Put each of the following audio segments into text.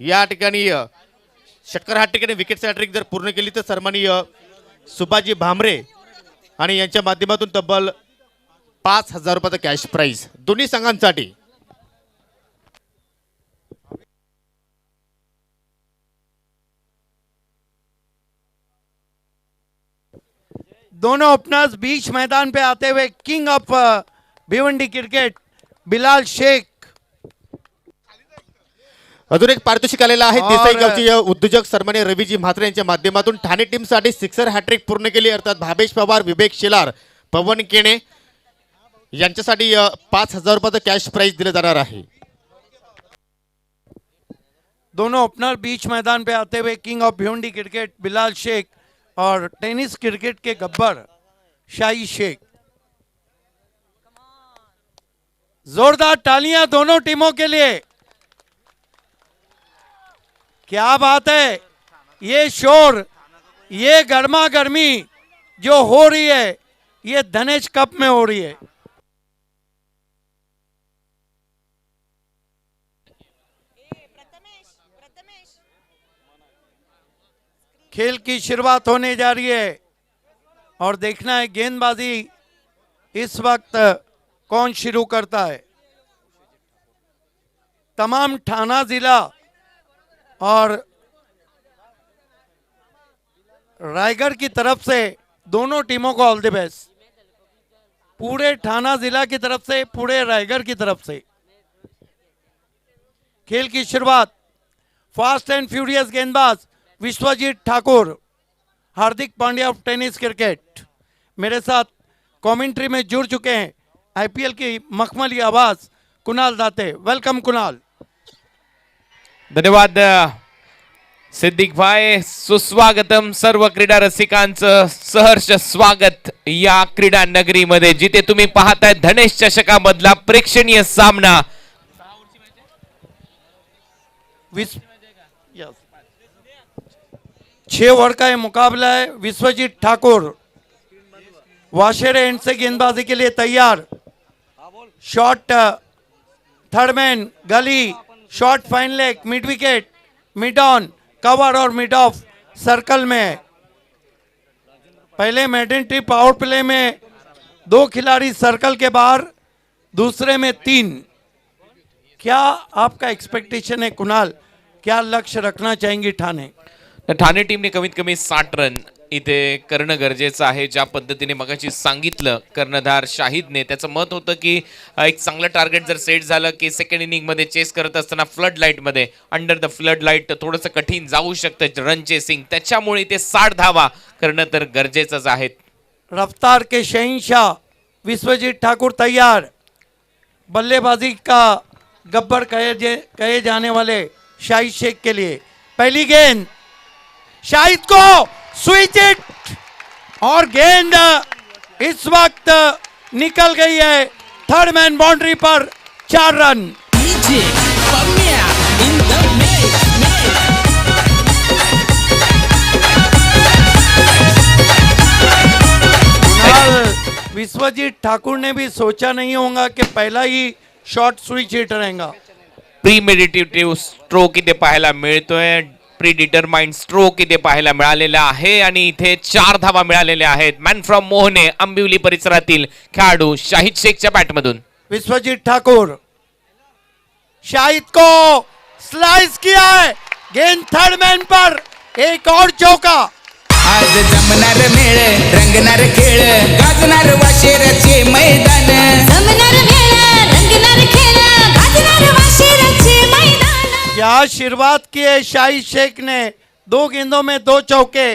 या ठिकाणी षटकार ह्या ठिकाणी विकेट हॅट्रिक जर पूर्ण केली तर सन्माननीय सुभाजी भामरे आणि यांच्या माध्यमातून तब्बल 5,000 रुपयाचा कॅश प्राइज दोन्ही संघांसाठी. दोनों ओपनर्स बीच मैदान पे आते हुए king of Bhiwandi cricket Bilal Shaikh. अजून एक पारितोषिक आलेला आहे. और देसाई गावचे उद्योजक सन्माननीय रवीजी म्हात्रे यांच्या माध्यमातून ठाणे टीम साठी सिक्सर हॅट्रिक पूर्ण केली. अर्थात भावेश पवार, विवेक शेलार, पवन केणे यांच्यासाठी 5,000 रुपयाचा कॅश प्राइज दिला जाणार आहे. दोनों ओपनर बीच मैदान पे आते हुए king of Bhiwandi cricket Bilal Shaikh और टेनिस क्रिकेट के गब्बर शाही शेख. जोरदार तालियां दोनों टीमों के लिए. क्या बात है, ये शोर, ये गर्मा गर्मी जो हो रही है ये धनेश कप में हो रही है. खेल की शुरुआत होने जा रही है और देखना है गेंदबाजी इस वक्त कौन शुरू करता है. तमाम ठाना जिला और रायगढ़ की तरफ से दोनों टीमों को ऑल द बेस्ट. पूरे ठाना जिला की तरफ से, पूरे रायगढ़ की तरफ से. खेल की शुरुआत फास्ट एंड फ्यूरियस गेंदबाज Vishwajeet Thakur, Hardik Pandya of tennis cricket मेरे साथ कमेंट्री में जुड़ चुके हैं. आईपीएल की मखमली आवाज कुणाल दाते. वेलकम कुणाल. धन्यवाद सिद्दीक भाई. सुस्वागतम सर्व क्रीडा रसिकांचं सहर्ष स्वागत या क्रीडा नगरीमध्ये, जिथे तुम्ही पाहताय धनेश चषकामधला प्रेक्षणीय सामना. 6 ओवर का ये मुकाबला है. विश्वजीत ठाकुर वाशेरे एंड से गेंदबाजी के लिए तैयार. Short third man, gully, short fine leg, mid wicket, mid on, cover और मिड ऑफ सर्कल में. पहले मेडन ट्री पावर प्ले में 2 खिलाड़ी सर्कल के बाहर, दूसरे में 3. क्या आपका एक्सपेक्टेशन है कुणाल, क्या लक्ष्य रखना चाहेंगे ठाणे? ठाणे टीमने कमीत कमी 60 रन इथे करणं गरजेचं आहे. ज्या पद्धतीने मगाशी सांगितलं कर्णधार शाहिदने, त्याचं मत होतं की एक चांगलं टार्गेट जर सेट झालं की सेकंड इनिंगमध्ये चेस करत असताना फ्लड लाईटमध्ये, अंडर द फ्लड लाईट थोडंसं कठीण जाऊ शकतं रन चेसिंग. त्याच्यामुळे ते 60 धावा करणं तर गरजेचंच आहे. रफ्तार के शहंशाह विश्वजीत ठाकुर तैयार. बल्लेबाजी का गब्बर कहे जाने वाले शाहिद शेख के लिए पहली गेंद, शाहिद को स्विच इट और गेंद इस वक्त निकल गई है थर्ड मैन बाउंड्री पर. 4 रन. विश्वजीत ठाकुर ने भी सोचा नहीं होगा कि पहला ही शॉट स्विच हिट रहेगा. प्रीमेडिटेटिव्ह स्ट्रोक इथे पाहायला मिळतोय. प्री डिटरमाइंड स्ट्रोक इथे पाहायला मिळालेला आहे आणि इथे 4 धावा मिळालेल्या आहेत. मॅन फ्रॉम मोहने अंबिवली परिसरातील खेळाडू शाहिद शेखच्या बॅटमधून. विश्वजीत ठाकुर शाहिद को स्लाइस किया है. गेंद थर्ड मैन पर, एक और चौका. आज जमणार मेळ, रंगणार खेळ, गाजणार वाशेराचे मैदान. जमणार मेळ, रंगणार खेळ, गाजणार वाशेराचे मैदान. क्या शुरुआत की है शाहिद शेख ने. 2 गेंदों में 2 चौके.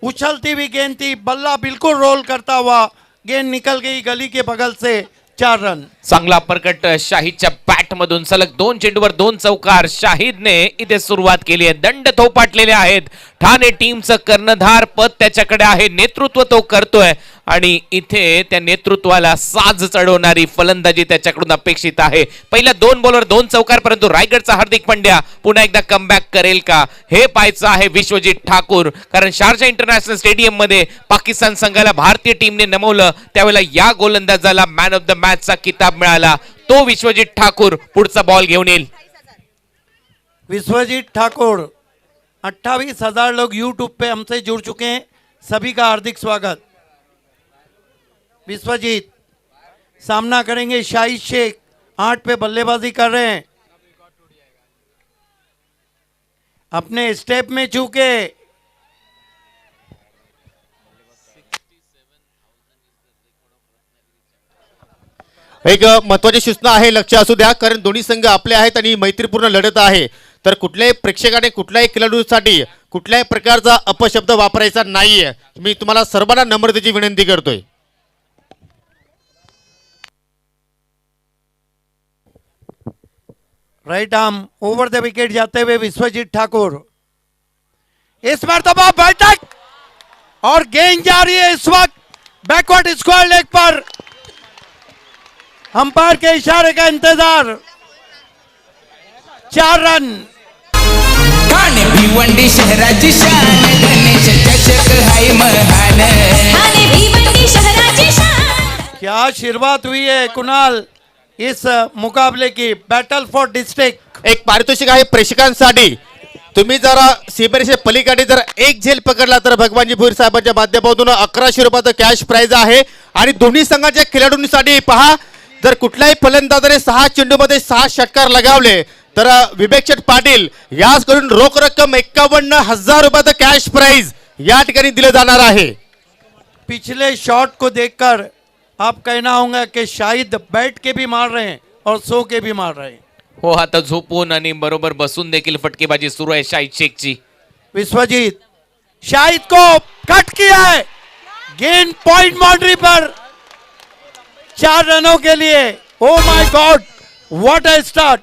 उछलती हुई गेंद थी, बल्ला बिल्कुल रोल करता हुआ गेंद निकल गई गली के बगल से. 4 रन. चांगला अपरकट शाहिदच्या बॅटमधून. सलग 2 चेंडूवर 2 चौकार शाहिदने इथे सुरुवात केली आहे. दंड थोपाटलेले आहेत. ठाणे टीमचं कर्णधार पद त्याच्याकडे आहे, नेतृत्व तो करतोय आणि इथे त्या नेतृत्वाला साज चढवणारी फलंदाजी त्याच्याकडून अपेक्षित आहे. पहिल्या 2 बॉलवर 2 चौकार, परंतु रायगडचा हार्दिक पांड्या पुन्हा एकदा कमबॅक करेल का हे पाहायचं आहे विश्वजीत ठाकुर. कारण शारजा इंटरनॅशनल स्टेडियम मध्ये पाकिस्तान संघाला भारतीय टीमने नमवलं, त्यावेळेला या गोलंदाजाला मॅन ऑफ द मॅच चा किताब मिळाला. तो विश्वजीत ठाकुर पुढचा बॉल घेऊन येईल. 2 गेंदों में 2 चौके. उछलती हुई गेंद थी, बल्ला बिल्कुल रोल करता हुआ गेंद निकल गई गली के बगल से. 4 रन. 4 धावा मिळालेल्या आहेत. विश्वजीत ठाकुर, 28,000 लोग यूट्यूब पे हमसे जुड़ चुके हैं, सभी का हार्दिक स्वागत। विश्वजीत सामना करेंगे शाहिद शेख, 8 पे बल्लेबाजी कर रहे हैं, अपने स्टेप में चूके। एक महत्वाची सूचना आहे, लक्ष असू द्या, कारण दोन्ही संघ आपले आहेत आणि मैत्रीपूर्ण लढत आहे. तर कुठल्याही प्रेक्षकाने कुठल्याही खेळाडूसाठी कुठल्याही प्रकारचा अपशब्द वापरायचा नाहीये. मी तुम्हाला सर्वांना नम्रतेची विनंती करतोय. Right arm over the wicket जाते हुए विश्वजीत ठाकुर, इस मरतबा बैठक और गेंद जा रही है इस वक्त बैकवर्ड स्क्वायर लेग पर। अंपायर के इशारे का इंतजार। 4 रन। ठाणे भिवंडी शहराची शान, गणेश चषक हाय महान। ठाणे भिवंडी शहराची शान। क्या शुरुआत हुई है कुणाल इस मुकाबले की, बैटल फॉर डिस्ट्रिक्ट। एक पारितोषिक आहे प्रेक्षकांसाठी. तुम्ही जरा सीमेरेषे पलीकडे जर एक झेल पकडला तर भगवानजी भोईर साहेबांच्या माध्यमातून 1100 रुपयाचं कॅश प्राइज आहे. आणि दोन्ही संघाच्या खेळाडूंसाठी पहा, जर कुठल्याही फलंदाजाने 6 चेंडूमध्ये 6 षटकार लगावले तर विवेक शेठ पाटील याचकडून रोख रक्कम 51,000 रुपयाचं कॅश प्राइज या ठिकाणी दिलं जाणार आहे. पिछले शॉट को देखकर आप कहना होगा कि शाहिद बैठ के भी मार रहे हैं और सो के भी मार रहे हैं। हो, आता झोपून आणि बरोबर बसून देखील फटकेबाजी सुरू आहे शाहिद शेखची. विश्वजीत शाहिद को कट किया है, गेंद पॉइंट बाउंड्री पर, 4 रनों के लिए। Oh my God, what a start.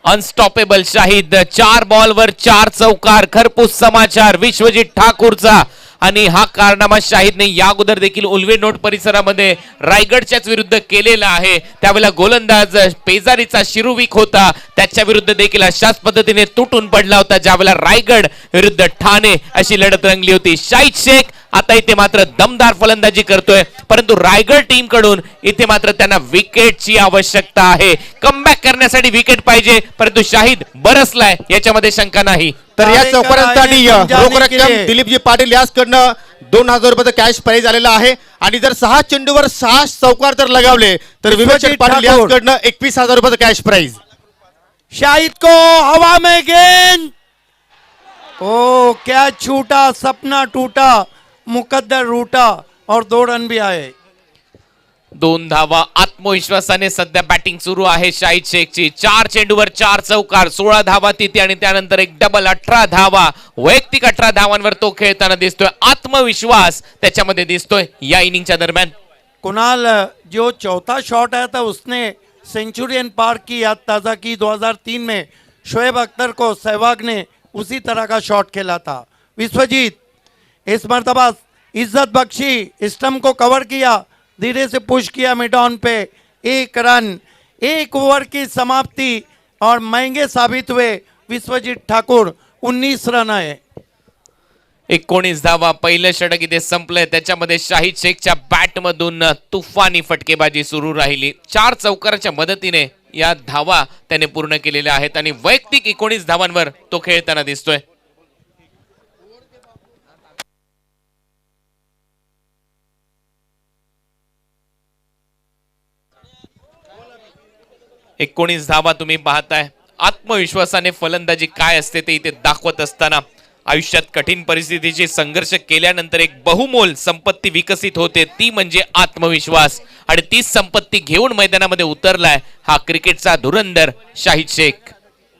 Unstoppable Shahid, 4 बॉलवर 4 चौकार. खरपूस समाचार विश्वजीत ठाकूरचा. आणि हा कारनामा शाहिदने या अगोदर देखील उल्वे नोट परिसरामध्ये रायगडच्याच विरुद्ध केलेला आहे. त्यावेळेला गोलंदाज पेजारीचा शिरुविक होता, त्याच्या विरुद्ध देखील अशाच पद्धतीने तुटून पडला होता ज्यावेळेला रायगड विरुद्ध ठाणे अशी लढत रंगली होती. शाहिद शेख आता इथे मात्र दमदार फलंदाजी करतोय, परंतु रायगड टीम कडून इथे मात्र त्यांना विकेटची आवश्यकता आहे. कमबॅक करण्यासाठी विकेट पाहिजे, परंतु शाहिद बरसलाय याच्यामध्ये शंका नाही. तर या चौकारांसाठी रोख रक्कम दिलीपजी पाटील याचकडनं 2,000 रुपयाचं कॅश प्राइज आलेलं आहे. आणि जर 6 चेंडूवर 6 चौकार जर लगावले तर विवेक शेठ पाटील याचकडनं 21,000 रुपयाचं कॅश प्राइज. शाहिद को हवा में गेंद, ओ क्या छूटा, सपना टूटा, मुकद्दर रूटा और 2 रन भी आए. 2 धावा. आत्मविश्वासाने सध्या बॅटिंग सुरू आहे शाहिद शेखची. 4 चेंडूवर 4 चौकार, 16 धावा तिथे आणि त्यानंतर एक डबल, 18 धावा. वैयक्तिक 18 धावांवर तो खेळताना दिसतोय. आत्मविश्वास त्याच्यामध्ये दिसतोय या इनिंगच्या दरम्यान. कुणाल, जो चौथा शॉट आया था उसने सेंचुरियन पार की याद ताज़ा की. 2003 में शोएब अख्तर को सहवाग ने उसी तरह का शॉट खेला था. विश्वजीत इस मरतबा इज्जत बख्शी, स्टंप को कवर किया, धीरे से पुश किया मिड ऑन पे. 1 रन, 1 ओवर की समाप्ति और महंगे साबित हुए विश्वजीत ठाकुर. 19 रन आहे. 19 धावा. पहिलं षटक इथे संपलंय, त्याच्यामध्ये शाहिद शेखच्या बॅट मधून तुफानी फटकेबाजी सुरू राहिली. 4 चौकाराच्या मदतीने या धावा त्याने पूर्ण केलेल्या आहेत आणि वैयक्तिक 19 धावांवर तो खेळताना दिसतोय. एकोणीस धावा तुम्ही पाहताय. आत्मविश्वासाने फलंदाजी काय असते ते इथे दाखवत असताना आयुष्यात कठीण परिस्थितीचे संघर्ष केल्यानंतर एक बहुमोल संपत्ती विकसित होते, ती म्हणजे आत्मविश्वास. आणि तीच संपत्ती घेऊन मैदानामध्ये उतरलाय हा क्रिकेटचा धुरंधर शाहिद शेख.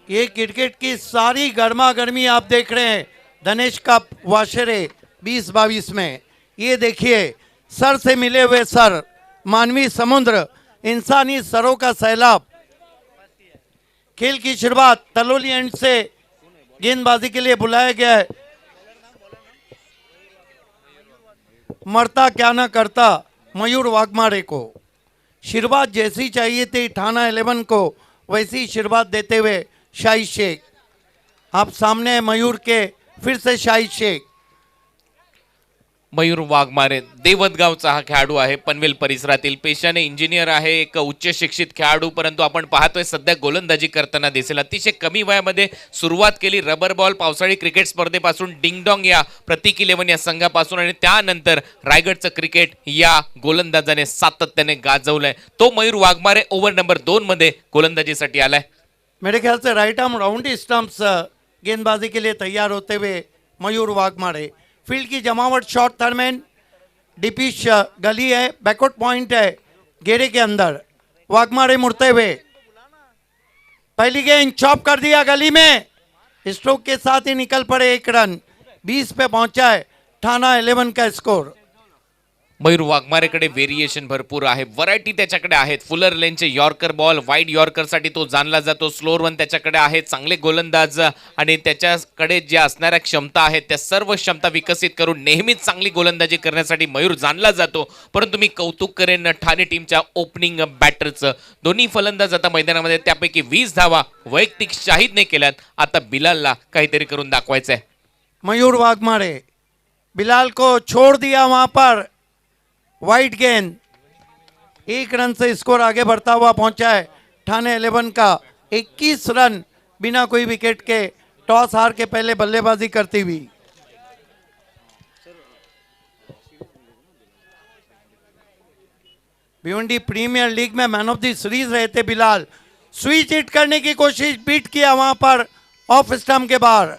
ये क्रिकेट की सारी गर्मा गर्मी आप देख रहे हैं धनेश कप वाशरे 2022 में. ये देखिए, सर से मिले हुए सर, मानवी समुद्र, इंसानी सरों का सैलाब. खेल की शुरुआत तलोली एंड से गेंदबाजी के लिए बुलाया गया है. मरता क्या ना करता मयूर वाघमारे को. शुरुआत जैसी चाहिए थी ठाणा 11 को, वैसी शुरुआत देते हुए शाहिद शेख. आप सामने हैं मयूर के, फिर से शाहिद शेख. मयूर वाघमारे देवतगावचा हा खेळाडू आहे, पनवेल परिसरातील, पेशाने इंजिनियर आहे, एक उच्च शिक्षित खेळाडू, परंतु आपण पाहतोय सध्या गोलंदाजी करताना दिसेल. अतिशय कमी वयामध्ये सुरुवात केली रबर बॉल पावसाळी क्रिकेट स्पर्धेपासून, डिंगडॉंग या प्रतीक 11 या संघापासून, आणि त्यानंतर रायगडचं क्रिकेट या गोलंदाजाने सातत्याने गाजवलंय. तो मयूर वाघमारे ओव्हर नंबर 2 मध्ये गोलंदाजीसाठी आलाय. मेरे ख्याल से राइट आर्म राउंडी स्टंप्स गेंदबाजी के लिए तैयार होते हुए मयूर वाघमारे. फील्ड की जमावट शॉर्ट थर्मेन डिपिश गली है, बैकवर्ड पॉइंट है घेरे के अंदर. वाघमारे मुड़ते हुए पहली गेंद चॉप कर दिया गली में, स्ट्रोक के साथ ही निकल पड़े. 1 रन 20 पे पहुंचा है ठाणा 11 का स्कोर. मयूर वाघमारेकडे व्हेरिएशन भरपूर आहे, व्हरायटी त्याच्याकडे आहेत. फुलर लेनचे यॉर्कर बॉल, वाईड यॉर्करसाठी तो जाणला जातो. स्लोअर वन त्याच्याकडे आहे. चांगले गोलंदाज आणि त्याच्याकडे ज्या असणाऱ्या क्षमता आहेत त्या सर्व क्षमता विकसित करून नेहमीच चांगली गोलंदाजी करण्यासाठी मयूर जाणला जातो. परंतु मी कौतुक करेन ठाणे टीमच्या ओपनिंग बॅटरचं. दोन्ही फलंदाज आता मैदानामध्ये, त्यापैकी 20 धावा वैयक्तिक शाहिदने केल्यात. आता बिलालला काहीतरी करून दाखवायचं आहे. मयूर वाघमारे बिलाल को छोड़ दिया वहां पर. वाइट गेंद, 1 रन से स्कोर आगे बढ़ता हुआ पहुंचा है ठाणे 11 का. 21 रन बिना कोई विकेट के टॉस हार के पहले बल्लेबाजी करती हुई. भिवंडी प्रीमियर लीग में मैन ऑफ द सीरीज रहे थे बिलाल. स्विच हिट करने की कोशिश, बीट किया वहां पर ऑफ स्टंप के बाहर.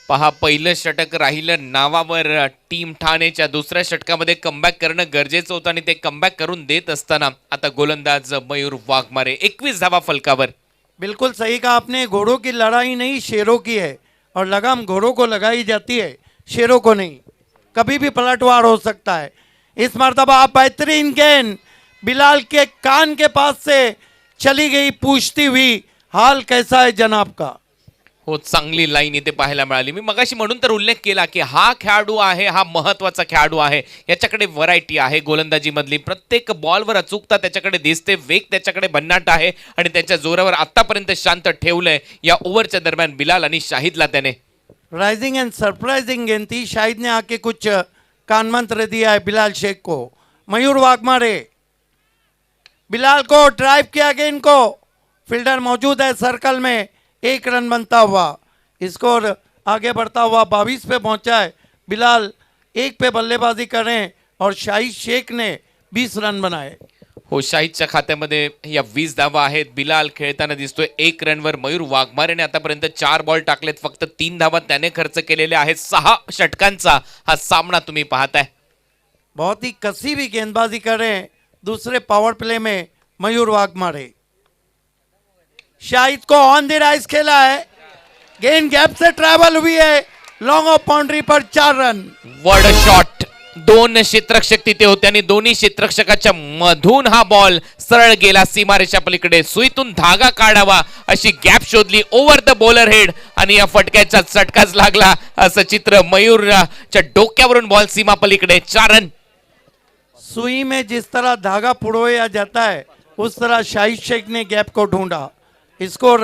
पहा, पहिलं षटक राहिलं नावावर. टीम ठाणेच्या दुसऱ्या षटकामध्ये कमबॅक करणं गरजेचं होतं आणि ते कमबॅक करून देत असताना आता गोलंदाज मयूर वाघमारे 21 धावा फलकावर. बिल्कुल सही कहा आपने. घोड़ों की लड़ाई नहीं शेरों की है, और लगाम घोड़ों को लगाई जाती है, शेरों को नहीं. कभी भी पलटवार हो सकता है. इस मर्तबा बेहतरीन गेंद बिलाल के कान के पास से चली गई पूछती हुई. हाल कैसा है जनाब का? हो, चांगली लाईन इथे पाहायला मिळाली. मी मगाशी म्हणून तर उल्लेख केला की हा खेळाडू आहे, हा महत्वाचा खेळाडू आहे. याच्याकडे व्हरायटी आहे गोलंदाजी मधली. प्रत्येक बॉलवर अचूकता त्याच्याकडे दिसते, वेग त्याच्याकडे भन्नाट आहे आणि त्याच्या जोरावर आतापर्यंत शांत ठेवलंय. या ओव्हरच्या दरम्यान बिलाल आणि शाहिदला त्याने. राइजिंग एंड सरप्राइजिंग गेंद थी. शाहिद ने आके कुछ कान मंत्र दिया है बिलाल शेख को. मयूर वाघमारे बिलाल को ड्राइव किया गेंद को. फील्डर मौजूद है सर्कल में. 1 रन बनता हुआ स्कोर आगे बढ़ता हुआ 22 पे पहुंचा है. बिलाल 1 पे बल्लेबाजी कर रहे हैं और शाहिद शेख ने 20 रन बनाए. हो, शाहिदच्या खात्यामध्ये या 20 धावा आहेत. बिलाल खेळताना दिसतोय 1 रनवर. मयूर वाघमारेने आतापर्यंत 4 बॉल टाकलेत, फक्त 3 धावा त्याने खर्च केलेले आहेत. 6 षटकांचा हा सामना तुम्ही पाहताय. बहुत ही कसी भी गेंदबाजी कर रहे हैं दूसरे पावर प्ले में मयूर वाघमारे. शाहिद को ऑन द राइज खेला है. गेंद गैप से ट्रैवल हुई है. लॉन्ग ऑफ बाउंड्री पर 4 रन. Word shot. 2 क्षेत्ररक्षक तिथे होते आणि दोन्ही क्षेत्ररक्षकाच्या मधून हा बॉल सरळ गेला सीमारेषा पलीकडे. सुईतून धागा काढावा अशी गॅप शोधली ओव्हर द बॉलर हेड आणि या फटक्याचा चटकाच लागला असं चित्र. मयूरच्या डोक्यावरून बॉल सीमा पलीकडे. 4 रन. सुई में जिस तरह धागा पुरोया जाता है उस तरह शाहिद शेख ने गैप को ढूंढा. स्कोर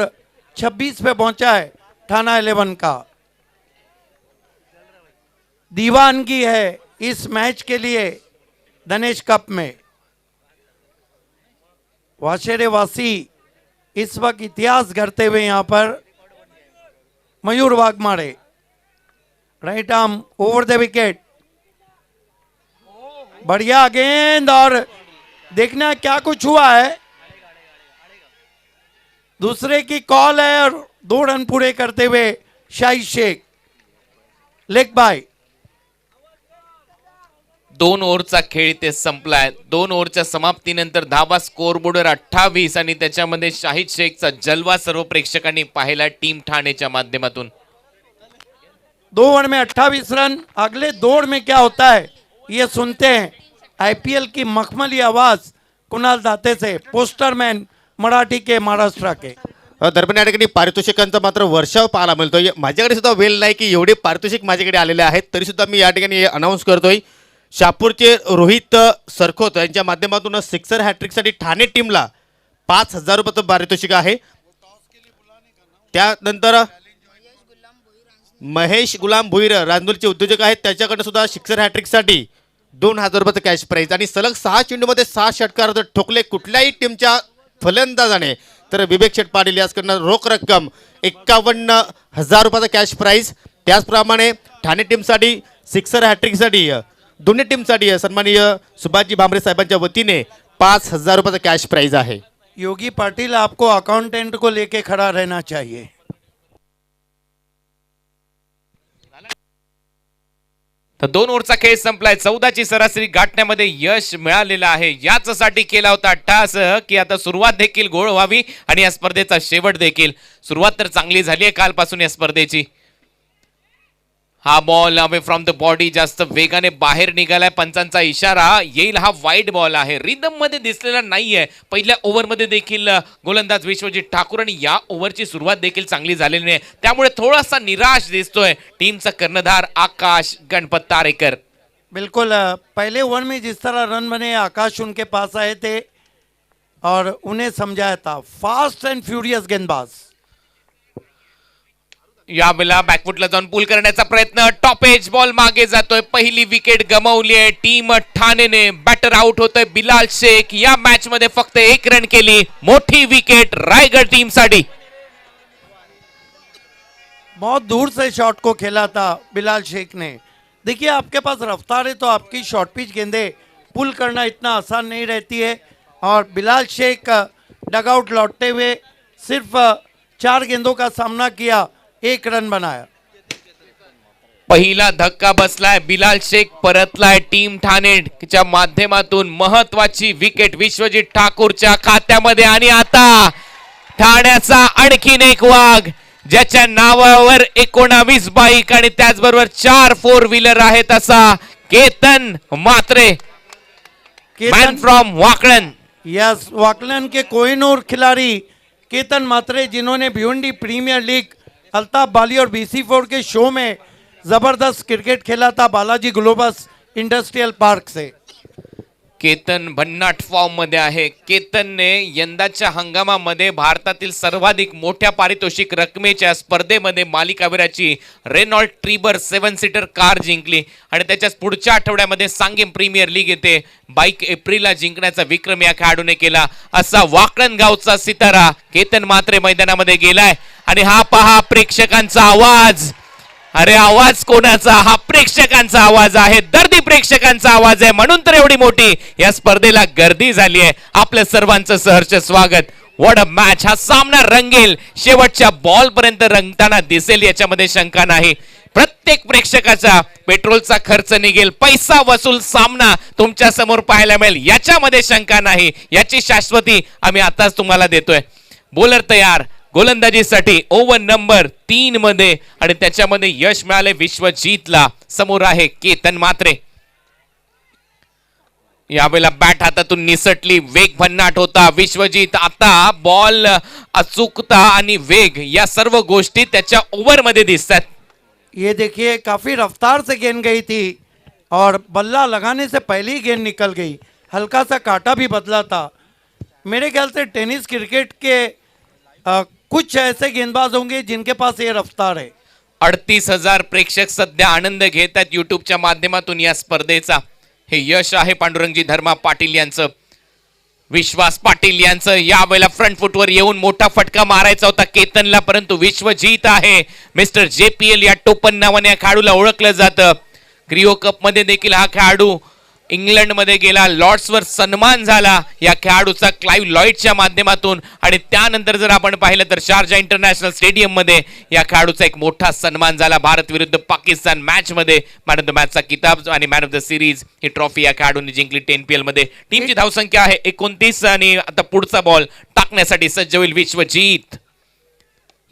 26 पे पहुंचा है ठाणा 11 का. दीवानगी है इस मैच के लिए धनेश कप में. वाशेरे वासी इस वक्त इतिहास गढ़ते हुए यहां पर Mayur Waghmare. Right arm over the wicket. बढ़िया गेंद और देखना क्या कुछ हुआ है. दूसरे की कॉल है और 2 रन पूरे करते हुए शाहिद शेख लेग बाय. 2 ओव्हरचा खेळ इथे संपलाय. 2 ओव्हरच्या समाप्तीनंतर धावा स्कोरबोर्डवर 28 आणि त्याच्यामध्ये शाहिद शेखचा जलवा सर्व प्रेक्षकांनी पाहिला टीम ठाणेच्या माध्यमातून. 2 ओवर में 28 रन. अगले दौर में क्या होता है ये सुनते हैं. आईपीएल की मखमली आवाज कुणाल दाते से, पोस्टरमैन मराठी के महाराष्ट्र के. दरम्यान या ठिकाणी पारितोषिकांचा मात्र वर्षाव पाहायला मिळतोय. माझ्याकडे सुद्धा वेल नाही की एवढे पारितोषिक माझ्याकडे आलेले आहेत, तरी सुद्धा मी या ठिकाणी अनाऊन्स करतोय. शहापूरचे रोहित सरखोत यांच्या माध्यमातून सिक्सर हॅट्रिकसाठी ठाणे टीमला 5,000 रुपयाचं पारितोषिक आहे. त्यानंतर महेश गुलाम भुईर रांदूरचे उद्योजक आहेत, त्याच्याकडे सुद्धा सिक्सर हॅट्रिकसाठी 2,000 रुपयाचं कॅश प्राईज आणि सलग 6 चेंडूमध्ये 6 षटकार जर ठोकले कुठल्याही टीमच्या फलंदाजाने तर विवेक शेठ पाटील याचकडनं रोख रक्कम 51,000 रुपयाचा कॅश प्राईज. त्याचप्रमाणे ठाणे टीमसाठी सिक्सर हॅट्रिकसाठी दोन्ही टीमसाठी सन्माननीय सुभाषजी भामरे साहेबांच्या वतीने 5,000 रुपयाचा कॅश प्राईज आहे. योगी पाटिल, आपको अकाउंटेंट को लेके खड़ा रहना चाहिए. तर 2 ओव्हरचा खेळ संपलाय. 14ची सरासरी गाठण्यामध्ये यश मिळालेलं आहे. याचसाठी केला होता टास की आता सुरुवात देखील गोळ व्हावी आणि या स्पर्धेचा शेवट देखील. सुरुवात तर चांगली झाली आहे कालपासून या स्पर्धेची. हा ball away from the body जास्त वेगाने बाहेर निघालाय. पंचांचा इशारा येईल. हा वाईड बॉल आहे, रिदम मध्ये दिसलेला नाहीये. पहिल्या ओव्हरमध्ये देखील गोलंदाज विश्वजित ठाकूर आणि या ओव्हरची सुरुवात देखील चांगली झालेली नाही, त्यामुळे थोडासा निराश दिसतोय टीमचा कर्णधार आकाश गणपत तारेकर. बिल्कुल, पहले ओवर में जिस तरह रन बने आकाश उनके पास आए थे और उन्हें समझाया था. फास्ट एंड फ्यूरियस गेंदबाज. यावेळेला बॅकफुटला जाऊन पुल करण्याचा प्रयत्न. टॉप एज बॉल मागे जातोय. पहिली विकेट गमावली आहे टीम ठाणेने. बॅटर आउट होतोय बिलाल शेख. या मॅच मध्ये फक्त 1 रन केली. मोठी विकेट रायगड टीम साठी. बहुत दूर से शॉट को खेला था बिलाल शेख ने. देखिए, आपके पास रफ्तार है तो आपकी शॉर्ट पिच गेंदे पुल करना इतना आसान नहीं रहती है. और बिलाल शेख डगआउट लौटते हुए सिर्फ 4 गेंदों का सामना किया, 1 रन बनाया. पहिला धक्का बसलाय. बिलाल शेख परतलाय टीम ठाणेच्या माध्यमातून. महत्वाची विकेट विश्वजित ठाकूरच्या खात्यामध्ये. आणि आता ठाण्याचा आणखीन एक वाघ, ज्याच्या नावावर 19 बाईक आणि त्याचबरोबर 4 4 व्हीलर आहेत, असा Ketan Mhatre, man from Wakalan. Yes, Wakalan के कोहिनूर खिलाड़ी केतन म्हात्रे, जिन्होंने भिवंडी प्रीमियर लीग, अल्ताफ बाली और BC4 के शो में जबरदस्त क्रिकेट खेला था बालाजी ग्लोबस इंडस्ट्रियल पार्क से. केतन भन्नाट फॉर्म मध्ये आहे. केतनने यंदाच्या हंगामामध्ये भारतातील सर्वाधिक मोठ्या पारितोषिक रकमेच्या स्पर्धेमध्ये मालिकावीराची रेनॉल्ड ट्रिबर 7 सीटर कार जिंकली आणि त्याच्याच पुढच्या आठवड्यामध्ये सांगेम प्रीमियर लीग येते. बाईक एप्रिलला जिंकण्याचा विक्रम या खेळाडूने केला. असा वाकळण गावचा सितारा केतन म्हात्रे मैदानामध्ये गेलाय. आणि हा पहा प्रेक्षकांचा आवाज. अरे आवाज कोणाचा? हा प्रेक्षकांचा आवाज आहे. दर्दी प्रेक्षकांचा आवाज आहे, म्हणून तर एवढी मोठी या स्पर्धेला गर्दी झाली आहे. आपल्या सर्वांचं सहर्ष स्वागत. What a match. हा सामना रंगेल, शेवटच्या बॉल पर्यंत रंगताना दिसेल, याच्यामध्ये शंका नाही. प्रत्येक प्रेक्षकाचा पेट्रोलचा खर्च निघेल. पैसा वसूल सामना तुमच्या समोर पाहायला मिळेल, याच्यामध्ये शंका नाही. याची शाश्वती आम्ही आताच तुम्हाला देतोय. बॉलर तयार गोलंदाजीसाठी ओव्हर नंबर 3 मध्ये आणि त्याच्यामध्ये यश मिळाले विश्वजीतला. समोर आहे केतन म्हात्रे. यावेळेला बॅट हातातून निसटली. वेग भन्नाट होता विश्वजीत. आता बॉल अचूकता आणि वेग या सर्व गोष्टी त्याच्या ओव्हर मध्ये दिसतात. ये देखिए, काफी रफ्तार से गेंद गई थी और बल्ला लगाने से पहले ही गेंद निकल गई. हल्का सा काटा भी बदला था. मेरे ख्याल से टेनिस क्रिकेट के कुछ ऐसे गेंदबाज होंगे जिनके पास ये रफ्तार है. 38,000 प्रेक्षक सध्या आनंद घेत आहेत युट्यूबच्या माध्यमातून या स्पर्धेचा. हे यश आहे पांडुरंगजी धर्मा पाटील यांचं, विश्वास पाटील यांचं. यावेळेला फ्रंट फुटवर येऊन मोठा फटका मारायचा होता केतनला, परंतु विश्वजीत आहे. मिस्टर JPL या टोपण नावाने या खेळाडूला ओळखलं जातं. क्रिओ कप मध्ये देखील हा खेळाडू इंग्लंड मध्ये गेला. लॉर्ड्सवर सन्मान झाला या खेळाडूचा क्लाइव्ह लॉइडच्या माध्यमातून. आणि त्यानंतर जर आपण पाहिलं तर शारजा इंटरनॅशनल स्टेडियम मध्ये या खेळाडूचा एक मोठा सन्मान झाला. भारत विरुद्ध पाकिस्तान मॅच मध्ये मॅन ऑफ द मॅचचा किताब आणि man of the series he trophy या खेळाडूने जिंकली 10PL मध्ये. टीमची धावसंख्या आहे 29 आणि आता पुढचा बॉल टाकण्यासाठी सज्ज होईल विश्वजीत.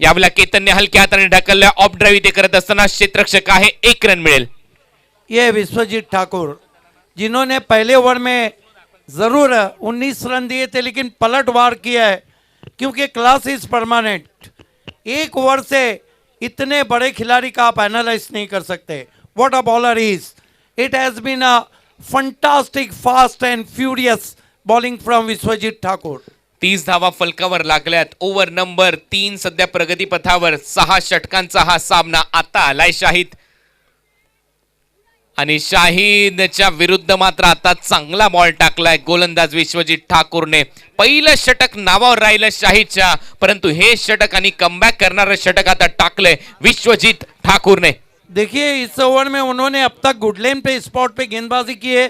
यावेळेला केतनने हलक्या हाताने ढकलल्या. ऑफ ड्राईव्ह ते करत असताना क्षेत्ररक्षक आहे, 1 रन मिळेल. ये विश्वजीत ठाकुर, जिन्होंने पहले ओवर में ज़रूर 19 रन दिए थे, लेकिन पलटवार किया है क्योंकि क्लास इज परमानेंट. 1 ओवर से इतने बड़े खिलाड़ी का आप एनालाइज नहीं कर सकते. What a bowler is. It has been a fantastic fast and furious bowling from Vishwajeet Thakur. 30 धावा फलकावर लागल्यात. ओव्हर नंबर 3 सध्या प्रगतीपथावर. 6 षटकांचा हा सामना आता आलाय शाहिद. आणि शाहिदच्या विरुद्ध मात्र आता चांगला बॉल टाकलाय गोलंदाज विश्वजित ठाकूरने. पहिलं षटक नावावर राहिलं शाहिदच्या, परंतु हे षटक आणि कमबॅक करणारं षटक आता टाकलंय विश्वजित ठाकूरने. देखिए इस ओवर में उन्होंने अब तक गुड लेन पे स्पॉट पे गेंदबाजी की है.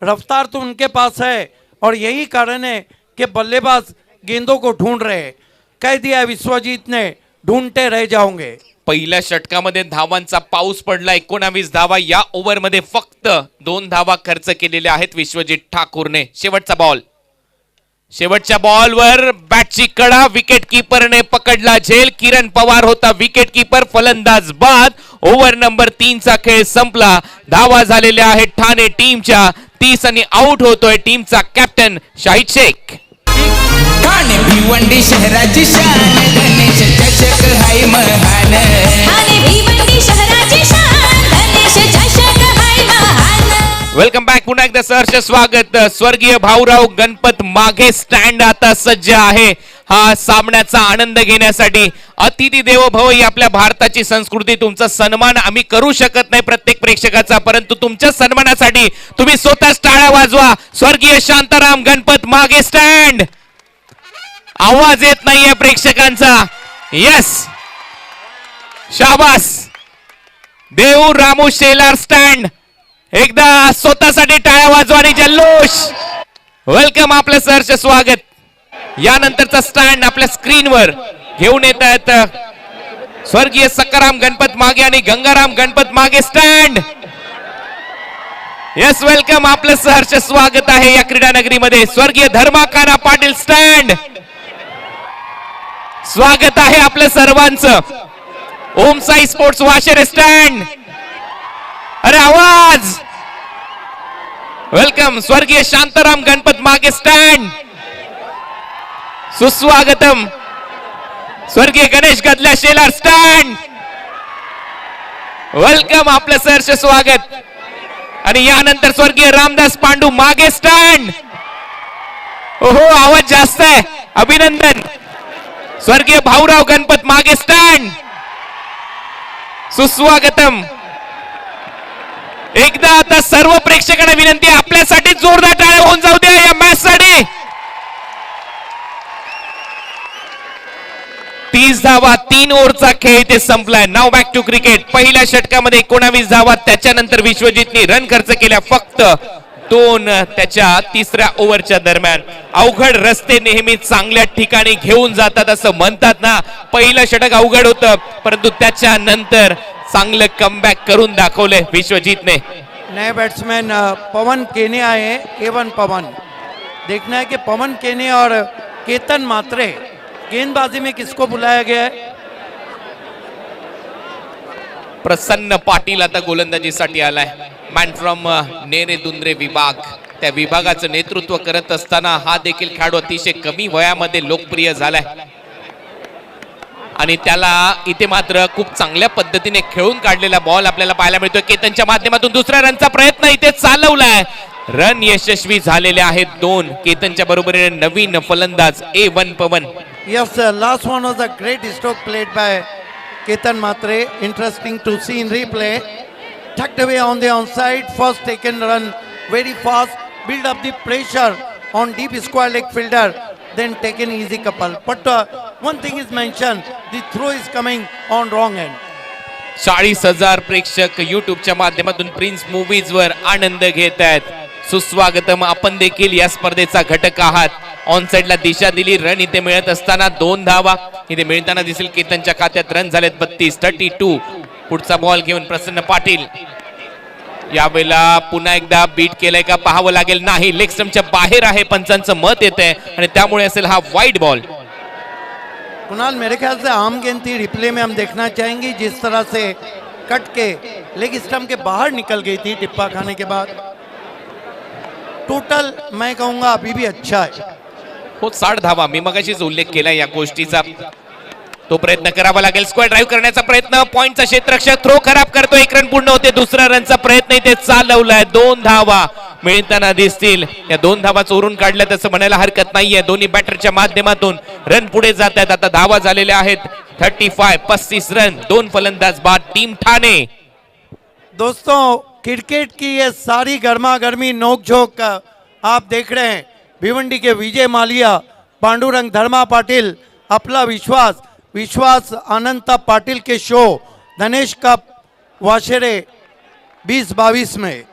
रफ्तार तो उनके पास है और यही कारण है कि बल्लेबाज गेंदों को ढूंढ रहे हैं. कह दिया विश्वजीत ने, ढूंढते रह जाओगे. पहिल्या षटकामध्ये धावांचा पाऊस पडला. 19 धावा. या ओव्हरमध्ये फक्त 2 धावा खर्च केलेल्या आहेत विश्वजित ठाकूरने. शेवटचा बॉल. शेवटच्या बॉलवर बॅटची कडा. विकेट किपरने पकडला झेल. किरण पवार होता विकेट किपर. फलंदाज बाद. ओव्हर नंबर 3 चा खेळ संपला. धावा झालेल्या आहेत ठाणे टीमच्या 30 आणि आउट होतोय टीमचा कॅप्टन शाहिद शेख. ठाणे भिवंडी शहराची शान गणेश चषक हाय महान. ठाणे भिवंडी शहराची शान गणेश चषक हाय महान. Welcome back. पुन्हा एकदा सहर्ष स्वागत. स्वर्गीय भाऊराव गणपत मागे स्टँड आता सज्ज आहे हा सामन्याचा आनंद घेण्यासाठी. अतिथी देवो भव ही आपल्या भारताची संस्कृती. तुमचा सन्मान आम्ही करू शकत नाही प्रत्येक प्रेक्षकाचा, परंतु तुमच्या सन्मानासाठी तुम्ही स्वतःच टाळ्या वाजवा. स्वर्गीय शांताराम गणपत मागे स्टँड. आवाज येत नाहीये प्रेक्षकांचा. यस, शाबास. देऊ रामू शेलार स्टँड. एकदा स्वतःसाठी टाळ्या वाजवा आणि जल्लोष. वेलकम, आपलं सहर्ष स्वागत. यानंतरचा स्टँड आपल्या स्क्रीनवर घेऊन येत आहेत स्वर्गीय सकाराम गणपत मागे आणि गंगाराम गणपत मागे स्टँड. यस, वेलकम, आपलं सहर्ष स्वागत आहे या क्रीडा नगरीमध्ये. स्वर्गीय धर्माकाना पाटील स्टँड. स्वागत आहे आपलं सर्वांचं. ओम साई स्पोर्ट्स वाशेर स्टँड. अरे आवाज. वेलकम, स्वर्गीय शांताराम गणपत मागे स्टँड. सुस्वागतम. स्वर्गीय गणेश गदल्या शेलार स्टँड. वेलकम, आपलं सहर्ष स्वागत. आणि यानंतर स्वर्गीय रामदास पांडू मागे स्टँड. ओहो, आवाज जास्त आहे. अभिनंदन. स्वर्गीय भाऊराव गणपत मागे स्टँड. सुस्वागतम. एकदा आता सर्व प्रेक्षकांना विनंती आहे, आपल्यासाठी जोरदार टाळ्या होऊन जाऊ द्या या मॅच साठी. 30 धावा 3 ओव्हरचा खेळ इथे संपलाय. नाव बॅक टू क्रिकेट. पहिल्या षटकामध्ये 19 धावा. त्याच्यानंतर विश्वजितने रन खर्च केल्या फक्त 2 त्याच्या 3ऱ्या ओव्हरच्या दरम्यान. अवघड रस्ते नेहमी चांगल्या ठिकाणी घेऊन जातात असं म्हणतात ना. पहिलं षटक अवघड होतं, परंतु त्याच्यानंतर चांगलं कमबॅक करून दाखवले विश्वजीतने. नए बैट्समैन पवन केने आए हैं. एवन पवन. देखना है कि पवन केने और केतन मात्रे गेंदबाजी में किसको बुलाया गया है. प्रसन्न पाटील आता गोलंदाजीसाठी आलाय. मॅन फ्रॉम नेरे दुंद्रे विभाग. त्या विभागाचं नेतृत्व करत असताना हा देखील खेळाडू अतिशय कमी वयामध्ये लोकप्रिय झालाय आणि त्याला इथे मात्र खूप चांगल्या पद्धतीने खेळून काढलेला बॉल आपल्याला पाहायला मिळतोय. केतनच्या माध्यमातून दुसऱ्या रनचा प्रयत्न इथे चालवलाय. रन यशस्वी झालेले आहेत 2. केतनच्या बरोबरीने नवीन फलंदाज A1 Pawan. Yes, sir. Last one was a great stroke played by Ketan Matre. Interesting to see in replay. Tucked away on the onside. First taken run very fast. Build up the pressure on deep square leg fielder. Then taken easy couple. But one thing is mentioned. The throw is coming on wrong end. 40,000 प्रेक्षक युट्यूबच्या माध्यमातून prince movies were आनंद घेत आहेत. सुस्वागतम. आपण देखील या स्पर्धेचा घटक आहात. ऑन साइडला दिशा दिली. रन इथे मिळत असताना 2 धावा इथे मिळताना दिसेल. केतनच्या खात्यात रन झालेत 32. पुढचा बॉल घेऊन प्रसन्न पाटील. यावेळेला पुन्हा एकदा बीट केलंय का पाहावं लागेल. नाही, लेग स्टंपच्या बाहेर आहे पंचांचं मत येत आहे आणि त्यामुळे असेल हा वाईड बॉल. कुणाल, मेरे ख्याल से आम गेंद थी. रिप्ले में हम देखना चाहेंगे जिस तरह से कट के लेग स्टंप के बाहर निकल गई थी टिप्पा खाने के बाद. टोटल मैं कहूंगा अभी भी अच्छा है. हो, 60 धावा. मी मगाशीच उल्लेख केला या गोष्टीचा. तो प्रयत्न करावा लागेल. स्क्वेअर ड्राईव्ह करण्याचा प्रयत्न. पॉइंटचा क्षेत्ररक्षक थ्रो खराब करतो. 1 रन पूर्ण होते. दुसरा रनचा प्रयत्न इथे चालवलाय. 2 धावा. मिळताना दिसतील. या 2 धावा चोरून काढल्या तसं म्हणायला हरकत नाहीये. दोन्ही बॅटरच्या माध्यमातून रन पुढे जात आहेत. आता धावा झालेल्या आहेत 35 रन. 2 फलंदाज बाद टीम ठाणे. दोस्तों क्रिकेट की ये सारी गर्मा गर्मी नोकझोंक आप देख रहे हैं. भिवंडी के विजय मालिया, पांडुरंग धर्मा पाटिल, अपना विश्वास अनंता पाटिल के शो धनेश कप वाशेरे 2022 में.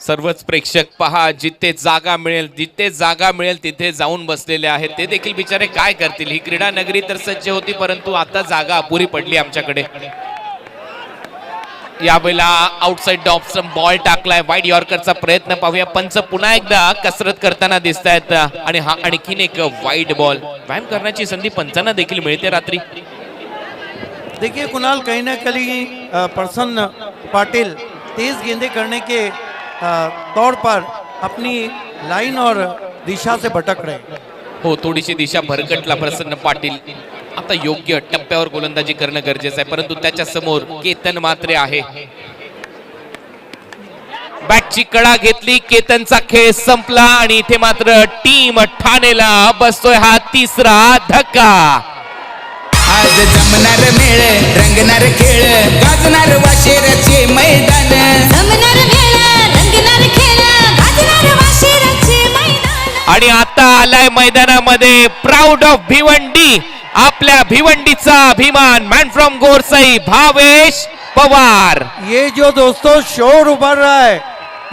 सर्वच प्रेक्षक पहा, जिथे जागा मिळेल तिथे जाऊन बसलेले आहेत. ते देखील बिचारे काय करतील. ही क्रीडा नगरी तर सज्ज होती, परंतु आता जागा अपुरी पडली आमच्याकडे. यावेळेला आउटसाइड ऑफ बॉल टाकलाय. वाईड यॉर्करचा प्रयत्न पाहूया. पंच पुन्हा एकदा कसरत करताना दिसत आहेत आणि हा आणखीन एक वाईड बॉल. व्यायाम करण्याची संधी पंचांना देखील मिळते रात्री. देखिए कुणाल, कहीं ना कहीं प्रसन्न पाटिल तेज गेंदे करने के तौर पर अपनी लाइन और दिशा से भटक रहे. हो, थोडीशी दिशा भरकटला प्रसन्न पाटील. आता योग्य टप्प्यावर गोलंदाजी करणं गरजेचं आहे, परंतु त्याच्या समोर केतन मात्रे आहे. बॅटची कडा घेतली, केतनचा खेळ संपला आणि इथे मात्र टीम ठाणेला बसतोय हा 3रा धक्का. आज जमणार मेळ, रंगणार खेळ, गाजणार वाशेराचे मैदान. जमणार मेळ, रंगणार खेळ, गाजणार वाशिराचे मैदान. आणि आता आलाय मैदानामध्ये प्राऊड ऑफ भिवंडी, आपल्या भिवंडीचा अभिमान, मॅन फ्रॉम गोरसई भावेश पवार. ये जो दोस्तों शोर उभर रहा है,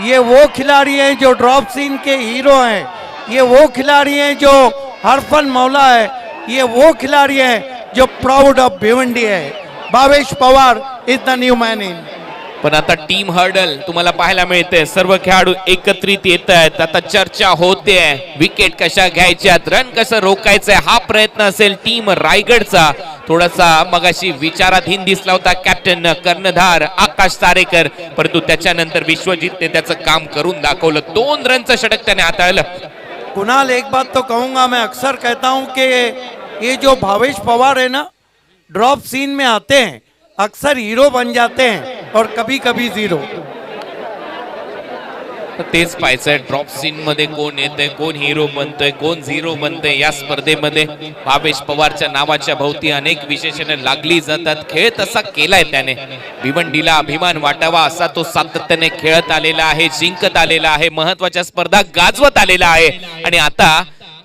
ये वो खिलाड़ी हैं जो ड्रॉप सीन के हीरो हैं. ये वो खिलाड़ी हैं जो हरफन मौला है. ये वो खिलाड़ी हैं जो प्राउड ऑफ भिवंडी है. Bhavesh Pawar is the new man in. पण आता टीम हर्डल तुम्हाला पाहायला मिळते. सर्व खेळाडू एकत्रित येत आहेत. आता चर्चा होते, विकेट कशा घ्यायच्यात, रन कसं रोखायचंय, हा प्रयत्न असेल टीम रायगडचा. थोडासा मगाशी विचाराधीन दिसला होता कॅप्टन कर्णधार आकाश तारेकर, परंतु त्याच्यानंतर विश्वजितने त्याचं काम करून दाखवलं. 2 रनचं षटक त्याने हाताळलं. कुणाल, एक बात तो कहूंगा, मैं अक्सर कहता हूं कि ये जो भावेश पवार है ना, ड्रॉप सीन में आते हैं, अक्सर हीरो बन जाते हैं और कभी कभी जीरो. तेच पाहायचंय ड्रॉप सीन मध्ये कोण येतंय, कोण हिरो बनतोय, कोण झिरो बनतोय. या स्पर्धेमध्ये भावेश पवारच्या नावाच्या भोवती अनेक विशेषणे लागली जातात. खेळ तसा केलाय त्याने. भिवंडीला अभिमान वाटावा असा तो सातत्याने खेळत आलेला आहे, जिंकत आलेला आहे, महत्वाच्या स्पर्धा गाजवत आलेला आहे. आणि आता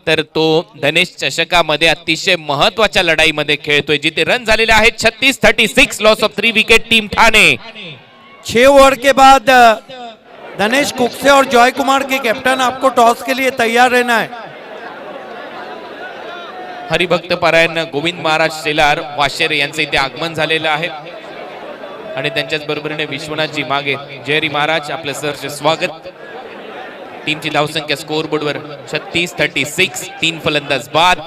तर तो धनेश चषकामध्ये अतिशय महत्वाच्या लढाईमध्ये खेळतोय, जिथे रन झालेले आहेत 36 loss of 3 wicket team Thane. 6 over के बाद धनेश कुकसे और जॉय कुमार के कैप्टन आपको टॉस के लिए तैयार रहना है. हरिभक्त पारायण गोविंद महाराज शेलार वाशेरे यांचे इथे आगमन झालेलं आहे आणि त्यांच्याच बरोबरीने विश्वनाथजी मागे. जयरी महाराज, आपलं सरचे स्वागत. टीमची धावसंख्या स्कोअर बोर्डवर 36. 3 फलंदाज बाद.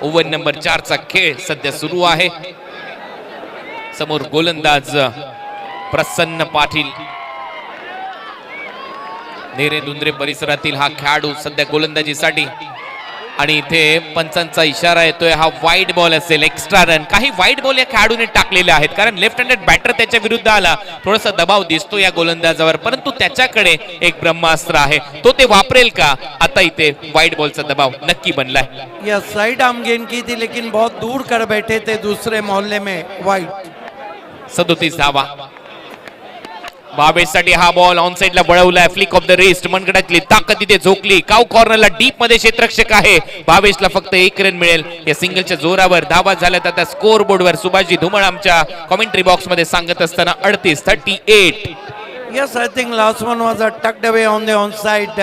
ओव्हर नंबर 4 चा खेळ सध्या सुरू आहे. समोर गोलंदाज प्रसन्न पाटील. नेरे दुंद्रे परिसरातील हा खेळाडू सध्या गोलंदाजीसाठी. आणि इथे पंचांचा इशारा येतोय, हा वाईड बॉल असेल, एक्स्ट्रा रन. काही वाईड बॉल या खेळाडूने टाकलेले आहेत, कारण लेफ्ट हँडेड बॅटर त्याच्या विरुद्ध आला. थोडासा दबाव दिसतो या गोलंदाजावर, परंतु त्याच्याकडे एक ब्रह्मास्त्र आहे, तो ते वापरेल का? आता इथे वाईड बॉलचा दबाव नक्की बनलाय. यह साइड आर्म गेंद की थी, लेकिन बहुत दूर कर बैठे थे दूसरे मोहल्ले में. वाइड. 37 धावा. भावेशसाठी हा बॉल ऑन साइडला वळवलाय. फ्लिक ऑफ द रिस्ट, मनगटातली ताकद इथे झोकली. काव कॉर्नरला डीप मध्ये क्षेत्ररक्षक आहे. भावेशला फक्त 1 रन मिळेल. या सिंगलच्या जोरावर धावा झाल्यात आता स्कोअर बोर्डवर. सुभाषजी धुमळ आमच्या कमेंट्री बॉक्स मध्ये सांगत असताना 38. Yes, I think last one was tucked away on the onside,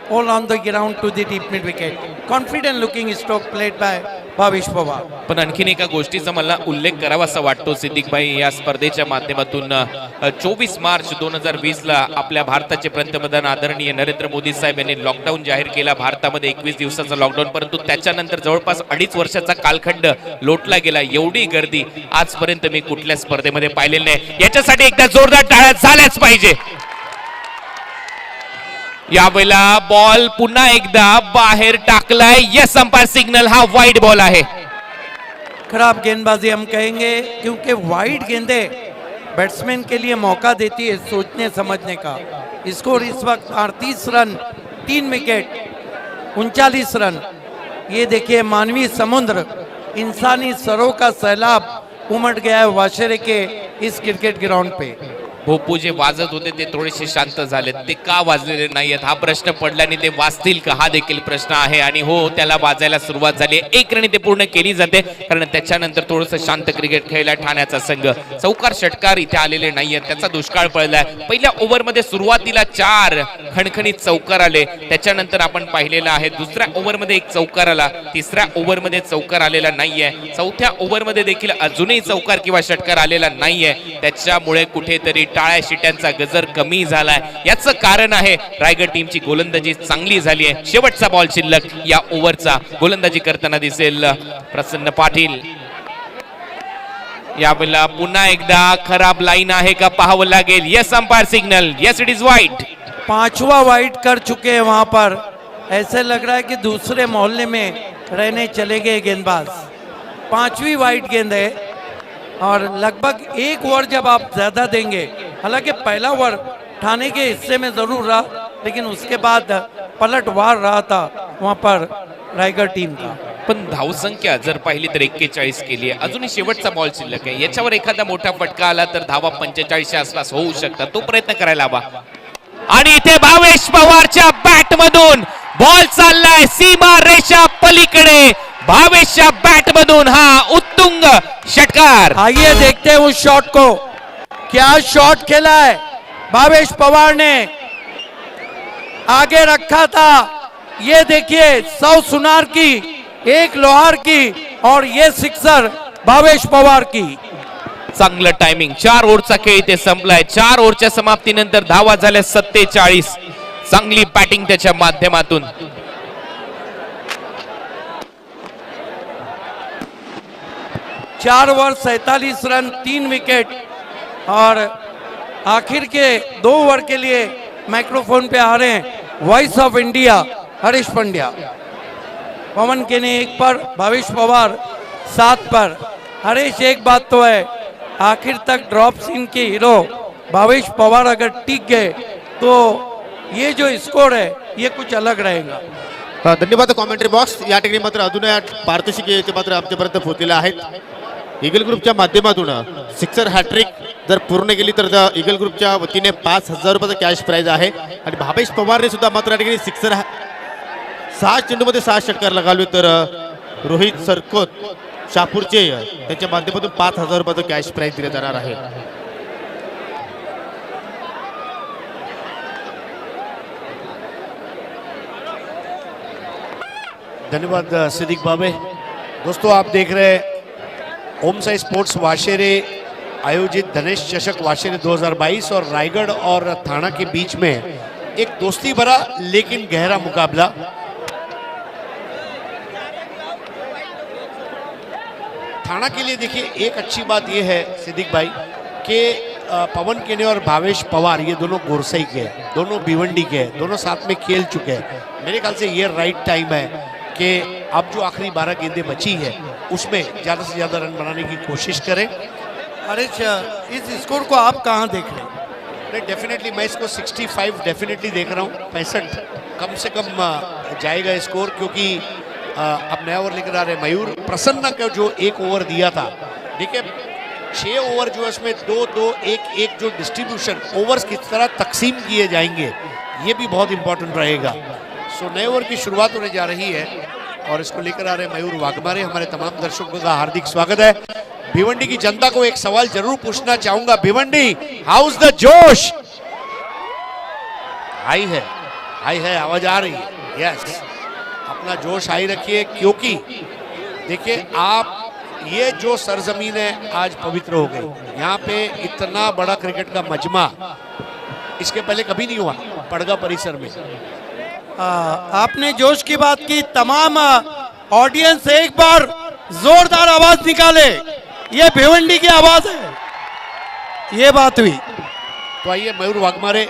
all on the ground to the deep mid wicket. Confident looking stroke played by Bhavesh Pawar. पण आणखीन एका गोष्टीचा मला उल्लेख करावासा वाटतो सिद्दीक भाई, या स्पर्धेच्या माध्यमातून 24 मार्च 2020 ला आपल्या भारताचे पंतप्रधान आदरणीय नरेंद्र मोदी साहेब यांनी लॉकडाऊन जाहीर केला. भारतामध्ये 21 दिवसाचा लॉकडाऊन, परंतु त्याच्यानंतर जवळपास 2.5 वर्षाचा कालखंड लोटला गेला. एवढी गर्दी आजपर्यंत मी कुठल्या स्पर्धेमध्ये पाहिलेली नाही. याच्यासाठी एकदा जोरदार टाळ्या झाल्याच पाहिजे. यावेळेला बॉल पुन्हा एकदा बाहेर टाकलाय. यस अंपायर सिग्नल, हा वाईड बॉल आहे. खराब गेंदबाजी हम कहेंगे, क्योंकि वाइड गेंदे बैट्समैन के लिए मौका देती है सोचने समझने का। स्कोर इस वक्त 38 रन 3 विकेट 39 रन। ये देखिए मानवीय समुद्र, इंसानी सरों का सैलाब उमड़ गया है वाशेरे के इस क्रिकेट ग्राउंड पे। भोपू जे वाजत होते ते थोडेसे शांत झाले, ते का वाजलेले नाहीयेत हा प्रश्न पडल्याने ते वाजतील का हा देखील प्रश्न आहे। आणि हो, त्याला वाजायला सुरुवात झाली, एक रणी ते पूर्ण केली जाते, कारण त्याच्यानंतर थोडंसं शांत क्रिकेट खेळला ठाण्याचा संघ। चौकार षटकार इथे आलेले नाहीयेत, त्याचा दुष्काळ पडलाय। पहिल्या ओव्हरमध्ये सुरुवातीला 4 खणखणीत चौकार आले, त्याच्यानंतर आपण पाहिलेलं आहे दुसऱ्या ओव्हरमध्ये एक चौकार आला, तिसऱ्या ओव्हरमध्ये चौकार आलेला नाहीये, चौथ्या ओव्हरमध्ये देखील अजूनही चौकार किंवा षटकार आलेला नाहीये। त्याच्यामुळे कुठेतरी टाळ्या शिट्यांचा गजर कमी झालाय। याचं कारण आहे रायगड टीमची गोलंदाजी चांगली झाली आहे। शेवटचा बॉल शिल्लक या ओव्हरचा, गोलंदाजी करताना दिसेल प्रसन्न पाटील। यावेळेला पुन्हा एकदा खराब लाईन आहे का पाहावं लागेल। Yes umpire signal, yes it is wide. 5वां वाइड कर चुके हैं वहां पर। ऐसे लग रहा है कि दूसरे मोहल्ले में रहने चले गए गेंदबाज। 5वीं वाइड गेंद है और लगभग 1 ओवर जब आप ज्यादा देंगे, हालांकि पहला ओवर ठाणे के हिस्से में जरूर रहा, लेकिन उसके बाद पलटवार रहा था वहां पर रायगड टीम का। पण धावसंख्या जर पाहिली तर 41 केली आहे, अजूनही शेवटचा बॉल शिल्लक आहे। याच्यावर एखादा मोठा फटका आला तर धावा 45च्या आसपास होऊ शकतात, तो प्रयत्न करायला हवा। आणि इथे भावेश पवारच्या बॅट मधून बॉल चाललाय सीमा रेषा पलीकडे, भावेशच्या बॅट मधून हा उत्तुंग षटकार। आइए देखते हैं उस शॉट को, क्या शॉट खेला है भावेश पवार ने, आगे रखा था। ये देखिए 100 सुनार की, 1 लोहार की और ये सिक्सर भावेश पवार की। चांगलं टायमिंग, 4 ओव्हरचा खेळ इथे संपलाय। 4 ओव्हरच्या समाप्तीनंतर धावा झाल्या 47। चांगली बॅटिंग त्याच्या माध्यमातून। 4 ओवर 47 रन 3 विकेट। और आखिर के 2 ओवर के लिए माइक्रोफोन पे आ रहे हैं voice of India Harish Pandya. Pawan के ने 1 पर, भावेश पवार 7 पर। हरीश, एक बात तो है, आखिर तक ड्रॉप सीन के हीरो भावेश पवार अगर टिक गए तो ये जो स्कोर है ये कुछ अलग रहेगा। धन्यवाद कॉमेंट्री बॉक्स। या ठिकाणी मात्र अजून पारितोषिके ते मात्र आमच्यापर्यंत पोहोचलेले आहेत। ईगल ग्रुपच्या माध्यमातून सिक्सर हॅट्रिक जर पूर्ण केली तर ईगल ग्रुपच्या वतीने 5000 रुपयाचा कॅश प्राइज आहे। आणि भावेश पवारने सुद्धा मात्र या ठिकाणी सिक्सर 6 चेंडूमध्ये 6 षटकार लगावले, तर रोहित सरकोत शापूरचे त्यांच्या माध्यमातून 5000 रुपयाचा कॅश प्राइज दिला जाणार आहे। धन्यवाद सिद्दीक बाबे। दोस्तों, आप देख रहे हैं ओम साई स्पोर्ट्स वाशेरे आयोजित धनेश चषक वाशेरे 2022 और रायगढ़ और थाना के बीच में एक दोस्ती भरा लेकिन गहरा मुकाबला। थाना के लिए देखिए एक अच्छी बात यह है सिद्दीक भाई कि पवन केने और भावेश पवार ये दोनों गोरसई के हैं, दोनों भिवंडी के हैं, दोनों साथ में खेल चुके हैं। मेरे ख्याल से ये राइट टाइम है कि अब जो आखिरी 12 गेंदें बची है उसमें ज़्यादा से ज़्यादा रन बनाने की कोशिश करें। हरीश, इस स्कोर को आप कहाँ देख रहे हैं? नहीं, डेफिनेटली मैं इसको 65 डेफिनेटली देख रहा हूँ। 65 कम से कम जाएगा स्कोर, क्योंकि अब नया ओवर लेकर आ रहे मयूर प्रसन्न का जो 1 ओवर दिया था। देखिए 6 ओवर जो है उसमें 2-2-1-1 जो डिस्ट्रीब्यूशन ओवर्स किस तरह तकसीम किए जाएंगे ये भी बहुत इंपॉर्टेंट रहेगा। सो नए ओवर की शुरुआत होने जा रही है और इसको लेकर आ रहे मयूर वाघमारे। हमारे तमाम दर्शकों का हार्दिक स्वागत है। भिवंडी की जनता को एक सवाल जरूर पूछना चाहूंगा, भिवंडी हाउस द जोश? हाई है, आवाज आ रही है? यस, अपना जोश हाई रखिए, क्योंकि देखिए आप ये जो सरजमीन है आज पवित्र हो गई। यहाँ पे इतना बड़ा क्रिकेट का मजमा इसके पहले कभी नहीं हुआ पड़गा परिसर में। आपने जोश की बात की, तमाम ऑडियंस एक बार जोरदार आवाज निकाले, ये भिवंडी की आवाज है। ये बात हुई। तो आइए मयूर वाघमारे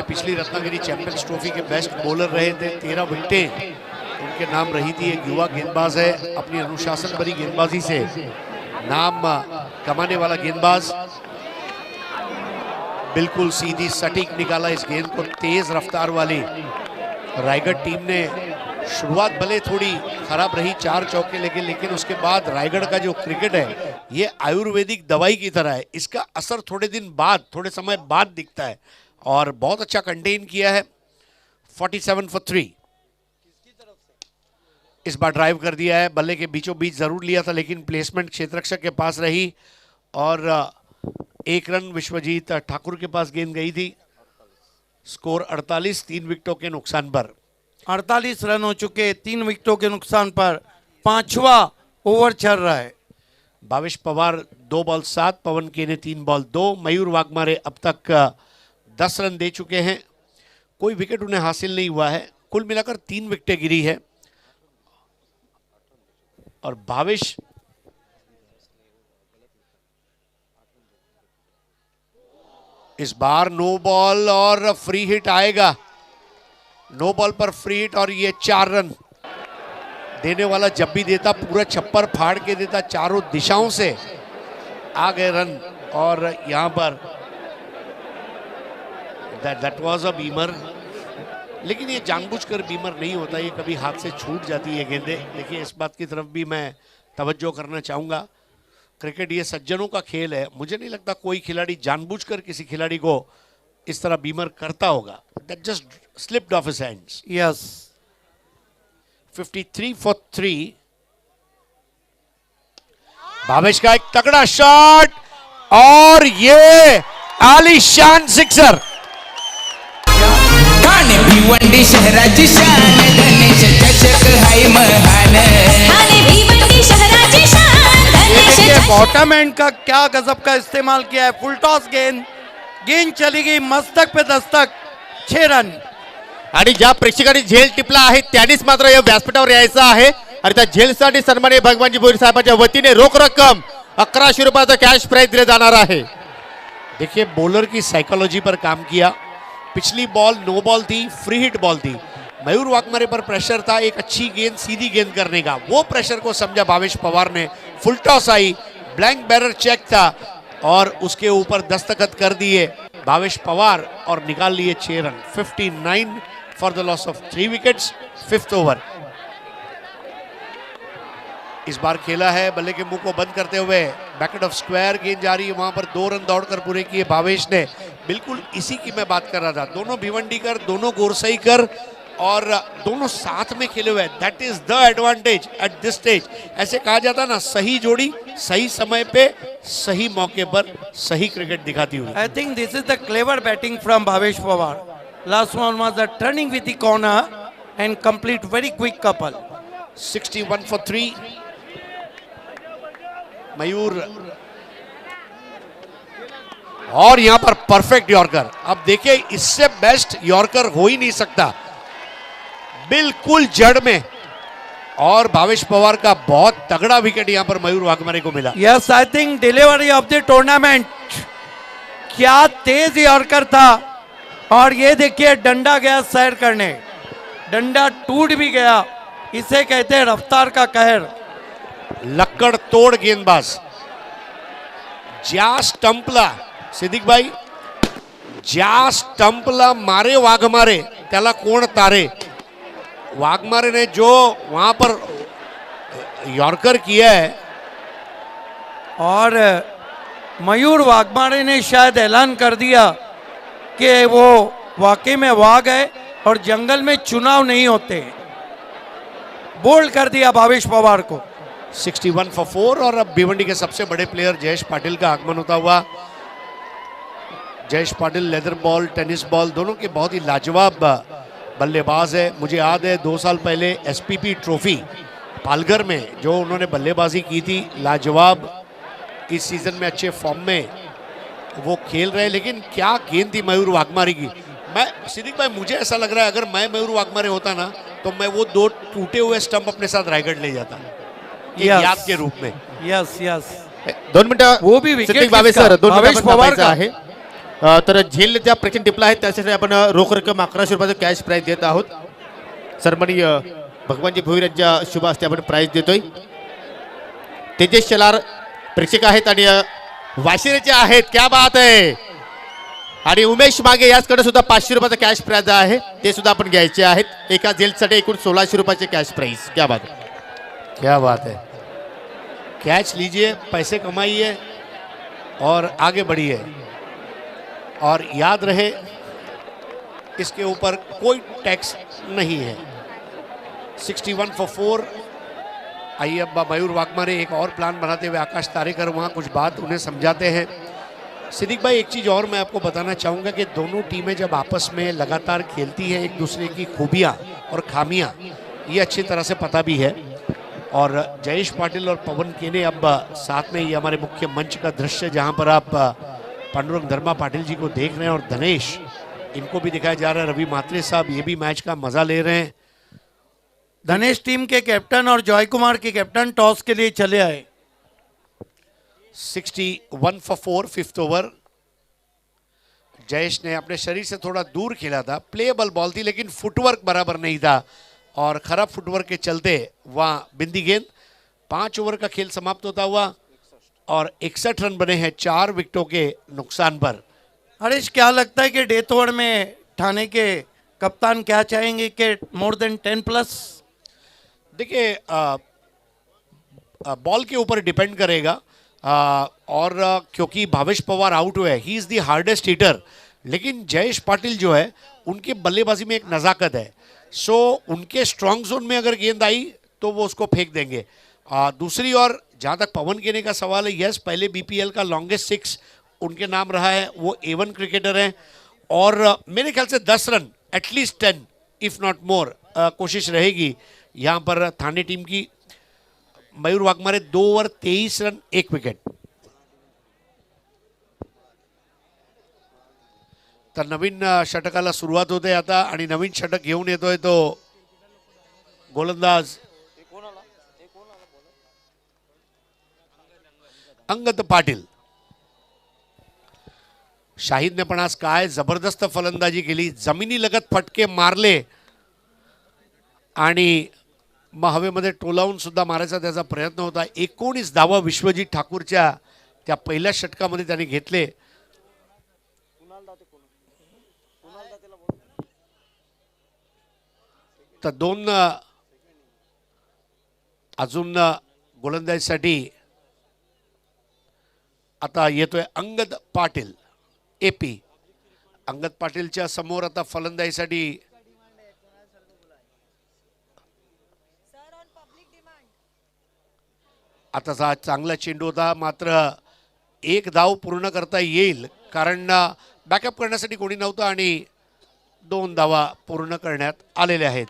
पिछली रत्नागिरी चैंपियंस ट्रॉफी के बेस्ट बॉलर रहे थे। 13 विकेटें उनके नाम रही थी। एक युवा गेंदबाज है, अपनी अनुशासन भरी गेंदबाजी से नाम कमाने वाला गेंदबाज, बिल्कुल सीधी सटीक निकाला इस गेंद को। तेज रफ्तार वाली रायगढ़ टीम ने शुरुआत भले थोड़ी खराब रही, 4 चौके लगे, लेकिन उसके बाद रायगढ़ का जो क्रिकेट है ये आयुर्वेदिक दवाई की तरह है। इसका असर थोड़े दिन बाद, थोड़े समय बाद दिखता है और बहुत अच्छा कंटेन किया है। 47 for 3 इस बार ड्राइव कर दिया है, बल्ले के बीचों बीच जरूर लिया था लेकिन प्लेसमेंट क्षेत्ररक्षक के पास रही और 1 रन विश्वजीत ठाकुर के पास गेंद गई थी। स्कोर 48, 3 विकेटों के नुकसान पर। 48 रन हो चुके, 3 विकेटों के नुकसान पर 5वां ओवर चल रहा है। भावेश पवार 2 बॉल 7, पवन के ने 3 बॉल 2, मयूर वाघमारे अब तक 10 रन दे चुके हैं, कोई विकेट उन्हें हासिल नहीं हुआ है। कुल मिलाकर 3 विकेटें गिरी है और भावेश इस बार नो बॉल और फ्री हिट आएगा। नो बॉल पर फ्री हिट और ये 4 रन देने वाला जब भी देता पूरा छप्पर फाड़ के देता, चारों दिशाओं से आ गए रन और यहां पर दैट वाज अ बीमर, लेकिन ये जानबूझकर बीमर नहीं होता, ये कभी हाथ से छूट जाती है गेंदें। देखिए इस बात की तरफ भी मैं तवज्जो करना चाहूंगा, क्रिकेट ये सज्जनों का खेल है। मुझे नहीं लगता कोई खिलाड़ी जानबूझकर किसी खिलाड़ी को इस तरह बीमर करता होगा। That just slipped of his hands. Yes 53 for 3 Bhavesh का एक तगड़ा शॉट और ये आलीशान सिक्सर। ठाणे भिवंडी शहराची शान, गणेश चषक हाय महान। ठाणे भिवंडी शहराची शान, गणेश देखिए चषक। बॉटम एंड का क्या गजब का इस्तेमाल किया है। फुल टॉस गेंद, गेंद चली गई मस्तक पे दस्तक, 6 रन। आणि ज्या प्रेक्षकांनी झेल टिपला आहे त्यांनीच मात्र या व्यासपीठावर यायचं आहे आणि त्या झेलसाठी सन्माननीय भगवानजी भोईर साहेबांच्या वतीने रोख रक्कम 1100 रुपयाचा कॅश प्राइज दिले जाणार आहे। देखिए बॉलर की साइकोलॉजी पर काम किया। पिछली बॉल नो बॉल थी, फ्री हिट बॉल थी, मयूर वाघमारे पर प्रेशर था एक अच्छी गेंद सीधी गेंद करने का, वो प्रेशर को समझा भावेश पवार ने। फुल टॉस आई, ब्लैंक बैरर चेक था और उसके ऊपर दस्तखत कर दिए भावेश पवार और निकाल लिए 6 रन। 59 for the loss of 3 wickets, 5th over. इस बार खेला है बल्ले के मुंह को बंद करते हुए, बैकेट ऑफ स्क्वायर गेंद जा रही है, वहां पर 2 रन दौड़कर पूरे किए भावेश ने। बिल्कुल इसी की मैं बात कर रहा था, दोनों भिवंडीकर, दोनों गोरसईकर और दोनों साथ में खेले हुए। That is the advantage at this stage. ऐसे कहा जाता ना, सही जोड़ी सही समय पे सही मौके पर सही क्रिकेट दिखाती हुई। I think this is the clever batting from Bhavesh Pawar. Last one was the turning with the corner and complete very quick couple. 61 for 3 Mayur और यहां पर परफेक्ट यॉर्कर। अब देखिए इससे बेस्ट यॉर्कर हो ही नहीं सकता, बिल्कुल जड़ में। और भावेश पवार का बहुत तगड़ा विकेट यहां पर मयूर वाघमारे को मिला। Yes, I think delivery of the tournament. क्या तेज यॉर्कर था और ये देखिए डंडा गया सैर करने, डंडा टूट भी गया। इसे कहते हैं रफ्तार का कहर। लक्कड़ तोड़ गेंदबाज ज्या स्टंपला, सिद्दीक भाई, ज्या स्टंपला मारे वाघमारे त्याला कोण तारे। वाघमारे ने जो वहां पर यॉर्कर किया है, और मयूर वाघमारे ने शायद ऐलान कर दिया कि वो वाकई में वाघ है और जंगल में चुनाव नहीं होते। बोल्ड कर दिया भावेश पवार को। 61 for 4 और अब भिवंडी के सबसे बड़े प्लेयर जयेश पाटिल का आगमन होता हुआ। Jayesh Patil leather ball, tennis ball दोनों के बहुत ही लाजवाब बल्लेबाज है। मुझे याद है 2 साल पहले एसपीपी ट्रॉफी पालघर में जो उन्होंने बल्लेबाजी की थी, लाजवाब। इस सीजन में अच्छे फॉर्म में वो खेल रहे हैं, लेकिन क्या गेंद थी मयूर वाघमारे की। मैं सिद्दीक भाई, मुझे ऐसा लग रहा है अगर मैं मयूर वाघमारे होता ना तो मैं वो 2 टूटे हुए स्टंप अपने साथ रायगढ़ ले जाता, एक Yes. याद के रूप में। यस यस 2 मिनिटं वो भी विकेट सिद्दीक भावे किसका? सर, 2 भावेश मिनिटं पवार थांबायचं का. आहे। तर झेल त्या प्रेक्षण टिपला आहे त्यासाठी आपण रोख रक्कम 1100 रुपयाचं कॅश प्राइज देत आहोत। सन्माननीय भगवानजी भोईर यांच्या शुभ हस्ते आपण प्राइज देतोय। तेजस शेलार प्रेक्षक आहेत आणि वाशिरेचे आहेत, क्या बात आहे. आणि उमेश मागे याचकडे सुद्धा 500 रुपयाचं कॅश प्राइज आहे, ते सुद्धा आपण घ्यायचे आहेत. एका जेलसाठी एकूण 1600 रुपयाचे कॅश प्राइज. क्या बात आहे. क्या बात है. कैच लीजिए, पैसे कमाइए और आगे बढ़िए. और याद रहे इसके ऊपर कोई टैक्स नहीं है. 61 for 4. आइए अब मयूर वाघमारे एक और प्लान बनाते हुए आकाश तारेकर वहाँ कुछ बात उन्हें समझाते हैं. सिद्दीक भाई, एक चीज़ और मैं आपको बताना चाहूँगा कि दोनों टीमें जब आपस में लगातार खेलती हैं, एक दूसरे की खूबियाँ और खामियाँ ये अच्छी तरह से पता भी है. और जयेश पाटिल और पवन केने अब साथ में, ये हमारे मुख्य मंच का दृश्य जहाँ पर आप पांडुरंग धर्मा पाटिल जी को देख रहे हैं और धनेश, इनको भी दिखाया जा रहा है. रवि म्हात्रे साहब ये भी मैच का मजा ले रहे हैं. धनेश टीम के कैप्टन और जॉय कुमार के कैप्टन टॉस के लिए चले आए. 61 for 4, 5th ओवर. जयेश ने अपने शरीर से थोड़ा दूर खेला था, प्लेएबल बॉल थी लेकिन फुटवर्क बराबर नहीं था और खराब फुटवर्क के चलते वहां बिंदी गेंद. 5 ओवर का खेल समाप्त होता हुआ और 61 रन बने हैं 4 विकेटों के नुकसान पर. हरीश, क्या लगता है कि डेथ ओवर में ठाणे के कप्तान क्या चाहेंगे कि मोर देन 10+? देखिए, बॉल के ऊपर डिपेंड करेगा. और क्योंकि भावेश पवार आउट हुए, he is the hardest hitter, लेकिन जयेश पाटिल जो है उनके बल्लेबाजी में एक नज़ाकत है. सो उनके स्ट्रांग जोन में अगर गेंद आई तो वो उसको फेंक देंगे. दूसरी ओर जहाँ तक पवन केने का सवाल है, यस, पहले बीपीएल का लॉन्गेस्ट 6 उनके नाम रहा है. वो A1 क्रिकेटर हैं और मेरे ख्याल से 10 run, at least 10 if not more कोशिश रहेगी यहाँ पर थाने टीम की. Mayur Waghmare 2 over 23 run 1 wicket. तर नवीन षटकाला सुरुवात होते आता आणि नवीन षटक घेऊन येतोय तो गोलंदाज अंगद पाटील. शाहिदने पण आज काय जबरदस्त फलंदाजी केली, जमिनी लगत फटके मारले आणि मग हवेमध्ये टोलावून सुद्धा मारायचा त्याचा प्रयत्न होता. 19 धावा विश्वजित ठाकूरच्या त्या पहिल्या षटकामध्ये त्याने घेतले. तर 2 अजून गोलंदाजीसाठी आता येतोय अंगद पाटील, एपी. अंगद पाटीलच्या समोर आता फलंदाजीसाठी आता चांगला चेंडू होता, मात्र एक धाव पूर्ण करता येईल कारण बॅकअप करण्यासाठी कोणी नव्हतं आणि 2 धावा पूर्ण करण्यात आलेल्या आहेत.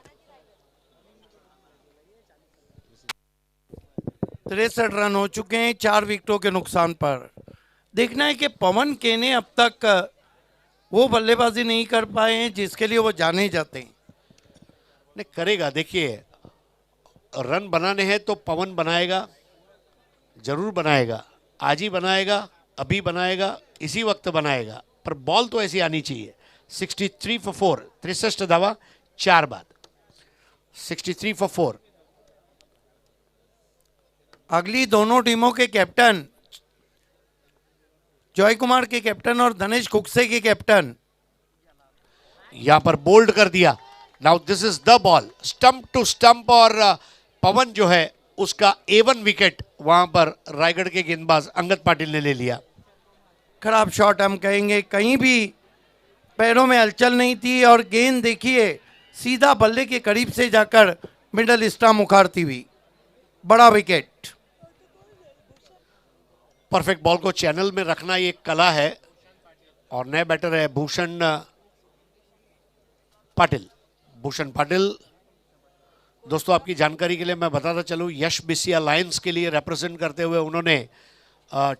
63 रन हो चुके हैं 4 विकेटों के नुकसान पर. देखना है कि पवन केने अब तक वो बल्लेबाजी नहीं कर पाए हैं जिसके लिए वो जाने जाते हैं. नहीं करेगा, देखिए रन बनाने हैं तो पवन बनाएगा, जरूर बनाएगा. आज ही बनाएगा, अभी बनाएगा, इसी वक्त बनाएगा, पर बॉल तो ऐसी आनी चाहिए. 63 for 4, 63 धावा 4 बाद. 63 for 4. अगली दोनों टीमों के कैप्टन जॉय कुमार के कैप्टन और धनेश कुकसे के कैप्टन यहां पर बोल्ड कर दिया. Now this is the ball, stump to stump. और पवन जो है उसका A1 विकेट वहां पर रायगढ़ के गेंदबाज अंगद पाटिल ने ले लिया. खराब शॉट हम कहेंगे, कहीं भी पैरों में हलचल नहीं थी और गेंद देखिए सीधा बल्ले के करीब से जाकर मिडल स्टंप उखाड़ती हुई. बड़ा विकेट. परफेक्ट बॉल को चैनल में रखना ये एक कला है. और नए बैटर है भूषण पाटिल. भूषण पाटिल, दोस्तों आपकी जानकारी के लिए मैं बताता चलूँ, यश बिसिया लायंस के लिए रिप्रेजेंट करते हुए उन्होंने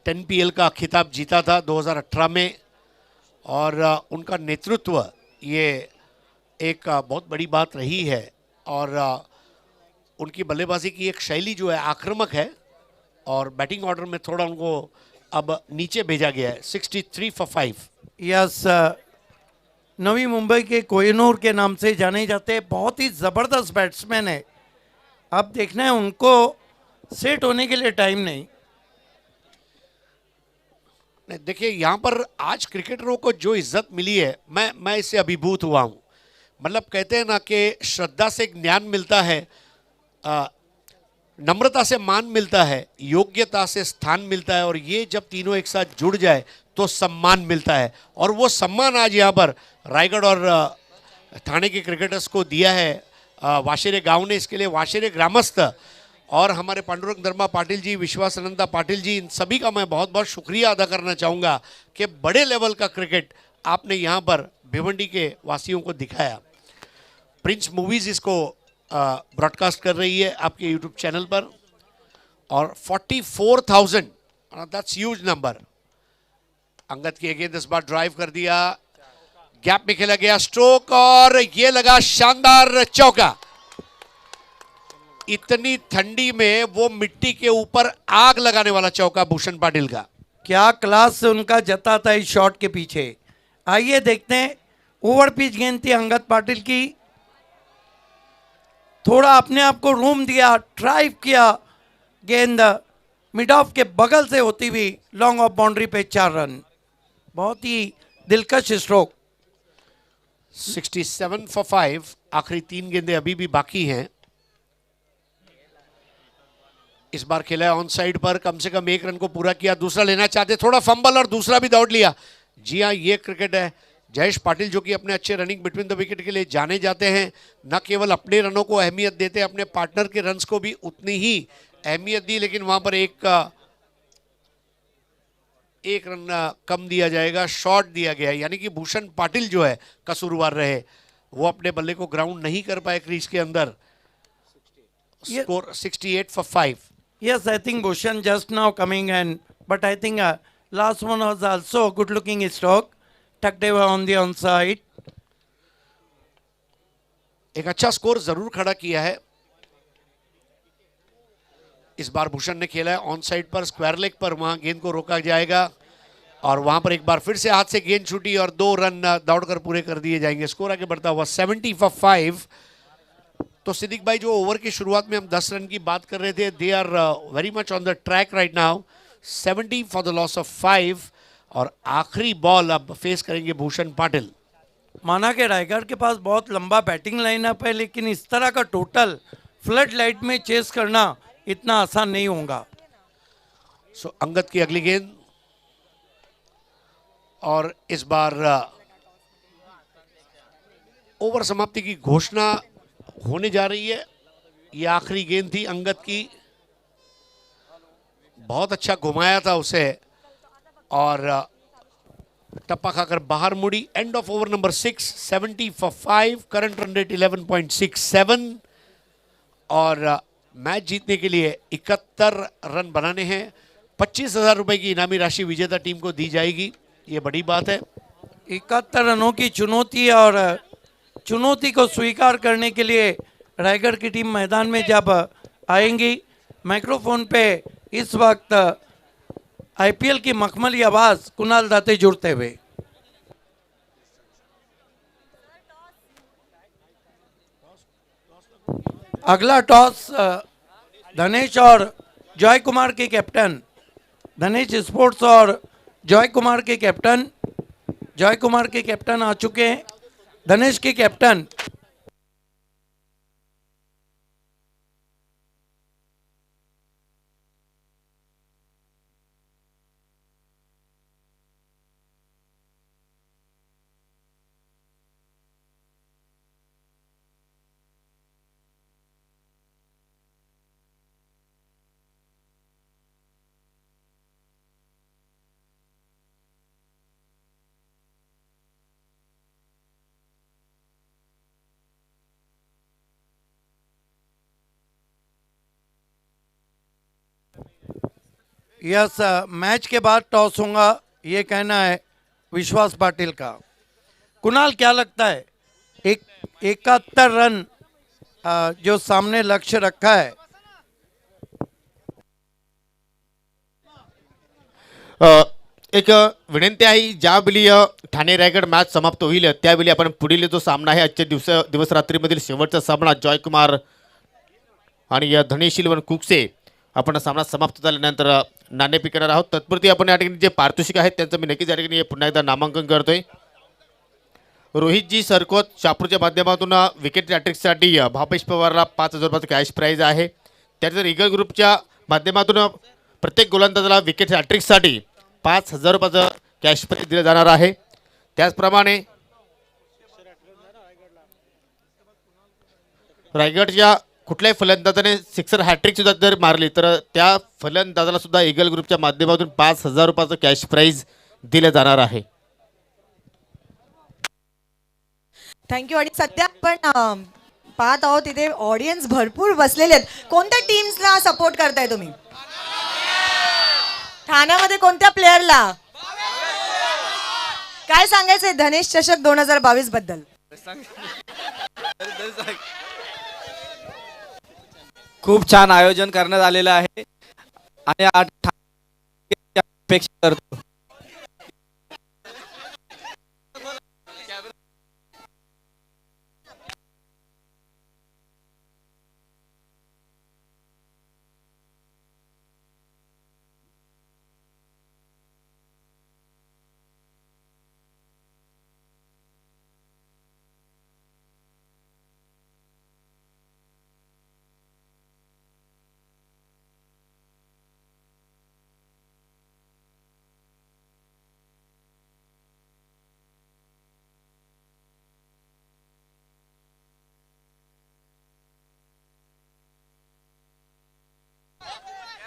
10PL का खिताब जीता था 2018 में. और उनका नेतृत्व ये एक बहुत बड़ी बात रही है. और उनकी बल्लेबाजी की एक शैली जो है आक्रामक है और बैटिंग ऑर्डर में थोड़ा उनको अब नीचे भेजा गया है. 63 for 5. यस, नवी मुंबई के कोहिनूर के नाम से जाने जाते हैं, बहुत ही ज़बरदस्त बैट्समैन है. अब देखना है उनको सेट होने के लिए टाइम नहीं. देखिए यहाँ पर आज क्रिकेटरों को जो इज्जत मिली है, मैं इससे अभिभूत हुआ हूँ। मतलब कहते हैं ना कि श्रद्धा से ज्ञान मिलता है, नम्रता से मान मिलता है, योग्यता से स्थान मिलता है, और ये जब तीनों एक साथ जुड़ जाए तो सम्मान मिलता है। और वो सम्मान आज यहाँ पर रायगढ़ और थाने के क्रिकेटर्स को दिया है वाशेरे गांव ने। इसके लिए वाशेरे ग्रामस्थ और हमारे पांडुरंग धर्मा पाटिल जी, विश्वासानंदा पाटिल जी, इन सभी का मैं बहुत बहुत शुक्रिया अदा करना चाहूँगा कि बड़े लेवल का क्रिकेट आपने यहाँ पर भिवंडी के वासियों को दिखाया। प्रिंस मूवीज़ इसको ब्रॉडकास्ट कर रही है आपके यूट्यूब चैनल पर, और 44,000, दैट्स ह्यूज नंबर। अंगद की अगेन इस बार ड्राइव कर दिया, गैप में खेला गया स्ट्रोक, और ये लगा शानदार चौका। इतनी ठंडी में वो मिट्टी के ऊपर आग लगाने वाला चौका भूषण पाटिल का। क्या क्लास से उनका जता था इस शॉट के पीछे। आइए देखते हैं, ओवर पिच गेंद थी अंगद पाटिल की, थोड़ा अपने आप को रूम दिया, ड्राइव किया, गेंद मिड ऑफ के बगल से होती हुई लॉन्ग ऑफ बाउंड्री पे 4 रन। बहुत ही दिलकश स्ट्रोक। 67 फॉर 5। आखिरी 3 गेंदें अभी भी बाकी हैं। इस बार खेला है on side per, come say come 1 run को पूरा किया, दूसरा लेना चाहते, थोड़ा फंबल और दूसरा भी दौड़ लिया। जी हाँ, ये क्रिकेट है। जयेश पाटिल जो कि अपने अच्छे रनिंग बिटवीन द विकेट के लिए जाने जाते हैं, न केवल अपने रनों को अहमियत देते हैं, अपने पार्टनर के रन्स को भी उतनी ही अहमियत दी, लेकिन वहां पर एक रन कम दिया जाएगा, शॉट दिया गया है, यानी कि भूषण पाटिल जो है कसूरवार रहे, वो अपने बल्ले को ग्राउंड नहीं कर पाए क्रीज के अंदर। Score 68 for 5। Yes, I think Bhushan just now coming and, but I think last one was also good looking stroke, tucked away on the onside. एक अच्छा स्कोर जरूर खड़ा किया है। इस बार भूषण ने खेला है ऑन साइड पर, स्क्वायर लेग पर, वहां गेंद को रोका जाएगा, और वहां पर एक बार फिर से हाथ से गेंद छूटी और 2 रन दौड़कर पूरे कर दिए जाएंगे। स्कोर आगे बढ़ता हुआ 70 फॉर 5। तो सिद्दीक भाई, जो ओवर की शुरुआत में हम 10 रन की बात कर रहे थे, they are very much on the track right now. 70 for the loss of 5, और आखिरी बॉल अब फेस करेंगे भूषण पाटिल। माना कि रायगढ़ के पास बहुत लंबा बैटिंग लाइनअप है, लेकिन इस तरह का टोटल फ्लड लाइट में चेस करना इतना आसान नहीं होगा। सो अंगद की अगली गेंद, और इस बार ओवर समाप्ति की घोषणा होने जा रही है। ये आखिरी गेंद थी अंगद की, बहुत अच्छा घुमाया था उसे, और टप्पा खाकर बाहर मुड़ी। End of over number 6। 70 for 5। Current run rate 11.67, और मैच जीतने के लिए 71 रन बनाने हैं। 25,000 रुपए की इनामी राशि विजेता टीम को दी जाएगी, ये बड़ी बात है। 71 रनों की चुनौती, और चुनौती को स्वीकार करने के लिए रायगढ़ की टीम मैदान में जब आएंगी, माइक्रोफोन पे इस वक्त आईपीएल की मखमली आवाज कुणाल दाते जुड़ते हुए। अगला टॉस धनेश और जॉय कुमार के कैप्टन, धनेश स्पोर्ट्स और जॉय कुमार के कैप्टन आ चुके हैं। धनेश के कैप्टन यस, मैच के बाद टॉस होगा, ये कहना है विश्वास पाटिल का। कुणाल, क्या लगता है 71 रन जो सामने लक्ष्य रखा है, एक विनंती आहे, ज्यावेळी ठाणे रायगड मॅच समाप्त होईल त्यावेळी आपण पुढील जो सामना आहे आजच्या दिवस रात्रीमधील शेवटचा सामना जॉयकुमार आणि धनेश इलेव्हन कुकसे आपण सामना समाप्त झाल्यानंतर नाणे पिकणार आहोत. तत्पुरती आपण या ठिकाणी जे पारितोषिक आहेत त्यांचं मी नक्कीच या ठिकाणी पुन्हा एकदा नामांकन करतोय. रोहितजी सरकोत शापूरच्या माध्यमातून विकेट हॅट्रिकसाठी भावेश पवारला 5,000 रुपयाचं कॅश प्राईज आहे. त्यानंतर ईगल ग्रुपच्या माध्यमातून प्रत्येक गोलंदाजाला विकेट हॅट्रिकसाठी 5,000 रुपयाचं कॅश प्राईज दिलं जाणार आहे. त्याचप्रमाणे रायगडच्या कुठल्याही फलंदाजाने सिक्सर हॅट्रिक सुद्धा जर मारली तर त्या फलंदाजाला सुद्धा ईगल ग्रुपच्या माध्यमातून 5,000 रुपयाचं कॅश प्राईज दिलं जाणार आहे. थँक्यू. आणि सध्या आपण पाहत आहोत तिथे ऑडियन्स भरपूर बसलेले आहेत. कोणत्या टीम्सला सपोर्ट करताय तुम्ही? ठाण्यामध्ये कोणत्या प्लेअरला? काय सांगायचंय धनेश चषक 2022 बद्दल? खूप छान आयोजन करण्यात आलेलं आहे आणि अपेक्षा करतो.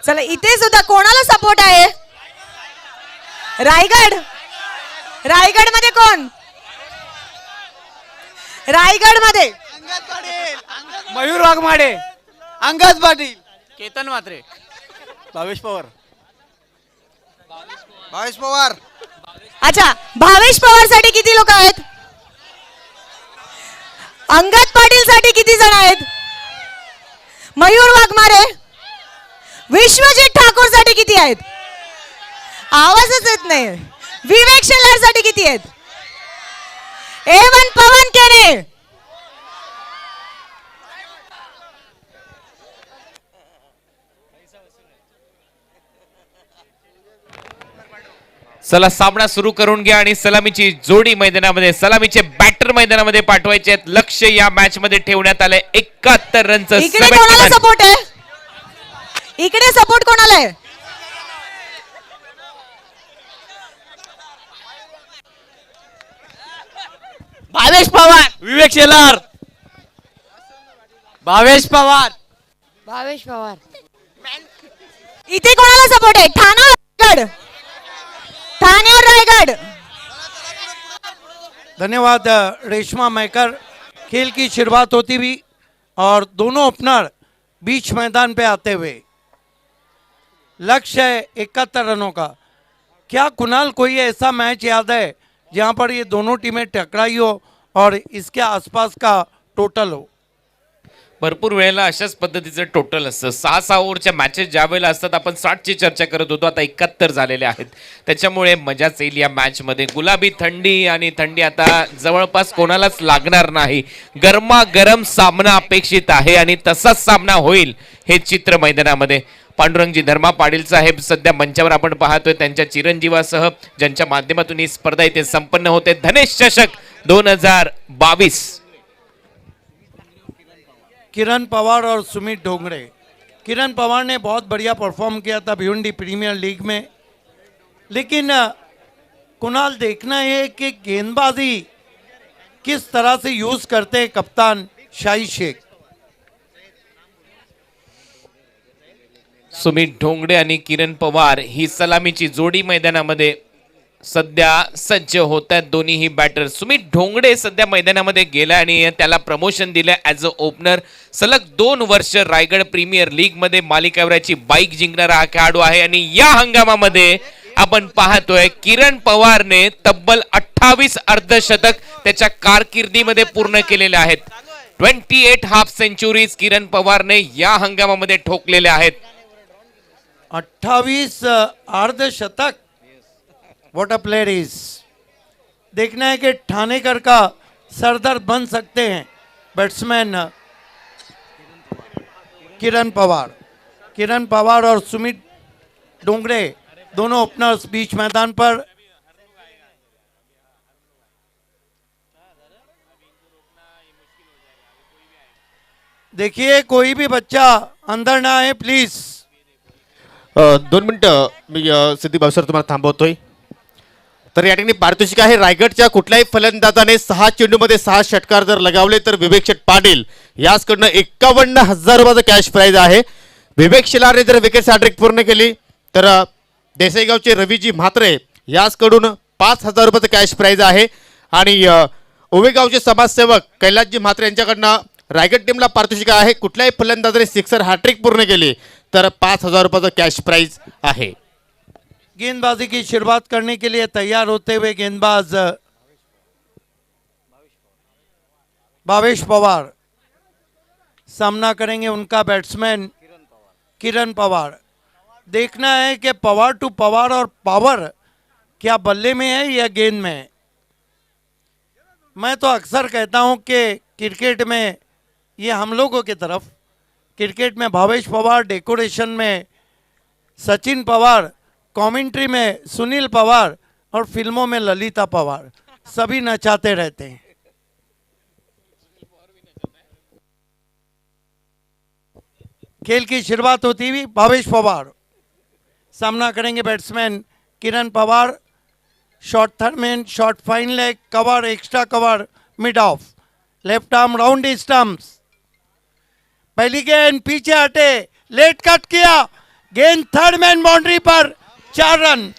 चला इथे सुद्धा कोणाला सपोर्ट आहे? रायगड. रायगड मध्ये कोण? रायगड मध्ये मयूर वाघमाडे, अंगद पाटील, केतन म्हात्रे, भावेश पवार. भावेश पवार. अच्छा, भावेश पवार साठी किती लोक आहेत? अंगद पाटील साठी किती जण आहेत? मयूर वाघमारे, विश्वजित ठाकूर साठी किती आहेत? आवाजच येत नाही. विवेक शेलार साठी किती आहेत? A1 पवन केने. चला सामना सुरू करून घ्या आणि सलामीची जोडी मैदानामध्ये, सलामीचे बॅटर मैदानामध्ये पाठवायचे आहेत. लक्ष या मॅच मध्ये ठेवण्यात आलंय 71 रनचं. इकडे कोणाला सपोर्ट आहे? इकडे सपोर्ट कोणाला आहे? भावेश पवार, विवेक शेलार, भावेश पवार. भावेश पवार. इथे कोणाला सपोर्ट आहे? ठाणा रायगड. ठाणे और रायगड. धन्यवाद रेशमा मैकर. खेल की शुरुआत होती हुई और दोनों ओपनर बीच मैदान पे आते हुए. लक्ष्य है 71 रनों का. क्या कुणाल कोई ऐसा मैच याद है जहां पर ये दोनों टीमें टकराई हो और इसके आसपास का टोटल हो? भरपूर वेळेला अशाच पद्धतीचं टोटल असतं. 6-6 ओव्हरच्या मॅचेस ज्या वेळेला असतात आपण 60ची चर्चा करत होतो, आता 71 झालेले आहेत. त्याच्यामुळे मजाच येईल या मॅचमध्ये. गुलाबी थंडी आणि थंडी आता जवळपास कोणालाच लागणार नाही. गरमागरम सामना अपेक्षित आहे आणि तसाच सामना होईल हे चित्र मैदानामध्ये. पांडुरंगजी धर्मा पाटील साहेब सध्या मंचावर आपण पाहतोय, त्यांच्या चिरंजीवासह ज्यांच्या माध्यमातून ही स्पर्धा इथे संपन्न होते. धनेश चषक 2022. किरण पवार और सुमित ढोंगरे. किरण पवार ने बहुत बढ़िया परफॉर्म किया था भिवंडी प्रीमियर लीग में, लेकिन कुणाल देखना है कि गेंदबाजी किस तरह से यूज करते हैं कप्तान शाही शेख. सुमित ढोंगडे आणि किरण पवार ही सलामीची जोडी मैदानामध्ये सध्या सज्ज होत आहेत. दोन्हीही बॅटर. सुमित ढोंगडे सध्या मैदानामध्ये गेला आणि त्याला प्रमोशन दिलं ॲज अ ओपनर. सलग 2 वर्ष रायगड प्रीमियर लीग मध्ये मालिकावराची बाईक जिंकणारा हा खेळाडू आहे आणि या हंगामामध्ये आपण पाहतोय किरण पवारने तब्बल 28 अर्धशतक त्याच्या कारकिर्दीमध्ये पूर्ण केलेले आहेत. 28 हाफ सेंचुरीज किरण पवारने या हंगामामध्ये ठोकलेल्या आहेत. 28 अर्धशतक. What a player is. देखना है कि ठाणेकर का सरदर्द बन सकते हैं बैट्समैन किरण पवार. किरण पवार और सुमित डोंगरे दोनों ओपनर्स बीच मैदान पर। देखिए कोई भी बच्चा अंदर ना आए प्लीज। 2 मिनिटं मी सिद्धी भाऊ सर तुम्हाला थांबवतोय. तर या ठिकाणी पारितोषिक आहे. रायगडच्या कुठल्याही फलंदाजाने 6 चेंडूमध्ये 6 षटकार जर लगावले तर विवेक शेठ पाटील याचकडनं 51,000 रुपयाचं कॅश प्राइज आहे. विवेक शिलारने जर विकेट हॅट्रिक पूर्ण केली तर देसाईगावचे रवीजी म्हात्रे याचकडून 5,000 रुपयाचं कॅश प्राइज आहे. आणि ओवेगावचे समाजसेवक कैलासजी म्हात्रे यांच्याकडनं रायगड टीमला पारितोषिक आहे. कुठल्याही फलंदाजाने सिक्सर हॅट्रिक पूर्ण केली तर 5,000 रुपयाचं कॅश प्राइज आहे. गेंदबाजी की शुरुआत करने के लिए तैयार होते हुए गेंदबाज भावेश पवार सामना करेंगे उनका बैट्समैन किरण पवार। देखना है कि पवार टू पवार और पावर क्या बल्ले में है या गेंद में है। मैं तो अक्सर कहता हूं कि क्रिकेट में ये हम लोगों की तरफ, क्रिकेट में भावेश पवार, डेकोरेशन में सचिन पवार, कमेंट्री में सुनील पवार और फिल्मों में ललिता पवार, सभी नचाते रहते हैं। खेल की शुरुआत होती हुई भावेश पवार सामना करेंगे batsman Kiran Pawar. Short third, short fine leg, cover, extra cover, mid of, left arm round stumps. पहली गेंद पीछे हटे, लेट कट किया, गेंद थर्ड मैन बाउंड्री पर, 4 रन।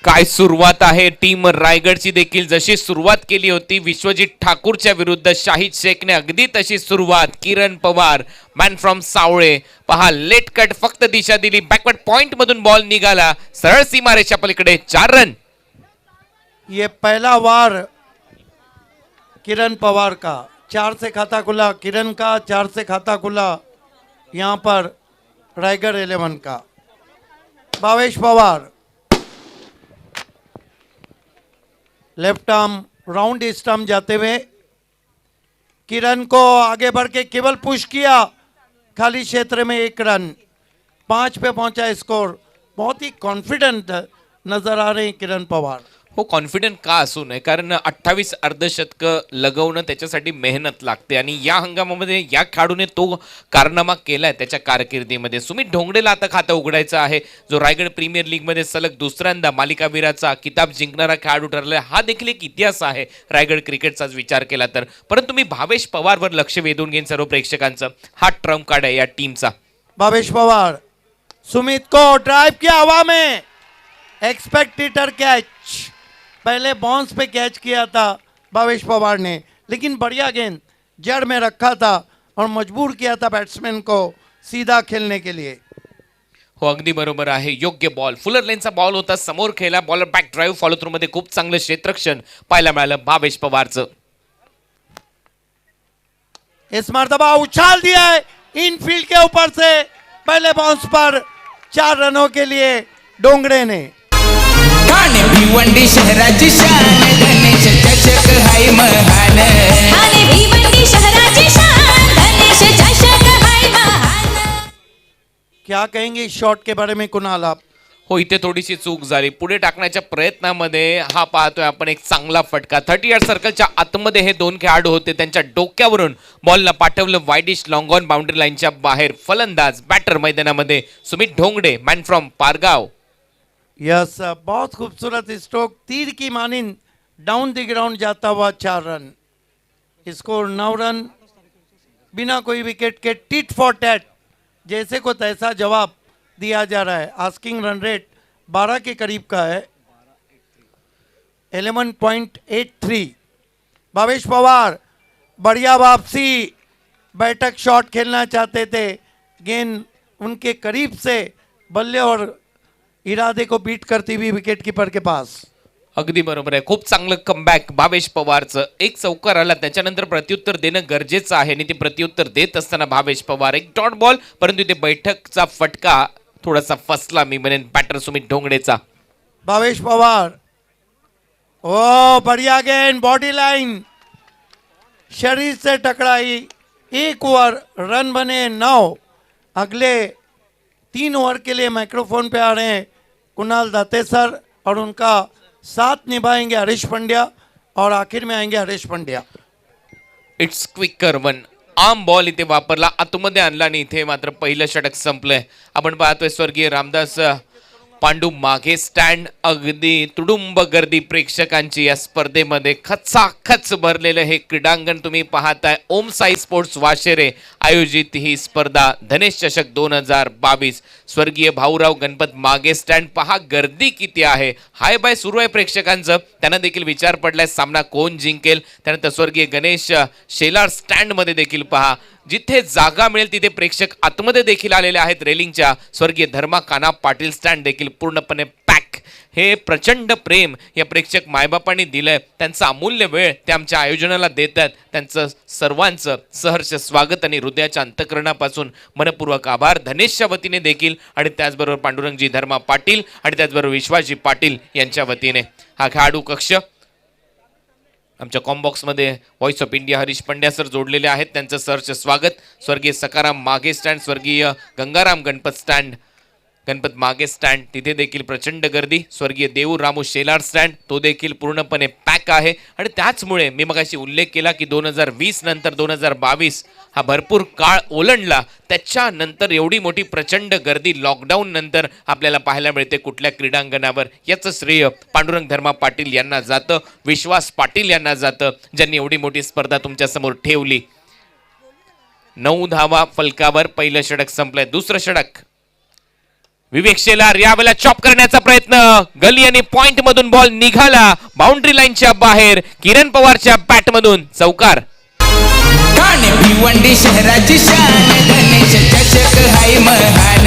काय सुरुवात आहे टीम रायगडची देखील जशी सुरुवात केली होती विश्वजित ठाकूरच्या विरुद्ध शाहिद शेखने अगदी तशी सुरुवात. किरण पवार मॅन फ्रॉम सावळे पहा लेट कट फक्त दिशा दिली, बॅकवर्ड पॉइंट मधून बॉल निघाला सरळ सीमारेषा पलीकडे 4 रन. ये पहला वार किरण पवार का, 4 से खाता खुला किरण का, 4 से खाता खुला यहाँ पर रायगढ़ 11 का। Bhavesh Pawar left arm round stump जाते हुए किरण को आगे बढ़ के केवल पुश किया, खाली क्षेत्र में 1 रन, 5 पे पहुंचा स्कोर। बहुत ही कॉन्फिडेंट नजर आ रहे हैं किरण पवार। हो कॉन्फिडंट का असू नये कारण 28 अर्धशतक लगवणं त्याच्यासाठी मेहनत लागते आणि या हंगामामध्ये या खेळाडूने तो कारनामा केलाय त्याच्या कारकिर्दीमध्ये. सुमित ढोंगडेला आता खातं उघडायचं आहे जो रायगड प्रीमियर लीग मध्ये सलग दुसऱ्यांदा मालिकावीराचा किताब जिंकणारा खेळाडू ठरलाय. हा देखील एक इतिहास आहे रायगड क्रिकेटचाच विचार केला तर. परंतु मी भावेश पवारवर लक्ष वेधून घेईन सर्व प्रेक्षकांचं. हा ट्रम्प कार्ड आहे या टीमचा. भावेश पवार सुमित को ड्राइव किया हवा में, एक्सपेक्टेटर कैच, पहले बाउंस पे कैच किया था भावेश पवार ने, लेकिन बढ़िया गेंद जड़ में रखा था और मजबूर किया था बैट्समैन को सीधा खेलने के लिए. हो अगदी बरोबर आहे. योग्य बॉल फुलर लेनचा बॉल होता, समोर खेळला, bowler back drive follow through मध्ये खूप चांगलं क्षेत्ररक्षण पाहायला मिळालं भावेश पवारचं. इस मर्तबा उछाल दिया है इनफील्ड के ऊपर से, पहले बाउंस पर 4 रनों के लिए डोंगरे ने. ठाणे भिवंडी शहराची शान, गणेश चषक हाय महान. ठाणे भिवंडी शहराची शान, गणेश चषक हाय महान. क्या कहेंगे इस शॉट के बारे में कुणाल आप? हो इथे थोडीशी चूक झाली. पुढे टाकण्याच्या प्रयत्नामध्ये हा पाहतोय आपण एक चांगला फटका. 30 यार्ड सर्कलच्या आतमध्ये हे 2 खेळाडू होते, त्यांच्या डोक्यावरून बॉलला पाठवलं वाईडिश लॉंग ऑन बाउंड्री लाईनच्या बाहेर. फलंदाज बॅटर मैदानामध्ये Sumit Dhongde man from Pargaon. Yes बहुत खूबसूरत स्ट्रोक, तीर की मानिंद डाउन द ग्राउंड जाता हुआ 4 रन. स्कोर 9 रन बिना कोई wicket K, tit for tat जैसे को तैसा जवाब दिया जा रहा है. आस्किंग रन रेट 12 के करीब का है, 11.83. भावेश पवार बढ़िया वापसी, बैठक शॉट खेलना चाहते थे, गेंद उनके करीब से बल्ले और इरादे को बीट करती हुई विकेट कीपर के पास. अगदी बरोबर आहे. खूप चांगलं कमबॅक भावेश पवारचं. एक चौकार आला त्याच्यानंतर प्रत्युत्तर देणं गरजेचं आहे आणि ते प्रत्युत्तर देत असताना भावेश पवार एक डॉट बॉल, परंतु ते बैठकचा फटका थोडासा फसला मी म्हणेन बॅटर सुमित ढोंगडेचा. भावेश पवार ओ बढ़िया गेंद, बॉडी लाइन शरीर से टकराई, 1 ओवर, रन बने 9. अगले 3 ओवर के लिए माइक्रोफोन पे आ रहे हैं कुणाल दाते सर और उनका साथ निभाएंगे हरीश पंड्या और आखिर में आएंगे Harish Pandya. It's quicker one. आम बॉल इथे वापरला, आतमध्ये आणला आणि इथे मात्र पहिलं षटक संपलंय. आपण पाहतोय स्वर्गीय रामदास पांडू मागे स्टँड. अगदी तुडुंब गर्दी प्रेक्षकांची या स्पर्धेमध्ये खचाखच भरलेलं हे क्रीडांगण तुम्ही पाहताय. ओम साई स्पोर्ट्स वाशेरे आयोजित ही स्पर्धा धनेश चषक 2022. स्वर्गीय भाऊराव गणपत मागे स्टँड. पहा गर्दी किती आहे, हाय बाय सुरू आहे प्रेक्षकांचं. त्यांना देखील विचार पडलाय सामना कोण जिंकेल. त्यानंतर स्वर्गीय गणेश शेलार स्टँड मध्ये देखील पहा, जिथे जागा मिळेल तिथे प्रेक्षक आतमध्ये देखील आलेले आहेत रेलिंगच्या. स्वर्गीय धर्मा काना पाटील स्टँड देखील पूर्णपणे पॅक. हे प्रचंड प्रेम या प्रेक्षक मायबापांनी दिलंय, त्यांचा अमूल्य वेळ ते आमच्या आयोजनाला देत आहेत. त्यांचं सर्वांचं सहर्ष स्वागत आणि हृदयाच्या अंतःकरणापासून मनपूर्वक आभार धनेशच्या वतीने देखील आणि त्याचबरोबर पांडुरंगजी धर्मा पाटील आणि त्याचबरोबर विश्वासजी पाटील यांच्या वतीने. हा खेळाडू कक्ष आमच्या कॉम्बॉक्समध्ये voice of India Harish Pandya sir जोडलेले आहेत, त्यांचं सहर्ष स्वागत. स्वर्गीय सकाराम मागे स्टँड, स्वर्गीय गंगाराम गणपत स्टँड, गणपत मागे स्टँड तिथे देखील प्रचंड गर्दी. स्वर्गीय देऊ रामू शेलार स्टँड तो देखील पूर्णपणे पॅक आहे. आणि त्याचमुळे मी मगाशी उल्लेख केला की 2020 नंतर 2022 हा भरपूर काळ ओलांडला, त्याच्यानंतर एवढी मोठी प्रचंड गर्दी लॉकडाऊन नंतर आपल्याला पाहायला मिळते कुठल्या क्रीडांगणावर. याचं श्रेय पांडुरंग धर्मा पाटील यांना जातं, विश्वास पाटील यांना जातं, ज्यांनी एवढी मोठी स्पर्धा तुमच्या समोर ठेवली. 9 धावा फलकावर पहिलं षटक संपलंय. दुसरं षटक विवेक शेलार यावेळेला चॉप करण्याचा प्रयत्न, गली आणि पॉइंट मधून बॉल निघाला बाउंड्री लाईनच्या बाहेर. किरण पवारच्या बॅट मधून चौकार. ठाणे भिवंडी शहराची शान गणेश चषक हाय महान.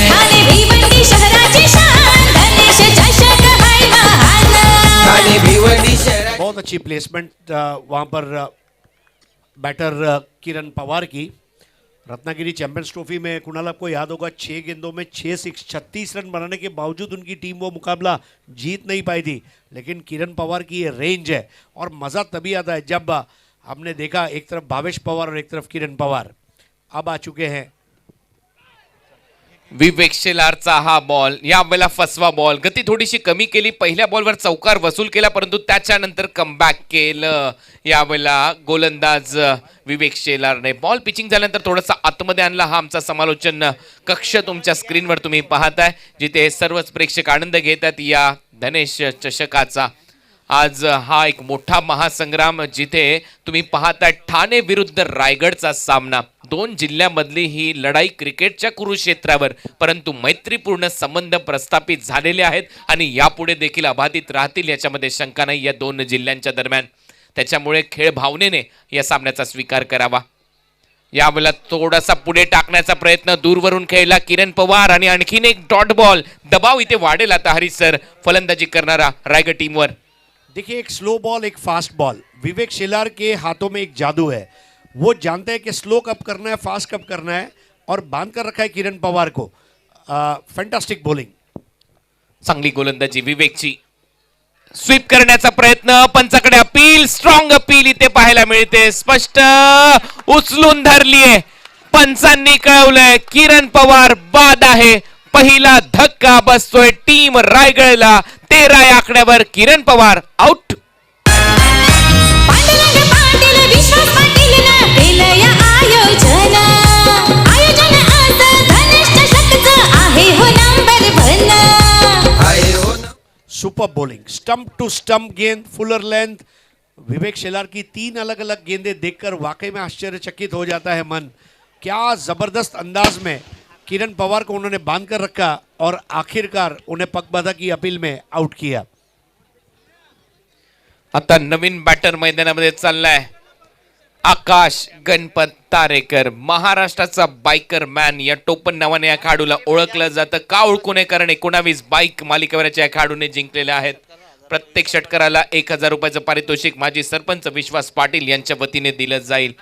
ठाणे भिवंडी शहराची शान गणेश चषक हाय महान. ठाणे भिवंडी शहरा बहुत अच्छी प्लेसमेंट वहाँ पर बैटर किरण पवार की. रत्नागिरी चैंपियंस ट्रॉफी में कुणाल आपको याद होगा 6 गेंदों में 36 रन बनाने के बावजूद उनकी टीम वो मुकाबला जीत नहीं पाई थी. लेकिन किरण पवार की ये रेंज है और मज़ा तभी आता है जब हमने देखा एक तरफ भावेश पवार और एक तरफ किरण पवार अब आ चुके हैं. विवेक शेलारचा हा बॉल यावेळेला फसवा बॉल. गती थोडीशी कमी केली, पहिल्या बॉलवर चौकार वसूल केला, परंतु त्याच्यानंतर कमबॅक केलं. यावेळेला गोलंदाज विवेक शेलारने बॉल पिचिंग झाल्यानंतर थोडासा आतमध्ये आणला. हा आमचा समालोचन कक्ष तुमच्या स्क्रीनवर तुम्ही पाहताय, जिथे सर्वच प्रेक्षक आनंद घेतात या धनेश चषकाचा. आज हा एक मोठा महासंग्राम जिथे तुम्ही पाहताय ठाणे विरुद्ध रायगडचा सामना. 2 जिल्ह्यामधली ही लढाई क्रिकेटच्या कुरुक्षेत्रावर, परंतु मैत्रीपूर्ण संबंध प्रस्थापित झालेले आहेत आणि यापुढे देखील अबाधित राहतील याच्यामध्ये शंका नाही या 2 जिल्ह्यांच्या दरम्यान. त्याच्यामुळे खेळ भावनेने या सामन्याचा स्वीकार करावा. यावेळेला थोडासा पुढे टाकण्याचा प्रयत्न, दूरवरून खेळला किरण पवार आणि आणखीन एक डॉट बॉल. दबाव इथे वाढेल आता हरीश सर फलंदाजी करणारा रायगड टीमवर. देखिए एक स्लो बॉल एक फास्ट बॉल, विवेक शेलार के हाथों में एक जादू है. वो जानते हैं कि स्लो कब करना है फास्ट कब करना है और बांध कर रखा है किरण पवार को. Fantastic bowling. चांगली गोलंदाजी विवेकची. स्वीप करण्याचा प्रयत्न, पंचाकडे अपील, स्ट्रॉंग अपील इथे पाहायला मिळते. स्पष्ट उचलून धरलीये, पंचांनी कळवलंय किरण पवार बाद आहे. पहिला धक्का बसतोय टीम रायगडला. 13 या आकड्यावर किरण पवार आउट. पांडुरंग पाटील विश्वास पाटील ना केलं या आयोजन. आयोजन आज धनेश चषकचं आहे हो number 1. Super bowling, stump to stump गेंद, फुलर लेंथ. विवेक शेलार की 3 अलग अलग गेंदें देखकर वाकई में आश्चर्यचकित हो जाता है मन. क्या जबरदस्त अंदाज में किरण पवार को उन्होंने बांध कर रखा और आखिरकार उन्हें पगबाधा की अपील में आउट किया. आता नवीन बॅटर मैदानामध्ये चाललाय आकाश गणपत तारेकर. महाराष्ट्राचा बायकर मॅन या टोपण नावाने या खेळाडूला ओळखलं जातं. का ओळखू नये, कारण 19 बाईक मालिकेवरच्या या खेळाडूने जिंकलेल्या आहेत. प्रत्येक षटकाराला 1000 रुपयाचं पारितोषिक माजी सरपंच विश्वास पाटील यांच्या वतीने दिलं जाईल.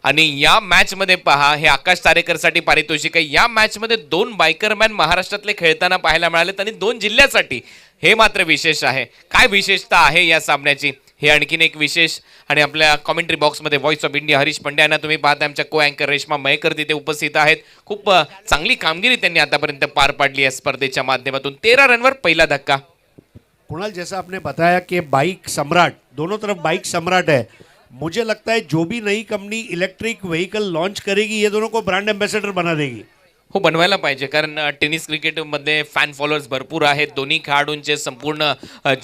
आणि या मॅच मध्ये पहा, हे आकाश तारेकरसाठी पारितोषिक आहे. या मॅच मध्ये 2 बायकरमॅन महाराष्ट्रातले खेळताना पाहायला मिळालेत आणि 2 जिल्ह्यासाठी. हे मात्र विशेष आहे. काय विशेषता आहे या सामन्याची हे आणखीन एक विशेष. आणि आपल्या कॉमेंट्री बॉक्समध्ये व्हॉइस ऑफ इंडिया हरीश पंड्यांना तुम्ही पाहता, आमच्या को अँकर रेश्मा मयेकर तिथे उपस्थित आहेत. खूप चांगली कामगिरी त्यांनी आतापर्यंत पार पाडली या स्पर्धेच्या माध्यमातून. 13 रनवर पहिला धक्का. कुणाल, जैसा आपने बताया कि बाइक सम्राट, दोनों तरफ बाइक सम्राट है, मुझे लगता है जो भी नई कंपनी इलेक्ट्रिक व्हीकल लॉन्च करेगी ये दोनों को ब्रांड एम्बेसडर बना देगी. हो, बनवायला पाहिजे, कारण टेनिस क्रिकेटमध्ये फॅन फॉलोअर्स भरपूर आहेत. दोन्ही खेळाडूंचे संपूर्ण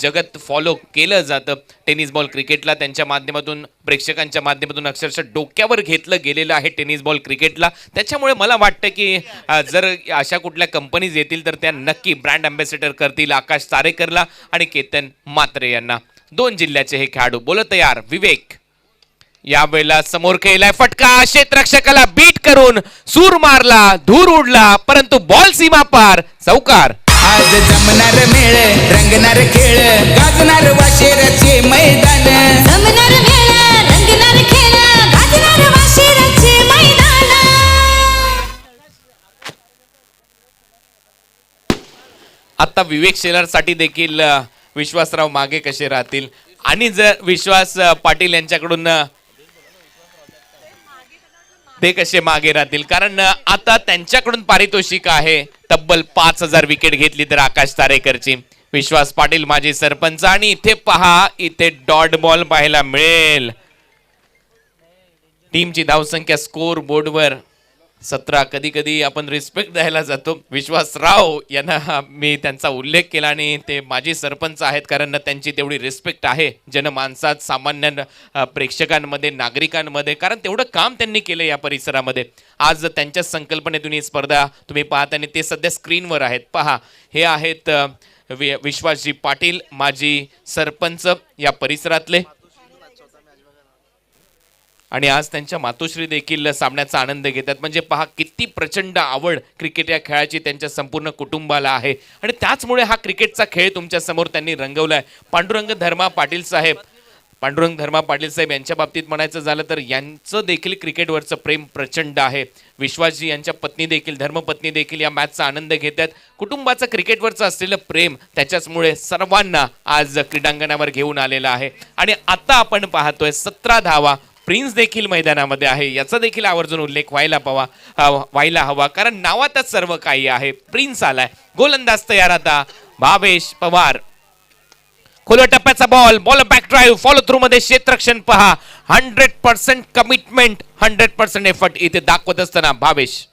जगत फॉलो केलं जातं टेनिस बॉल क्रिकेटला. त्यांच्या माध्यमातून, प्रेक्षकांच्या माध्यमातून अक्षरशः डोक्यावर घेतलं गेलेलं आहे टेनिस बॉल क्रिकेटला. त्याच्यामुळे मला वाटतं की जर अशा कुठल्या कंपनीज येतील तर त्या नक्की ब्रँड अँबॅसेडर करतील आकाश तारेकरला आणि केतन म्हात्रे यांना. 2 जिल्ह्याचे हे खेळाडू. बोलत तयार विवेक. यावेळेला समोर खेळलाय फटका, क्षेत्ररक्षकाला बीट करून सूर मारला, धूर उडला, परंतु बॉल सीमा पार. चौकार. आज जमणार मेळ, रंगणार खेळ, गाजणार वाशेराचे मैदान. जमणार मेळ, रंगणार खेळ, गाजणार वाशिराचे मैदान. आता विवेक शेलारसाठी देखील विश्वासराव मागे कसे राहतील, आणि जर विश्वास पाटील यांच्याकडून ते कसे मागे राहतील, कारण आता त्यांच्याकडून पारितोषिक आहे तब्बल 5,000 विकेट घेतली तर आकाश तारेकरची. विश्वास पाटील माजी सरपंच, आणि इथे पहा, इथे डॉट बॉल पाहायला मिळेल. टीमची धावसंख्या स्कोर बोर्डवर 17. कधी कधी आपण रिस्पेक्ट द्यायला जातो. विश्वासराव यांना मी त्यांचा उल्लेख केला, आणि ते माजी सरपंच आहेत, कारण त्यांची तेवढी रिस्पेक्ट आहे जनमानसात, सामान्य प्रेक्षकांमध्ये, नागरिकांमध्ये, कारण तेवढं काम त्यांनी केलं या परिसरामध्ये. आज त्यांच्या संकल्पनेतून ही स्पर्धा तुम्ही पाहता, आणि ते सध्या स्क्रीनवर आहेत. पहा, हे आहेत विश्वासजी पाटील, माजी सरपंच या परिसरातले, आणि आज त्यांच्या मातोश्री देखील सामन्याचा आनंद घेतात. म्हणजे पहा, किती प्रचंड आवड क्रिकेट या खेळाची त्यांच्या संपूर्ण कुटुंबाला आहे, आणि त्याचमुळे हा क्रिकेटचा खेळ तुमच्या समोर त्यांनी रंगवलाय. पांडुरंग धर्मा पाटील साहेब यांच्या बाबतीत म्हणायचं झालं तर यांचं देखील क्रिकेटवरचं प्रेम प्रचंड आहे. विश्वासजी यांच्या पत्नी देखील, धर्मपत्नी देखील या मॅचचा आनंद घेतात. कुटुंबाचं क्रिकेटवरचं असलेलं प्रेम त्याच्याचमुळे सर्वांना आज क्रीडांगणावर घेऊन आलेलं आहे. आणि आता आपण पाहतोय 17 धावा. प्रिन्स देखील मैदानामध्ये आहे, याचा देखील आवर्जून उल्लेख व्हायला हवा, कारण नावातच सर्व काही आहे. प्रिन्स आलाय. गोलंदाज तयार आता भावेश पवार. खुल्या टप्प्याचा ball back drive, follow through मध्ये क्षेत्ररक्षण. पहा, 100% कमिटमेंट, 100% एफर्ट इथे दाखवत असताना भावेश.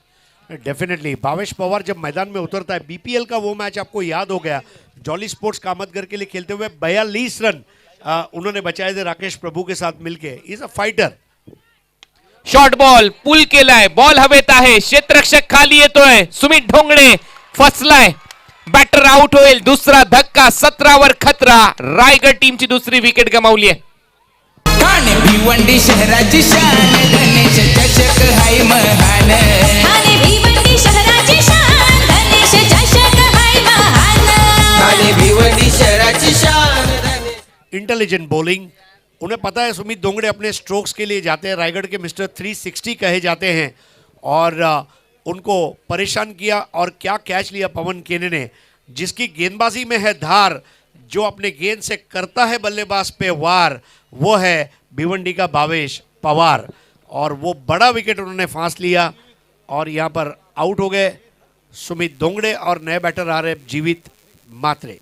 डेफिनेटली भावेश पवार जब मैदान में उतरता है, बीपीएल का वो मैच आपको याद हो गया, जॉली स्पोर्ट्स कामतगर के लिए खेलते हुए 42 रन उन्होंने बचाए थे राकेश प्रभु के साथ मिलके. Is a fighter. Short ball pull केलाय, बॉल हवेत आहे, क्षेत्ररक्षक खाली येतोय, सुमित ढोंगणे फसलाय, बॅटर आउट होईल. दुसरा धक्का, 17 वर खतरा. रायगड टीमची दुसरी विकेट गमावली आहे. ठाणे भिवंडी शहराची शान, गणेश चषक हाय महान. ठाणे भिवंडी शहराची शान, गणेश चषक हाय महान. ठाणे भिवंडी शहराची शान. Intelligent bowling. उन्हें पता है सुमित दोंगड़े अपने स्ट्रोक्स के लिए जाते हैं, रायगढ़ के मिस्टर 360 कहे जाते हैं, और उनको परेशान किया. और क्या कैच लिया पवन केने ने, जिसकी गेंदबाजी में है धार, जो अपने गेंद से करता है बल्लेबाज पे वार, वो है भिवंडी का भावेश पवार. और वो बड़ा विकेट उन्होंने फांस लिया, और यहाँ पर आउट हो गए सुमित दोंगड़े, और नए बैटर आ रहे जीवित मात्रे.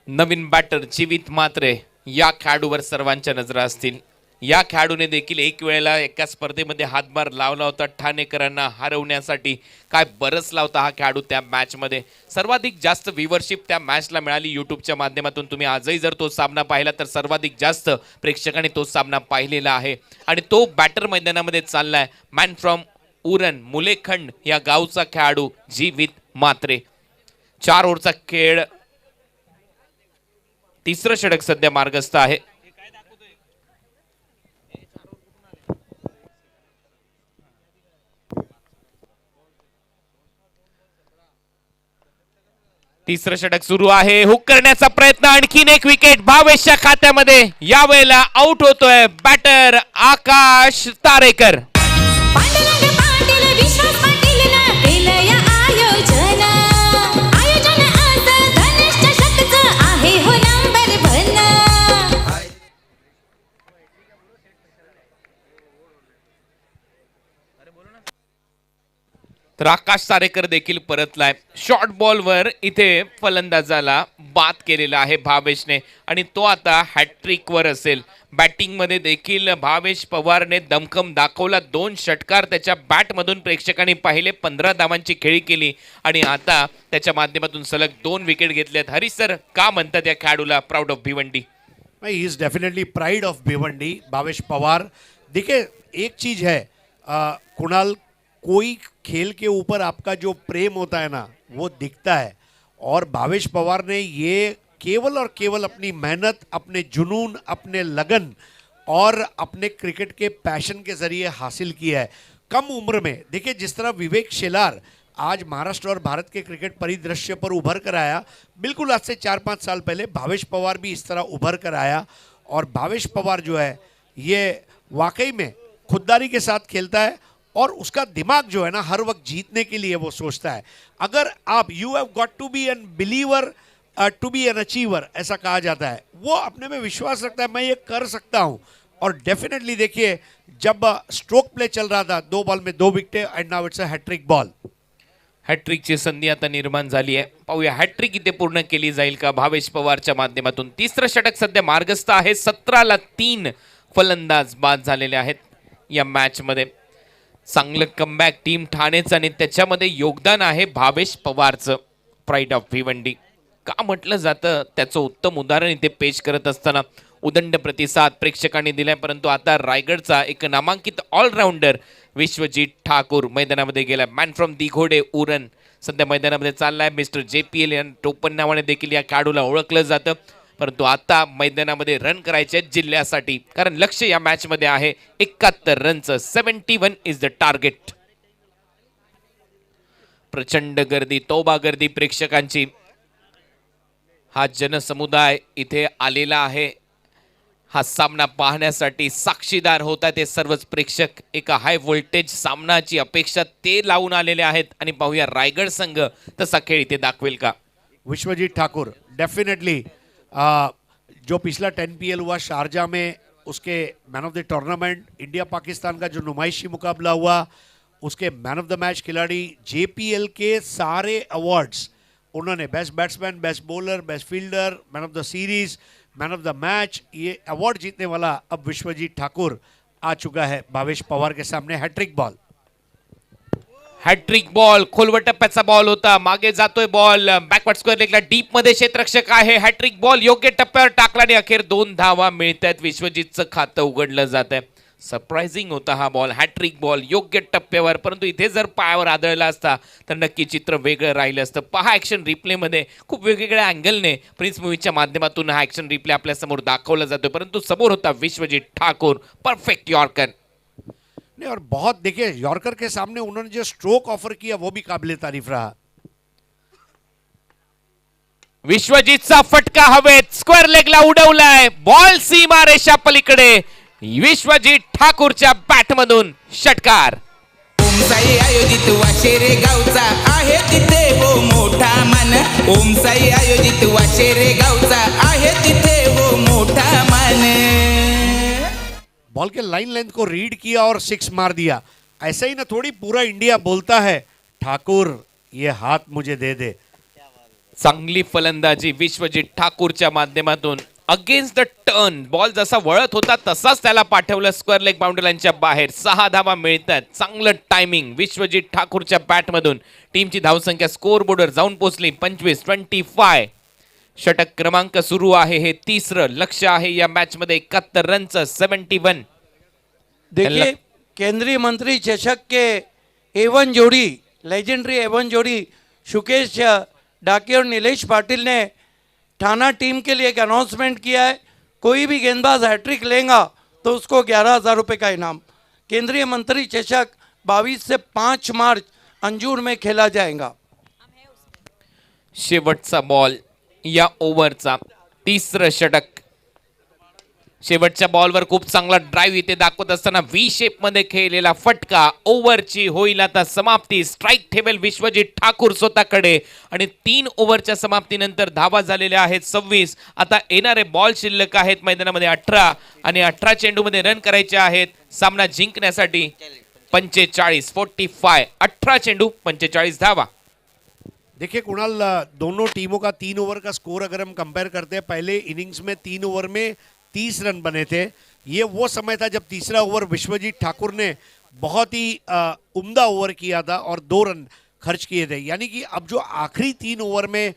नवीन बॅटर जीवित मात्रे या खेळाडूवर सर्वांच्या नजरा असतील. या खेळाडूने देखील एक वेळेला एका स्पर्धेमध्ये हातभार लावला होता ठाणेकरांना हरवण्यासाठी. काय बरसला होता हा खेळाडू त्या मॅचमध्ये. सर्वाधिक जास्त व्ह्यूवरशिप त्या मॅचला मिळाली यूट्यूबच्या माध्यमातून. तुम्ही आजही जर तो सामना पाहिला तर सर्वाधिक जास्त प्रेक्षकांनी तो सामना पाहिलेला आहे. आणि तो बॅटर मैदानामध्ये चाललाय, मॅन फ्रॉम उरण मुलेखंड या गावचा खेळाडू जीवित मात्रे. 4 ओव्हरचा खेळ, तिसरं षटक सध्या मार्गस्थ आहे. तिसरं षटक सुरू आहे. हुक करण्याचा प्रयत्न, आणखीन एक विकेट भावेशच्या खात्यामध्ये. यावेळेला आउट होतोय बॅटर आकाश तारेकर. पांडुरंग पाटील, विश्वास पाटीलला केलं या आयोजन. आयोजन आज गणेश चषकचं आहे हो नंबर 1. तर आकाश सारेकर देखील परतलाय. शॉर्ट बॉलवर इथे फलंदाजाला बाद केलेला आहे भावेशने आणि तो आता हॅट्रिकवर असेल. बॅटिंगमध्ये देखील भावेश पवारने दमखम दाखवला. 2 षटकार त्याच्या बॅटमधून प्रेक्षकांनी पाहिले. 15 धावांची खेळी केली आणि आता त्याच्या माध्यमातून सलग 2 विकेट घेतल्यात. हरीश सर, का म्हणतात या खेळाडूला proud of Bhiwandi? He is definitely pride of Bhiwandi, Bhavesh Pawar. देखिए एक चीज है कुणाल, कोई खेल के ऊपर आपका जो प्रेम होता है ना वो दिखता है, और भावेश पवार ने ये केवल और केवल अपनी मेहनत, अपने जुनून, अपने लगन और अपने क्रिकेट के पैशन के ज़रिए हासिल किया है कम उम्र में. देखिए जिस तरह विवेक शेलार आज महाराष्ट्र और भारत के क्रिकेट परिदृश्य पर उभर कर आया, बिल्कुल आज से 4-5 साल पहले भावेश पवार भी इस तरह उभर कर आया. और भावेश पवार जो है ये वाकई में खुददारी के साथ खेलता है और उसका दिमाग जो है ना हर वक्त जीतने के लिए वो सोचता है. अगर आप you have got to be an believer to be an achiever, ऐसा कहा जाता है. वो अपने में विश्वास रखता है, मैं ये कर सकता हूँ. और डेफिनेटली देखिए जब स्ट्रोक प्ले चल रहा था, 2 बॉल में 2 wicket and now it's a hattrick ball. हॅट्रिकची संधी आता निर्माण झाली आहे. पाहूया हॅट्रिक इथे पूर्ण केली जाईल का भावेश पवारच्या माध्यमातून. तिसरं षटक सध्या मार्गस्थ आहे. 17ला 3 फलंदाज बाद झालेले आहेत या मॅचमध्ये. चांगलं कमबॅक टीम ठाणेचं आणि त्याच्यामध्ये योगदान आहे भावेश पवारचं. प्राईड ऑफ भिवंडी का म्हटलं जातं त्याचं उत्तम उदाहरण इथे पेश करत असताना उदंड प्रतिसाद प्रेक्षकांनी दिलाय. परंतु आता रायगडचा एक नामांकित ऑलराऊंडर विश्वजीत ठाकूर मैदानामध्ये गेला. मॅन फ्रॉम दिघोडे उरण सध्या मैदानामध्ये चाललाय. मिस्टर JPL या टोपण नावाने देखील या खेळाडूला ओळखलं जातं. परंतु आता मैदानामध्ये रन करायचे जिल्ह्यासाठी, कारण लक्ष या मॅचमध्ये आहे 71 रनचं. 71 इज द टार्गेट. प्रचंड गर्दी, तोबा गर्दी प्रेक्षकांची. हा जनसमुदाय इथे आलेला आहे हा सामना पाहण्यासाठी. साक्षीदार होता ते सर्वच प्रेक्षक. एका हाय व्होल्टेज सामनाची अपेक्षा ते लावून आलेले आहेत आणि पाहूया रायगड संघ तसा खेळ इथे दाखवेल का. विश्वजीत ठाकुर डेफिनेटली जो पिछला 10 PL हुआ शारजा में, उसके man of the tournament India Pakistan का जो नुमाइशी मुकाबला हुआ, उसके मैन ऑफ द मैच खिलाड़ी, JPL के सारे अवार्ड्स उन्होंने, best batsman, best bowler, best fielder, man of the series, man of the match, ये अवार्ड जीतने वाला अब विश्वजीत ठाकुर आ चुका है भावेश पवार के सामने. Hat trick ball. हॅट्रिक बॉल, खोलवर टप्प्याचा बॉल होता. मागे जातोय बॉल, बॅकवर्ड स्क्वेअर लेगला डीप मध्ये क्षेत्ररक्षक आहे. हॅट्रिक बॉल योग्य टप्प्यावर टाकला आणि अखेर 2 धावा मिळतात. विश्वजीतचं खातं उघडलं जात आहे. सरप्राइझिंग होता हा बॉल. हॅट्रिक बॉल योग्य टप्प्यावर, परंतु इथे जर पायावर आदळला असता तर नक्की चित्र वेगळं राहिलं असतं. पहा ॲक्शन रिप्लेमध्ये खूप वेगवेगळ्या अँगलने प्रिन्स मूवीच्या माध्यमातून हा ॲक्शन रिप्ले आपल्या समोर दाखवला जातोय. परंतु समोर होता विश्वजीत ठाकूर. Perfect yorker. नहीं, और बहुत देखिए यॉर्कर के सामने उन्होंने जो स्ट्रोक ऑफर किया वो भी काबिल तारीफ रहा. विश्वजीतचा फटका हवेत, स्क्वेअर लेगला उडवलाय. बॉल सीमा रेषा पलीकडे. विश्वजीत ठाकूरच्या बॅटमधून षटकार. ओमसाई आयोजित वाशेरे गावचा आहे तिथे हो मोठा मान. ओमसाई आयोजित वाशेरे गावचा आहे तिथे हो मोठा मान. बॉल के लाइन लेंथ को रीड किया और 6 मार दिया. ऐसा ही ना थोड़ी पूरा इंडिया बोलता है ठाकुर ये हाथ मुझे दे दे. चांगली फलंदाजी विश्वजीत ठाकूरच्या माध्यमातून. अगेन्स्ट द टर्न बॉल जसा वळत होता तसाच त्याला पाठवलं स्क्वेअर लेग बाउंड्री लाईनच्या बाहेर. 6 धावा मिळतात. चांगलं टायमिंग विश्वजीत ठाकूरच्या बॅटमधून. टीमची धावसंख्या स्कोअर बोर्डवर जाऊन पोहोचली 25. षटक क्रमांक सुरू आहे. हे तिसरं लक्ष आहे या मॅच मध्ये. 71 रनचं 71. देखिए केंद्रीय मंत्री चषक के A1 जोड़ी, लेजेंडरी A1 जोड़ी शुकेश डाके और नीलेश पाटिल ने ठाना टीम के लिए एक अनाउंसमेंट किया है. कोई भी गेंदबाज हैट्रिक लेगा तो उसको 11,000 रुपये का इनाम. केंद्रीय मंत्री चषक 22 से 5 मार्च अंजूर में खेला जाएगा. शेवटचा बॉल या ओव्हरचा. तिसरं षटक. शेवटच्या बॉलवर खूप चांगला ड्राईव्ह इथे दाखवत असताना V शेप मध्ये खेळलेला फटका. ओव्हरची होईल आता समाप्ती. स्ट्राईक ठेवेल विश्वजीत ठाकूर स्वतःकडे आणि 3 ओव्हरच्या समाप्तीनंतर धावा झालेल्या आहेत 26. आता येणारे बॉल शिल्लक आहेत मैदानामध्ये 18 आणि 18 चेंडूमध्ये रन करायचे आहेत सामना जिंकण्यासाठी. 45 18 चेंडू 45 धावा. देखिए कुणाल, दोनों टीमों का 3 ओवर का स्कोर अगर हम कंपेयर करते हैं, पहले इनिंग्स में 3 ओवर में 30 रन बने थे. ये वो समय था जब तीसरा ओवर विश्वजीत ठाकुर ने बहुत ही उम्दा ओवर किया था और 2 रन खर्च किए थे. यानी कि अब जो आखिरी 3 ओवर में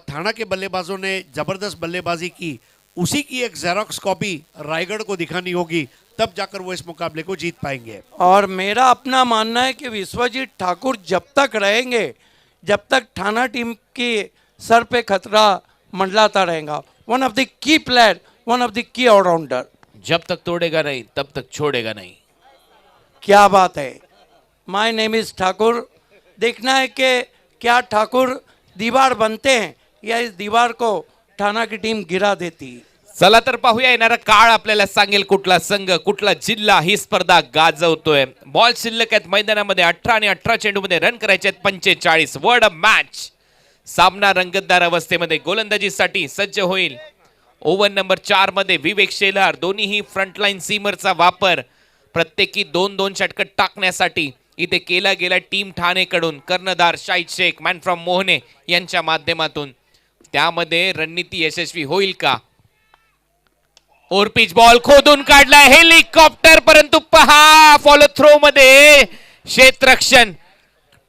थाना के बल्लेबाजों ने जबरदस्त बल्लेबाजी की, उसी की एक जेरोक्स कॉपी रायगढ़ को दिखानी होगी, तब जाकर वो इस मुकाबले को जीत पाएंगे. और मेरा अपना मानना है कि विश्वजीत ठाकुर जब तक रहेंगे, जब तक थाना टीम के सर पे खतरा मंडलाता रहेगा. One of the key player, one of the key allrounder. जब तक तोड़ेगा नहीं तब तक छोड़ेगा नहीं. क्या बात है. माय नेम इज ठाकुर. देखना है कि क्या ठाकुर दीवार बनते हैं या इस दीवार को ठाणा की टीम गिरा देती. चला तर पाहूया येणारा काळ आपल्याला सांगेल कुठला संघ कुठला जिल्हा ही स्पर्धा गाजवतोय. बॉल शिल्लक आहेत मैदानामध्ये 18 आणि 18 चेंडूमध्ये रन करायचे आहेत 45. वर्ड अ मॅच. सामना रंगतदार अवस्थेमध्ये गोलंदाजीसाठी सज्ज होईल. ओव्हर नंबर 4 मध्ये विवेक शेलार. दोन्हीही फ्रंटलाईन सीमरचा वापर प्रत्येकी 2-2 षटक टाकण्यासाठी इथे केला गेला टीम ठाणेकडून. कर्णधार शाहिद शेख, मॅन फ्रॉम मोहने यांच्या माध्यमातून. त्यामध्ये रणनीती यशस्वी होईल का? ओरपिच बॉल खोदून काढलाय हेलिकॉप्टर, परंतु पहा फॉलो थ्रो मध्ये क्षेत्ररक्षण.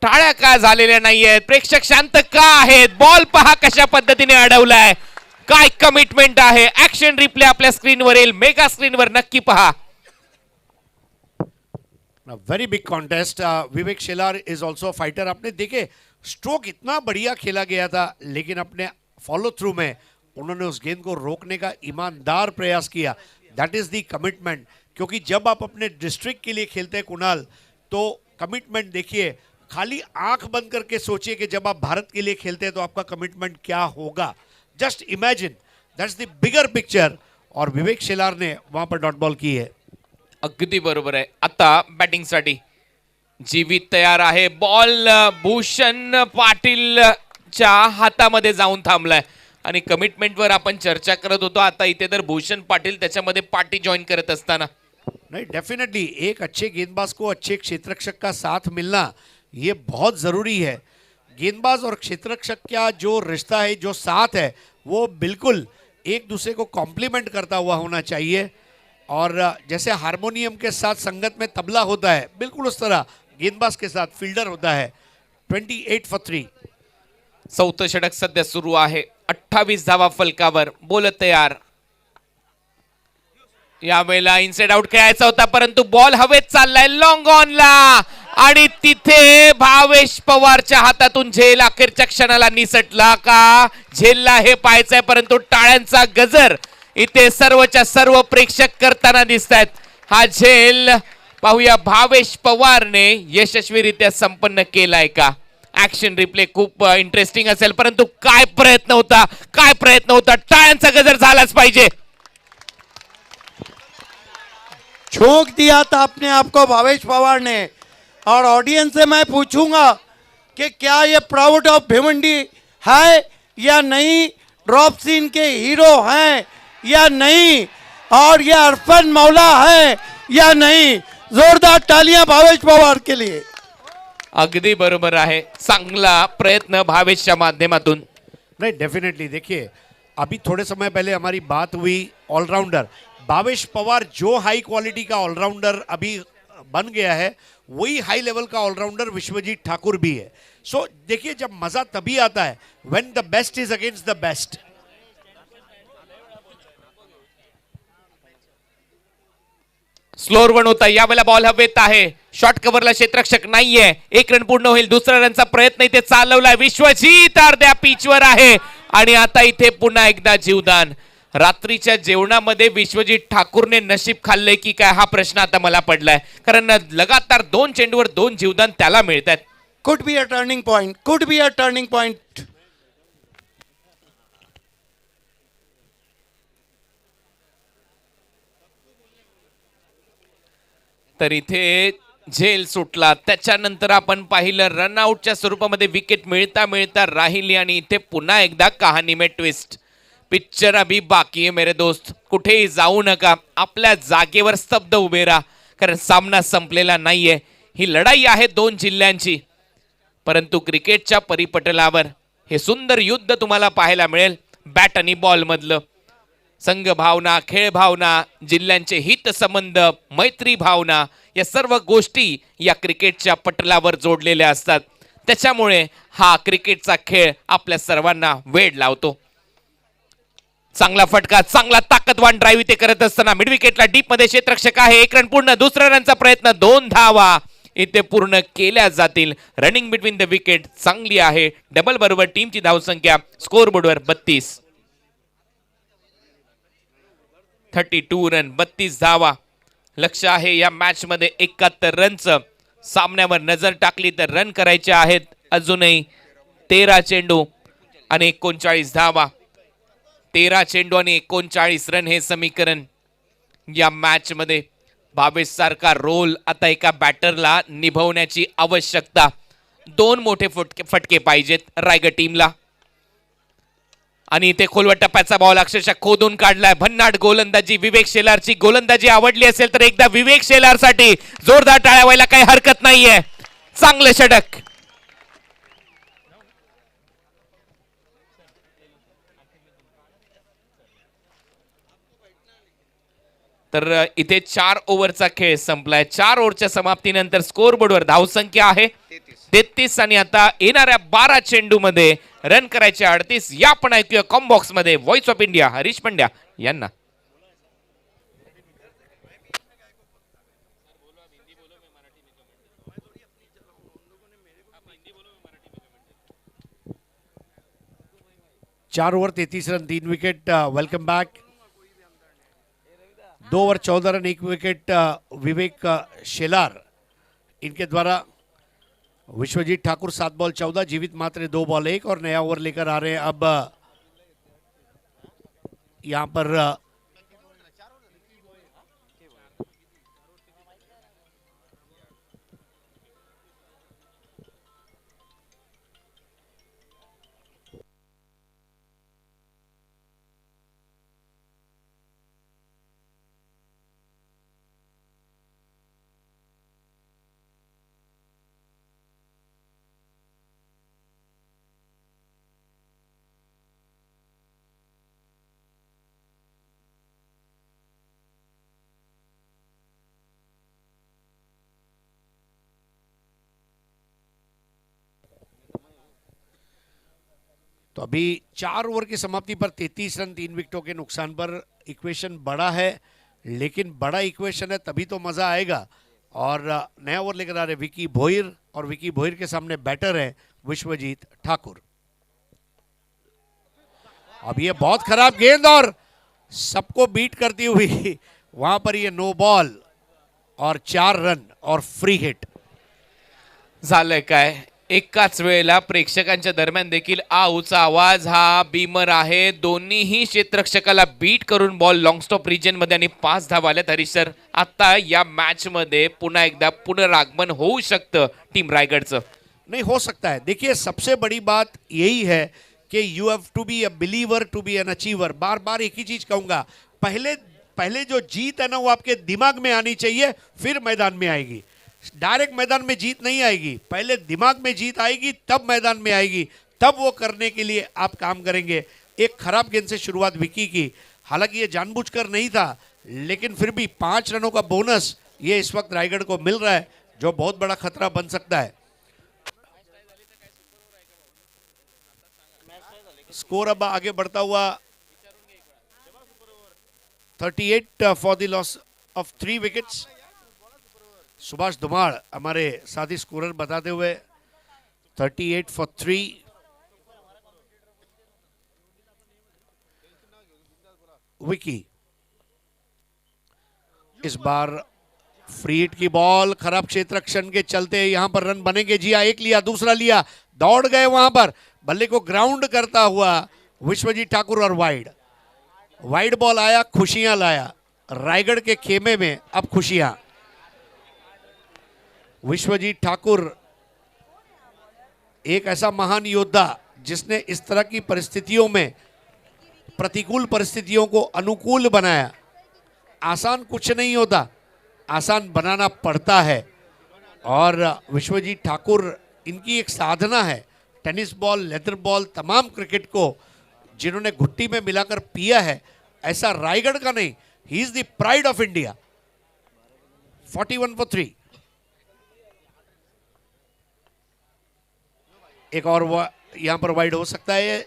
टाळ्या का झालेल्या नाहीयेत? प्रेक्षक शांत का आहेत? बॉल पहा कशा पद्धतीने अडवलाय. काय कमिटमेंट आहे. ऍक्शन रिप्ले आपल्या स्क्रीनवर येईल, मेगा स्क्रीनवर नक्की पहा. Very big contest. Vivek Shelar is also a fighter. आपने देखे स्ट्रोक इतना बढ़िया खेला गया था, लेकिन अपने फॉलो थ्रू में उन्होंने उस गेंद को रोकने का ईमानदार प्रयास किया. That is the commitment. क्योंकि जब आप अपने डिस्ट्रिक्ट के लिए खेलते हैं कुणाल, तो कमिटमेंट देखिए, खाली आंख बंद करके सोचिए कि जब आप भारत के लिए खेलते हैं तो आपका कमिटमेंट क्या होगा. Just imagine, that's the bigger picture. और विवेक शेलार ने वहां पर डॉट बॉल की है. अगदी बरोबर आहे. आता बॅटिंगसाठी जीवित तयार आहे. बॉल भूषण पाटीलच्या हातामध्ये जाऊन थांबलाय आणि कमिटमेंटवर आपण चर्चा करत होतो. आता इथे तर भूषण पाटील त्याच्यामध्ये पार्टी जॉईन करत असताना. नहीं, डेफिनेटली एक अच्छे गेंदबाज को अच्छे क्षेत्ररक्षक का साथ मिलना ये बहुत ज़रूरी है. गेंदबाज और क्षेत्ररक्षक का जो रिश्ता है, जो साथ है, वो बिल्कुल एक दूसरे को कॉम्प्लीमेंट करता हुआ होना चाहिए. और जैसे हारमोनियम के साथ संगत में तबला होता है, बिल्कुल उस तरह गेंदबाज के साथ फील्डर होता है. 28 for 3. चौथं षटक सध्या सुरू आहे. 28 धावा फलकावर. बोल तयार. यावेळेला इनसाइड आउट खेळायचा होता, परंतु बॉल हवेत चाललाय लॉंग ऑनला आणि तिथे भावेश पवारच्या हातातून झेल अखेरच्या क्षणाला निसटला का? झेलला हे पाहायचंय, परंतु टाळ्यांचा गजर इथे सर्वच्या सर्व प्रेक्षक करताना दिसत आहेत. हा झेल पाहूया भावेश पवारने यशस्वीरित्या संपन्न केलाय का? ऍक्शन रिप्ले खूप इंटरेस्टिंग असेल, परंतु काय प्रयत्न होता, काय प्रयत्न होता. टाळ्यांचा गजर झालाच पाहिजे. झोंक दिया था अपने आप को भावेश पवार ने. और ऑडियंस से मैं पूछूंगा कि क्या ये प्राउड ऑफ भिवंडी है या नहीं, ड्रॉप सीन के हीरो हैं या नहीं, और ये अरफन मौला है या नहीं. जोरदार तालियां भावेश पवार के लिए. अगदी बरोबर आहे. चांगला प्रयत्न भावेशच्या माध्यमातून. नहीं, डेफिनेटली देखिए, अभी थोड़े समय पहले हमारी बात हुई ऑलराउंडर भावेश पवार. जो हाई क्वालिटी का ऑलराउंडर अभी बन गया है, वही हाई लेवल का ऑलराउंडर विश्वजीत ठाकुर भी है. सो देखिए, जब मजा तभी आता है when the best is against the best. Slower one होता. यावेळेला बॉल हवेत आहे. शॉर्ट कव्हरला क्षेत्ररक्षक नाहीये. 1 रन पूर्ण होईल. दुसरा रनचा प्रयत्न इथे चालवलाय. विश्वजीत अर्ध्या पिचवर आहे आणि आता इथे पुन्हा एकदा जीवदान. रात्रीच्या जेवणामध्ये विश्वजीत ठाकूरने नशीब खाल्ले की काय, हा प्रश्न आता मला पडलाय. कारण लगातार 2 चेंडूवर 2 जीवदान त्याला मिळतात. Could be a turning point, could be a turning point. तर इथे झेल सुटला. त्याच्यानंतर आपण पाहिलं रनआउटच्या स्वरूपामध्ये विकेट मिळता मिळता राहिली आणि इथे पुन्हा एकदा कहाणी में ट्विस्ट. पिक्चर अभी बाकी है मेरे दोस्त. कुठेही जाऊ नका. आपल्या जागेवर स्तब्ध उभे राहा, कारण सामना संपलेला नाहीये. ही लढाई आहे दोन जिल्ह्यांची, परंतु क्रिकेटच्या परिपटलावर हे सुंदर युद्ध तुम्हाला पाहायला मिळेल. बॅट आणि बॉल मधलं संघ भावना, खेळ भावना, जिल्ह्यांचे हित संबंध, मैत्री भावना या सर्व गोष्टी या क्रिकेटच्या पटलावर जोडलेल्या असतात. त्याच्यामुळे हा क्रिकेटचा खेळ आपल्या सर्वांना वेड लावतो. चांगला फटका, चांगला ताकदवान ड्राईव्ह इथे करत असताना मिड विकेटला डीप मध्ये क्षेत्ररक्षक आहे. 1 रन पूर्ण, दुसऱ्या रनचा प्रयत्न, 2 धावा इथे पूर्ण केल्या जातील. रनिंग बिटवीन द विकेट चांगली आहे. डबल बरोबर टीमची धावसंख्या स्कोर बोर्डवर 32. 32 रन, 32 धावा. लक्ष आहे या मॅच मध्ये 71 रनचं. सामन्यावर नजर टाकली तर रन करायचे आहेत अजूनही 13 चेंडू आणि 39 धावा. 13 चेंडू आणि 39 रन हे समीकरण या मॅच मध्ये. भावेश सारखा रोल आता एका बॅटरला निभवण्याची आवश्यकता. 2 मोठे फटके पाहिजेत रायगड टीमला. आणि इथे खोलवर टप्प्याचा बॉल अक्षरशः खोदून काढलाय. भन्नाट गोलंदाजी, विवेक शेलारची गोलंदाजी आवडली असेल तर एकदा विवेक शेलारसाठी जोरदार टाळ्या व्हायला काही हरकत नाहीये. चांगले षटक. तर इथे 4 ओव्हरचा खेळ संपलाय. 4 ओव्हरच्या समाप्तीनंतर स्कोर बोर्डवर धावसंख्या आहे 33 आणि आता येणाऱ्या 12 चेंडू मध्ये रन करायचे 38. या पण ऐकूया कॉम्बॉक्स मध्ये voice of India Harish Pandya यांना. चार over 33 run 3 wicket. Welcome back. 2 over 14 run 1 wicket Vivek Shelar इनके द्वारा. विश्वजीत ठाकुर 7 बॉल 14, जीवित मात्रे 2 बॉल 1 और नया ओवर लेकर आ रहे हैं अब यहाँ पर तो अभी 4 ओवर की समाप्ति पर 33 रन 3 विकेटों के नुकसान पर इक्वेशन बड़ा है, लेकिन बड़ा इक्वेशन है तभी तो मजा आएगा. और नया ओवर लेकर आ रहे विकी भोईर और विकी भोईर के सामने बैटर है विश्वजीत ठाकुर. अब ये बहुत खराब गेंद और सबको बीट करती हुई वहां पर ये नो बॉल और 4 रन और फ्री हिट. झालंय काय, एकाच वेळेला प्रेक्षकांच्या दरम्यान देखील आऊचा आवाज हा बीमर आहे. दोन्हीही क्षेत्ररक्षकाला बीट करून बॉल लॉंग स्टॉप रिजन मध्ये आणि 5 धावा आल्यात. हरीश सर, आता या मॅच मध्ये पुन्हा एकदा पुनरागमन होऊ शकतं टीम रायगडचं. नहीं हो सकता है. देखिए सबसे बड़ी बात यही है कि you have to be a believer to be an achiever. बार बार एक ही चीज कहूंगा, पहले जो जीत है ना वो आपके दिमाग में आनी चाहिए, फिर मैदान में आएगी. डायरेक्ट मैदान में जीत नहीं आएगी, पहले दिमाग में जीत आएगी तब मैदान में आएगी. तब वो करने के लिए आप काम करेंगे. एक खराब गेंद से शुरुआत विकी की, हालांकि ये जानबूझकर नहीं था, लेकिन फिर भी 5 रनों का बोनस ये इस वक्त रायगढ़ को मिल रहा है, जो बहुत बड़ा खतरा बन सकता है. स्कोर अब आगे बढ़ता हुआ 38 for the loss of 3 wickets. Subhash Dhumad हमारे साथी स्कोरर बताते हुए 38 फॉर 3. विकी इस बार फ्री हिट की बॉल, खराब क्षेत्ररक्षण के चलते यहां पर रन बनेंगे. जिया एक लिया, दूसरा लिया, दौड़ गए वहां पर, बल्ले को ग्राउंड करता हुआ विश्वजीत ठाकुर और वाइड बॉल आया, खुशियां लाया. रायगढ़ के खेमे में अब खुशियां. विश्वजीत ठाकुर एक ऐसा महान योद्धा जिसने इस तरह की परिस्थितियों में प्रतिकूल परिस्थितियों को अनुकूल बनाया. आसान कुछ नहीं होता, आसान बनाना पड़ता है. और विश्वजीत ठाकुर, इनकी एक साधना है, टेनिस बॉल, लेदर बॉल, तमाम क्रिकेट को जिन्होंने घुट्टी में मिलाकर पिया है, ऐसा रायगढ़ का नहीं, he is the pride of India. 41 for 3। एक और यहां पर वाइड हो सकता है,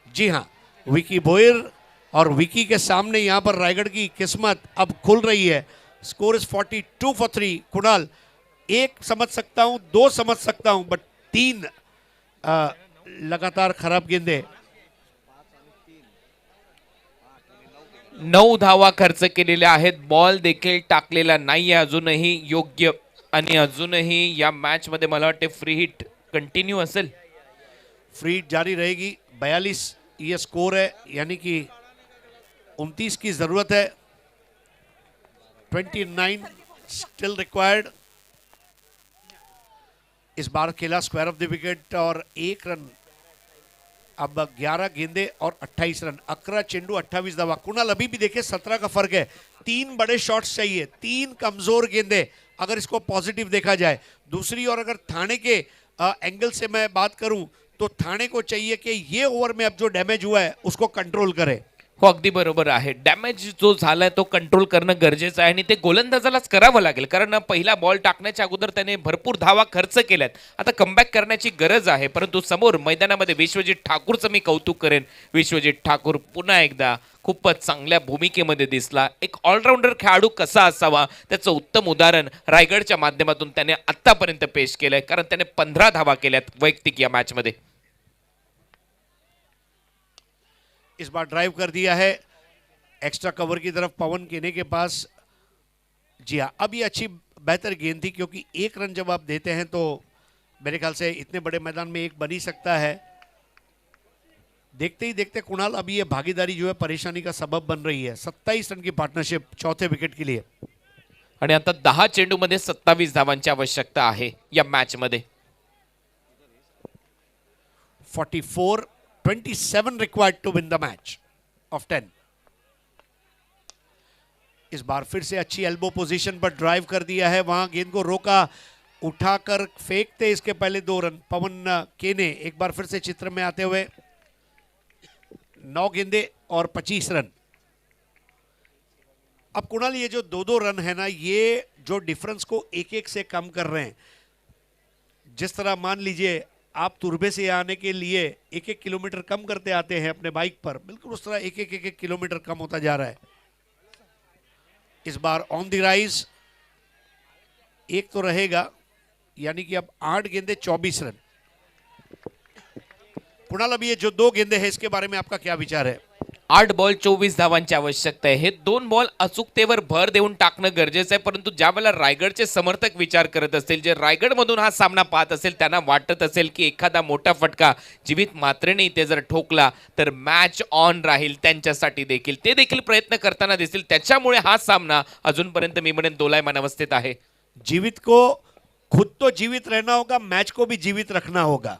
जी हाँ, विकी भोयर, और विकी के सामने यहां पर रायगढ़ की किस्मत अब खुल रही है। Score is 42 for 3। कुणाल, एक समझ सकता हूं, दो समझ सकता हूं, बट 3 लगातार खराब गेंदे। 9 धावा खर्च केलेल्या आहेत, बॉल देखील टाकलेला नाहीये अजूनही योग्य, आणि अजूनही या मॅच मध्ये मला वाटते फ्री हिट कंटिन्यू असेल। फ्री हिट जारी रहेगी। 42 ये स्कोर है, यानी कि 29 की जरूरत है। 29 स्टिल रिक्वायर्ड। इस बार खेला स्क्वायर ऑफ द विकेट और 1 रन। अब 11 गेंदे और 28 रन, 11 चेंडू 28 धावा। कुणाल, अभी भी देखिए 17 का फर्क है। 3 बड़े शॉट्स चाहिए, 3 कमजोर गेंदे, अगर इसको पॉजिटिव देखा जाए। दूसरी ओर अगर थाने के एंगल से मैं बात करूं तो थाने को चाहिए कि ये ओवर में अब जो डैमेज हुआ है उसको कंट्रोल करे। हो, अगदी बरोबर आहे। डॅमेज जो झालाय तो कंट्रोल करणं गरजेचं आहे आणि ते गोलंदाजालाच करावं लागेल, कारण पहिला बॉल टाकण्याच्या अगोदर त्याने भरपूर धावा खर्च केल्यात। आता कमबॅक करण्याची गरज आहे, परंतु समोर मैदानामध्ये विश्वजीत ठाकूरचं मी कौतुक करेन। विश्वजीत ठाकूर पुन्हा एकदा खूपच चांगल्या भूमिकेमध्ये दिसला। एक ऑलराऊंडर खेळाडू कसा असावा त्याचं उत्तम उदाहरण रायगडच्या माध्यमातून त्याने आतापर्यंत पेश केलंय, कारण त्याने 15 धावा केल्यात वैयक्तिक या मॅच मध्ये। इस बार ड्राइव कर दिया है एक्स्ट्रा कवर की तरफ पवन केने के पास। जी हाँ, अब ये अच्छी बेहतर गेंद थी, क्योंकि 1 रन जब आप देते हैं तो मेरे ख्याल से इतने बड़े मैदान में एक बन ही सकता है। देखते ही देखते कुणाल, अब ये भागीदारी जो है परेशानी का सबब बन रही है। 27 रन की पार्टनरशिप चौथे विकेट के लिए। आणि आता 10 चेंडू मध्ये 27 धावांची आवश्यकता आहे या मॅच मध्ये। 44, 27 required to win the match of 10। इस बार फिर से अच्छी एल्बो पोजीशन पर ड्राइव कर दिया है, वहां गेंद को रोका, उठाकर फेंकते इसके पहले 2 रन। पवन केने एक बार फिर से चित्र में आते हुए। 9 गेंदे और 25 रन। अब कुणाल, ये जो 2-2 रन है ना, ये जो डिफरेंस को 1-1 से कम कर रहे हैं। जिस तरह मान लीजिए आप तुरबे से आने के लिए 1-1 किलोमीटर कम करते आते हैं अपने बाइक पर, बिल्कुल उस तरह 1-1 किलोमीटर कम होता जा रहा है। इस बार ऑन द राइज 1 तो रहेगा, यानी कि अब 8 गेंदे 24 रन। कुणाल, अभी ये जो 2 गेंदे हैं इसके बारे में आपका क्या विचार है? 8 बॉल 24 धावांची आवश्यकता आहे। हे 2 बॉल अचूकतेवर भर देऊन टाकणं गरजेचं आहे, परंतु ज्यावेळेला रायगडचे समर्थक विचार करत असतील, जे रायगडमधून हा सामना पाहत असेल, त्यांना वाटत असेल की एखादा मोठा फटका जीवित मात्रेने इथे जर ठोकला तर मॅच ऑन राहील त्यांच्यासाठी देखील, ते देखील प्रयत्न करताना दिसतील। त्याच्यामुळे हा सामना अजूनपर्यंत मी म्हणेन दोलायमान अवस्थेत आहे। जीवित को खुद तो जीवित रहना होगा, मैच को भी जीवित रखना होगा।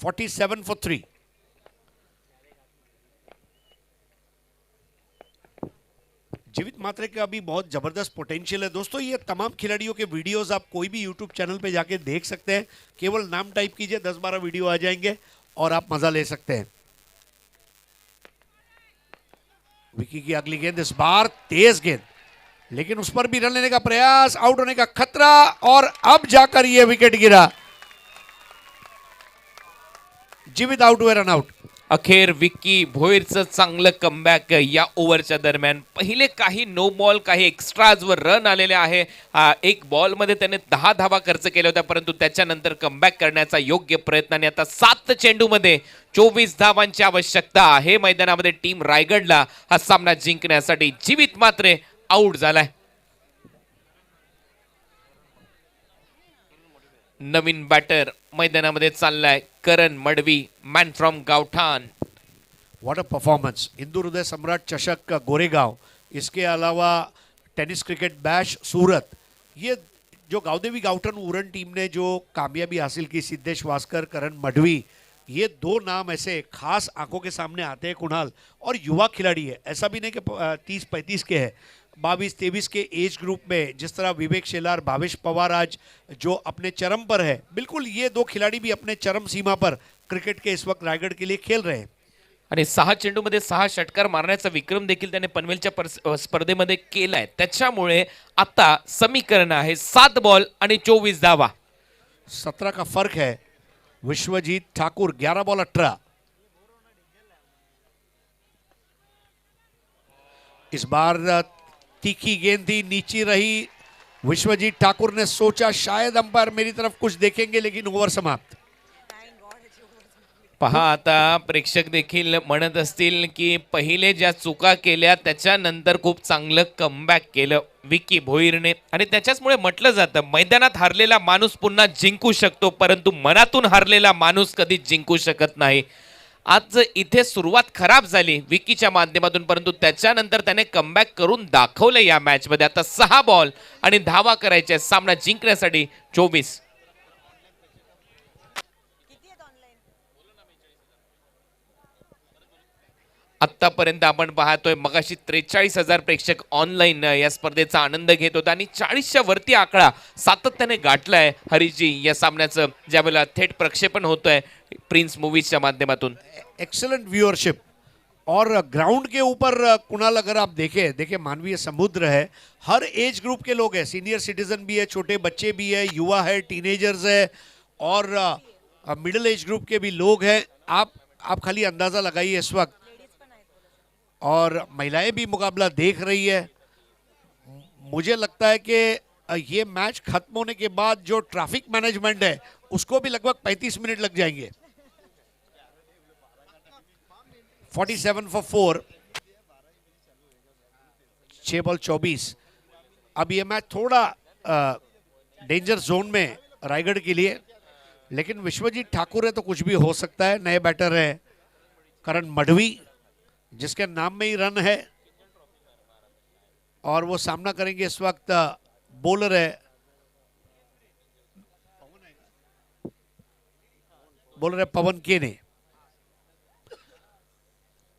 47 for 3। जीवित मात्रे का अभी बहुत जबरदस्त पोटेंशियल है दोस्तों। ये तमाम खिलाड़ियों के वीडियोस आप कोई भी यूट्यूब चैनल पे जाके देख सकते हैं। केवल नाम टाइप कीजिए, 10-12 वीडियो आ जाएंगे और आप मजा ले सकते हैं। विकी की अगली गेंद, इस बार तेज गेंद, लेकिन उस पर भी रन लेने का प्रयास, आउट होने का खतरा, और अब जाकर यह विकेट गिरा। जीवित आउट हुए, रन आउट। अखेर विक्की भोईरचं चांगलं कमबॅक या ओव्हरच्या दरम्यान। पहिले काही नो बॉल, काही एक्स्ट्राजवर रन आलेले आहे। एक बॉलमध्ये त्याने 10 धावा खर्च केल्या होत्या, परंतु त्याच्यानंतर कमबॅक करण्याचा योग्य प्रयत्न, आणि आता 7 चेंडूमध्ये 24 धावांची आवश्यकता आहे मैदानामध्ये टीम रायगडला हा सामना जिंकण्यासाठी। जीवित मात्रे आउट झालाय। नवीन बॅटर मैदानामध्ये चाललाय, Karan Madvi, man from Gaothan. What a performance. Hindu Hriday Samrat चषक गोरेगांव, इसके अलावा टेनिस क्रिकेट बैश सूरत, ये जो गावदेवी गावठन उरण टीम ने जो कामयाबी हासिल की, सिद्धेश वास्कर, करण मडवी, ये 2 नाम ऐसे खास आंखों के सामने आते हैं कुणाल, और युवा खिलाड़ी है। ऐसा भी नहीं कि 30-35 के हैं, 22-23 के एज ग्रुप में जिस तरह विवेक शेलार, भावेश पवार आज जो अपने चरम पर है, बिल्कुल ये दो खिलाड़ी भी अपने चरम सीमा पर क्रिकेट के इस वक्त रायगढ़ के लिए खेल रहे हैं. आणि 6 चेंडूमध्ये 6 षटकार मारण्याचा विक्रम देखील त्याने पनवेलच्या स्पर्धेमध्ये केलाय. त्याच्यामुळे आता समीकरण आहे 7 बॉल आणि 24 धावा. 17 का फर्क है. विश्वजीत ठाकुर 11 बॉल 18. इस बार तीखी गेंद थी, नीची रही. विश्वजीत ठाकुर ने सोचा शायद अंपायर मेरी तरफ कुछ देखेंगे, लेकिन ओव्हर समाप्त. पहा आता प्रेक्षक देखील म्हणत असतील की पहिले ज्या चुका केल्या त्याच्यानंतर खूप चांगलं कमबॅक केलं विकी भोईरने. आणि त्याच्याचमुळे म्हटलं जातं मैदानात हारलेला माणूस पुन्हा जिंकू शकतो, परंतु मनातून हारलेला माणूस कधीच जिंकू शकत नाही. आज इथे सुरुवात खराब झाली विकीच्या माध्यमातून, परंतु त्याच्यानंतर त्याने कमबॅक करून दाखवलं या मॅचमध्ये. आता 6 बॉल आणि धावा करायच्या सामना जिंकण्यासाठी 24. आतापर्यंत आपण पाहतोय मगाशी 43,000 प्रेक्षक ऑनलाईन या स्पर्धेचा आनंद घेत होता आणि 40च्या वरती आकडा सातत्याने गाठलाय हरीजी या सामन्याचं, ज्यावेळेला थेट प्रक्षेपण होतंय प्रिन्स मूवीजच्या माध्यमातून. Excellent viewership. और ग्राउंड के ऊपर कुणाल अगर आप देखें मानवीय समुद्र है. हर एज ग्रुप के लोग हैं, सीनियर सिटीजन भी है, छोटे बच्चे भी है, युवा है, टीनेजर्स है और मिडिल एज ग्रुप के भी लोग हैं. आप खाली अंदाजा लगाइए इस वक्त. और महिलाएं भी मुकाबला देख रही है. मुझे लगता है कि ये मैच खत्म होने के बाद जो ट्रैफिक मैनेजमेंट है उसको भी लगभग 35 मिनट लग जाएंगे. 47 for 4. 6 बॉल 24. अब ये मैच थोड़ा डेंजर जोन में रायगढ़ के लिए, लेकिन विश्वजीत ठाकुर है तो कुछ भी हो सकता है. नए बैटर है करण मढ़वी जिसके नाम में ही रन है, और वो सामना करेंगे इस वक्त. बॉलर है पवन केने.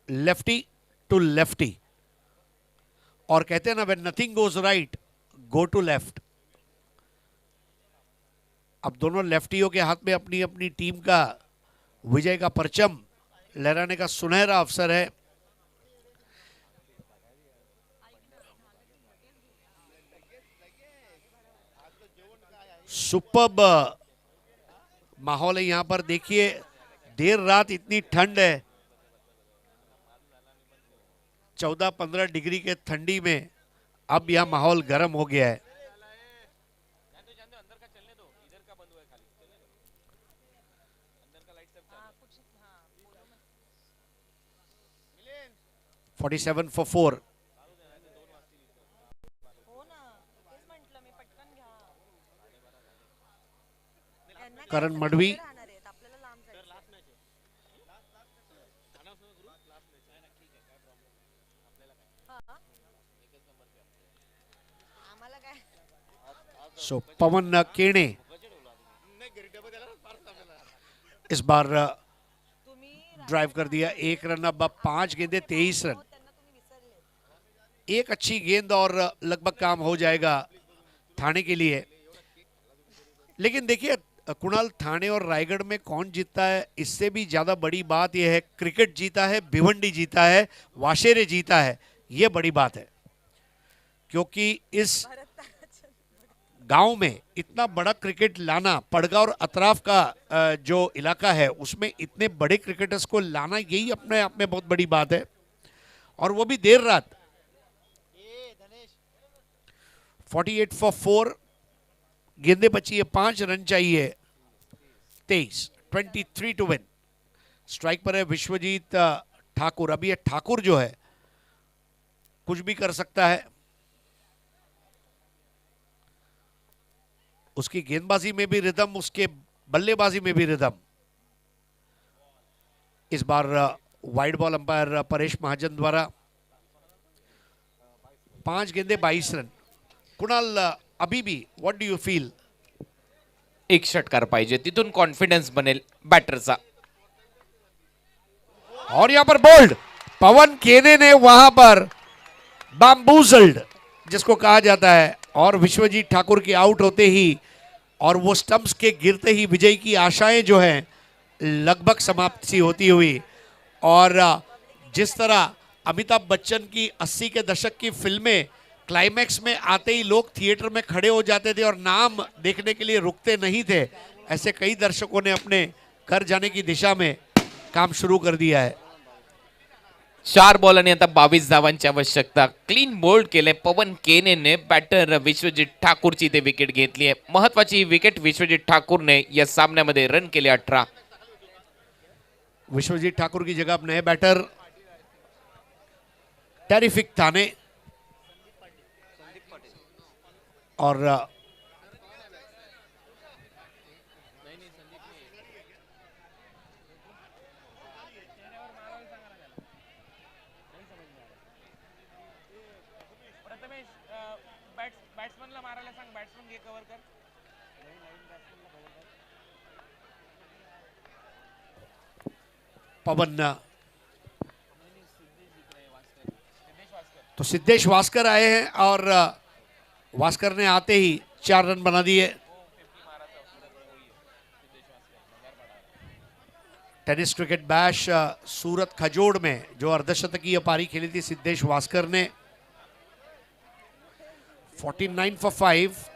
लेफ्टी टू लेफ्टी, और कहते हैं ना when nothing goes right go to left. अब दोनों लेफ्टियों के हाथ में अपनी अपनी टीम का विजय का परचम लहराने का सुनहरा अवसर है. सुपर्ब माहौल है यहां पर. देखिए देर रात इतनी ठंड है, 14-15 डिग्री के ठंडी में अब यह माहौल गर्म हो गया है. $47 for 4. Karan मढ़वी Pawan Kene is bar drive कर दिया. 1 रन. अब 5 गेंदे 23 रन. एक अच्छी गेंद और लगभग काम हो जाएगा थाने के लिए. लेकिन देखिए कुणाल, थाने और रायगढ़ में कौन जीतता है इससे भी ज्यादा बड़ी बात यह है क्रिकेट जीता है, भिवंडी जीता है, वाशेरे जीता है. यह बड़ी बात है क्योंकि इस गांव में इतना बड़ा क्रिकेट लाना, पड़गा और अतराफ का जो इलाका है उसमें इतने बड़े क्रिकेटर्स को लाना, यही अपने आप में बहुत बड़ी बात है. और वो भी देर रात. 48 for 4. गेंदे बची है 5 रन चाहिए. 23 टू विन. स्ट्राइक पर है विश्वजीत ठाकुर. अभी ये ठाकुर जो है कुछ भी कर सकता है. उसकी गेंदबाजी में भी रिदम, उसके बल्लेबाजी में भी रिदम. इस बार wide ball umpire Paresh Mahajan द्वारा. 5 गेंदे 22 रन. कुणाल, अभी भी व्हाट डू यू फील? एक षटकार पाहिजे, तिथून कॉन्फिडन्स बनेल बॅटरचा. और यहां पर बोल्ड पवन केने ने वहां पर बाम्बूजल्ड जिसको कहा जाता है, और विश्वजीत ठाकुर के आउट होते ही और वो स्टंप्स के गिरते ही विजय की आशाएं जो हैं लगभग समाप्त सी होती हुई। और जिस तरह अमिताभ बच्चन की 80 के दशक की फिल्में क्लाइमैक्स में आते ही लोग थिएटर में खड़े हो जाते थे और नाम देखने के लिए रुकते नहीं थे, ऐसे कई दर्शकों ने अपने घर जाने की दिशा में काम शुरू कर दिया है। 4 बॉल आणि आता 22 धावांची आवश्यकता. क्लीन बोल्ड केले पवन केनेने. बॅटर विश्वजीत ठाकूरची ते विकेट घेतली आहे. महत्वाची विकेट विश्वजीत ठाकूरने या सामन्यामध्ये रन केले 18. विश्वजीत ठाकुर की जगह अब नए बैटर टेरिफिक थाने और पवन, तो सिद्धेश वास्कर आए हैं और वास्कर ने आते ही 4 रन बना दिए। टेनिस क्रिकेट बैश सूरत खजोड़ में जो अर्धशतकीय पारी खेली थी सिद्धेश वास्कर ने, 49 for 5।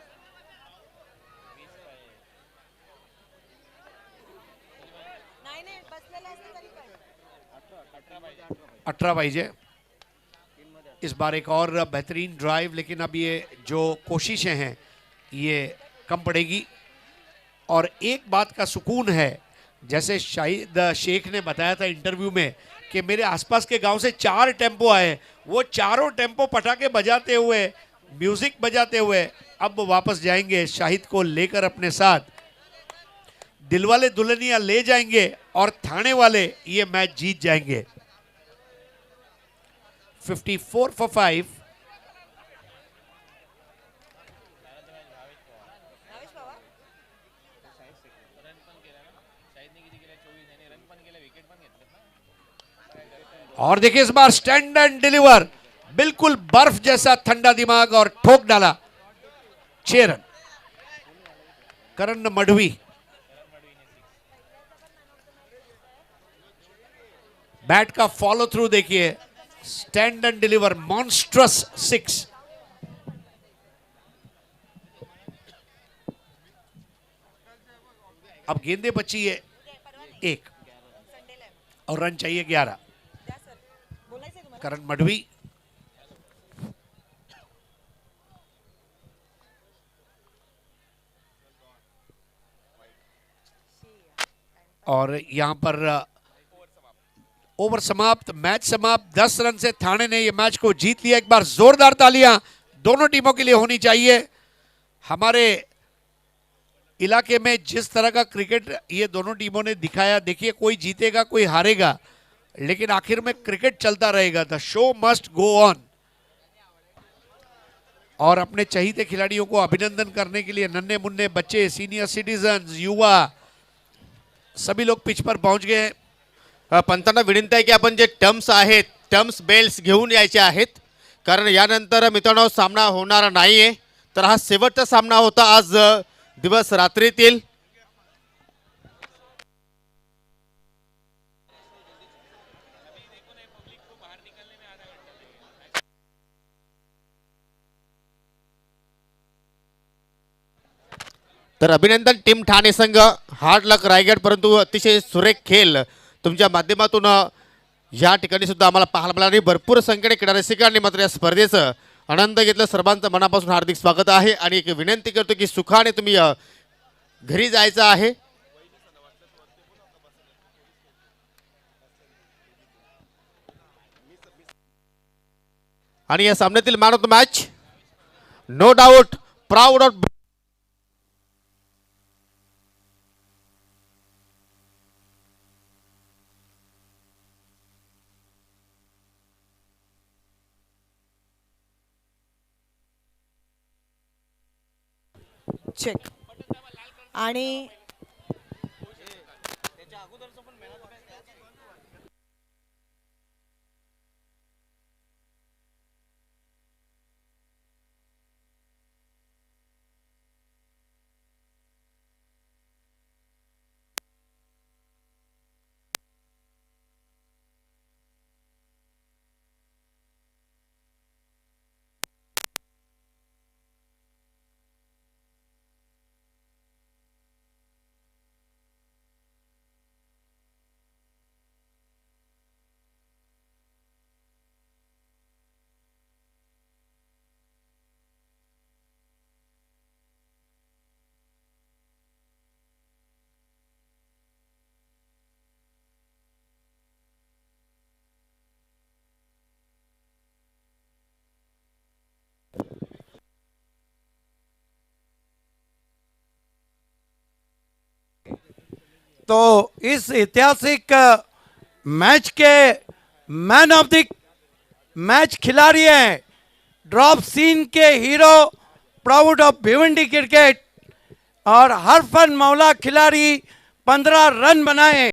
अठारह पाहिजे इस बार एक और बेहतरीन ड्राइव, लेकिन अब ये जो कोशिशें हैं ये कम पड़ेगी। और एक बात का सुकून है, जैसे शाहिद शेख ने बताया था इंटरव्यू में कि मेरे आसपास के गांव से 4 टेम्पो आए, वो चारों टेम्पो पटाखे बजाते हुए, म्यूजिक बजाते हुए अब वापस जाएंगे शाहिद को लेकर अपने साथ। दिलवाले दुल्हनिया ले जाएंगे और थाने वाले ये मैच जीत जाएंगे। 54 for 5। और देखिए इस बार स्टैंड एंड डिलीवर, बिल्कुल बर्फ जैसा ठंडा दिमाग और ठोक डाला 6 रन। करण मढ़वी, बैट का फॉलो थ्रू देखिए, स्टैंड एंड डिलीवर, मॉन्स्ट्रस 6। अब गेंदे बची है 1 और रन चाहिए 11। करण मढ़वी, और यहां पर ओवर समाप्त, मैच समाप्त। 10 रन से थाने ने यह मैच को जीत लिया। एक बार जोरदार तालियां दोनों टीमों के लिए होनी चाहिए। हमारे इलाके में जिस तरह का क्रिकेट ये दोनों टीमों ने दिखाया, देखिए कोई जीतेगा कोई हारेगा, लेकिन आखिर में क्रिकेट चलता रहेगा। The show must go on. और अपने चहीते खिलाड़ियों को अभिनंदन करने के लिए नन्हे मुन्ने बच्चे, सीनियर सिटीजन, युवा, सभी लोग पिच पर पहुंच गए। पंतांना विनंती आहे की आपण जे टर्म्स आहेत, टर्म्स बेल्स घेऊन यायचे आहेत, कारण यानंतर मित्रांनो सामना होणार नाहीये। तर हा शेवटचा सामना होता आज दिवस रात्रीतील। तर अभिनंदन टीम ठाणे संघ, हार्ड लक रायगड, परंतु अतिशय सुरेख खेळ तुमच्या माध्यमातून या ठिकाणी सुद्धा आम्हाला पाहायला मिळाली। भरपूर संख्येने क्रीडा रसिकांनी मात्र या स्पर्धेचं आनंद घेतला। सर्वांचं मनापासून हार्दिक स्वागत आहे आणि एक विनंती करतो की सुखाने तुम्ही घरी जायचं आहे। आणि या सामन्यातील man of the match, no doubt, proud of चेक आणि तो इस ऐतिहासिक मैच के मैन ऑफ द मैच खिलाड़ी हैं, ड्रॉप सीन के hero, proud of Bhiwandi cricket और हरफन मौला खिलाड़ी 15 रन बनाए।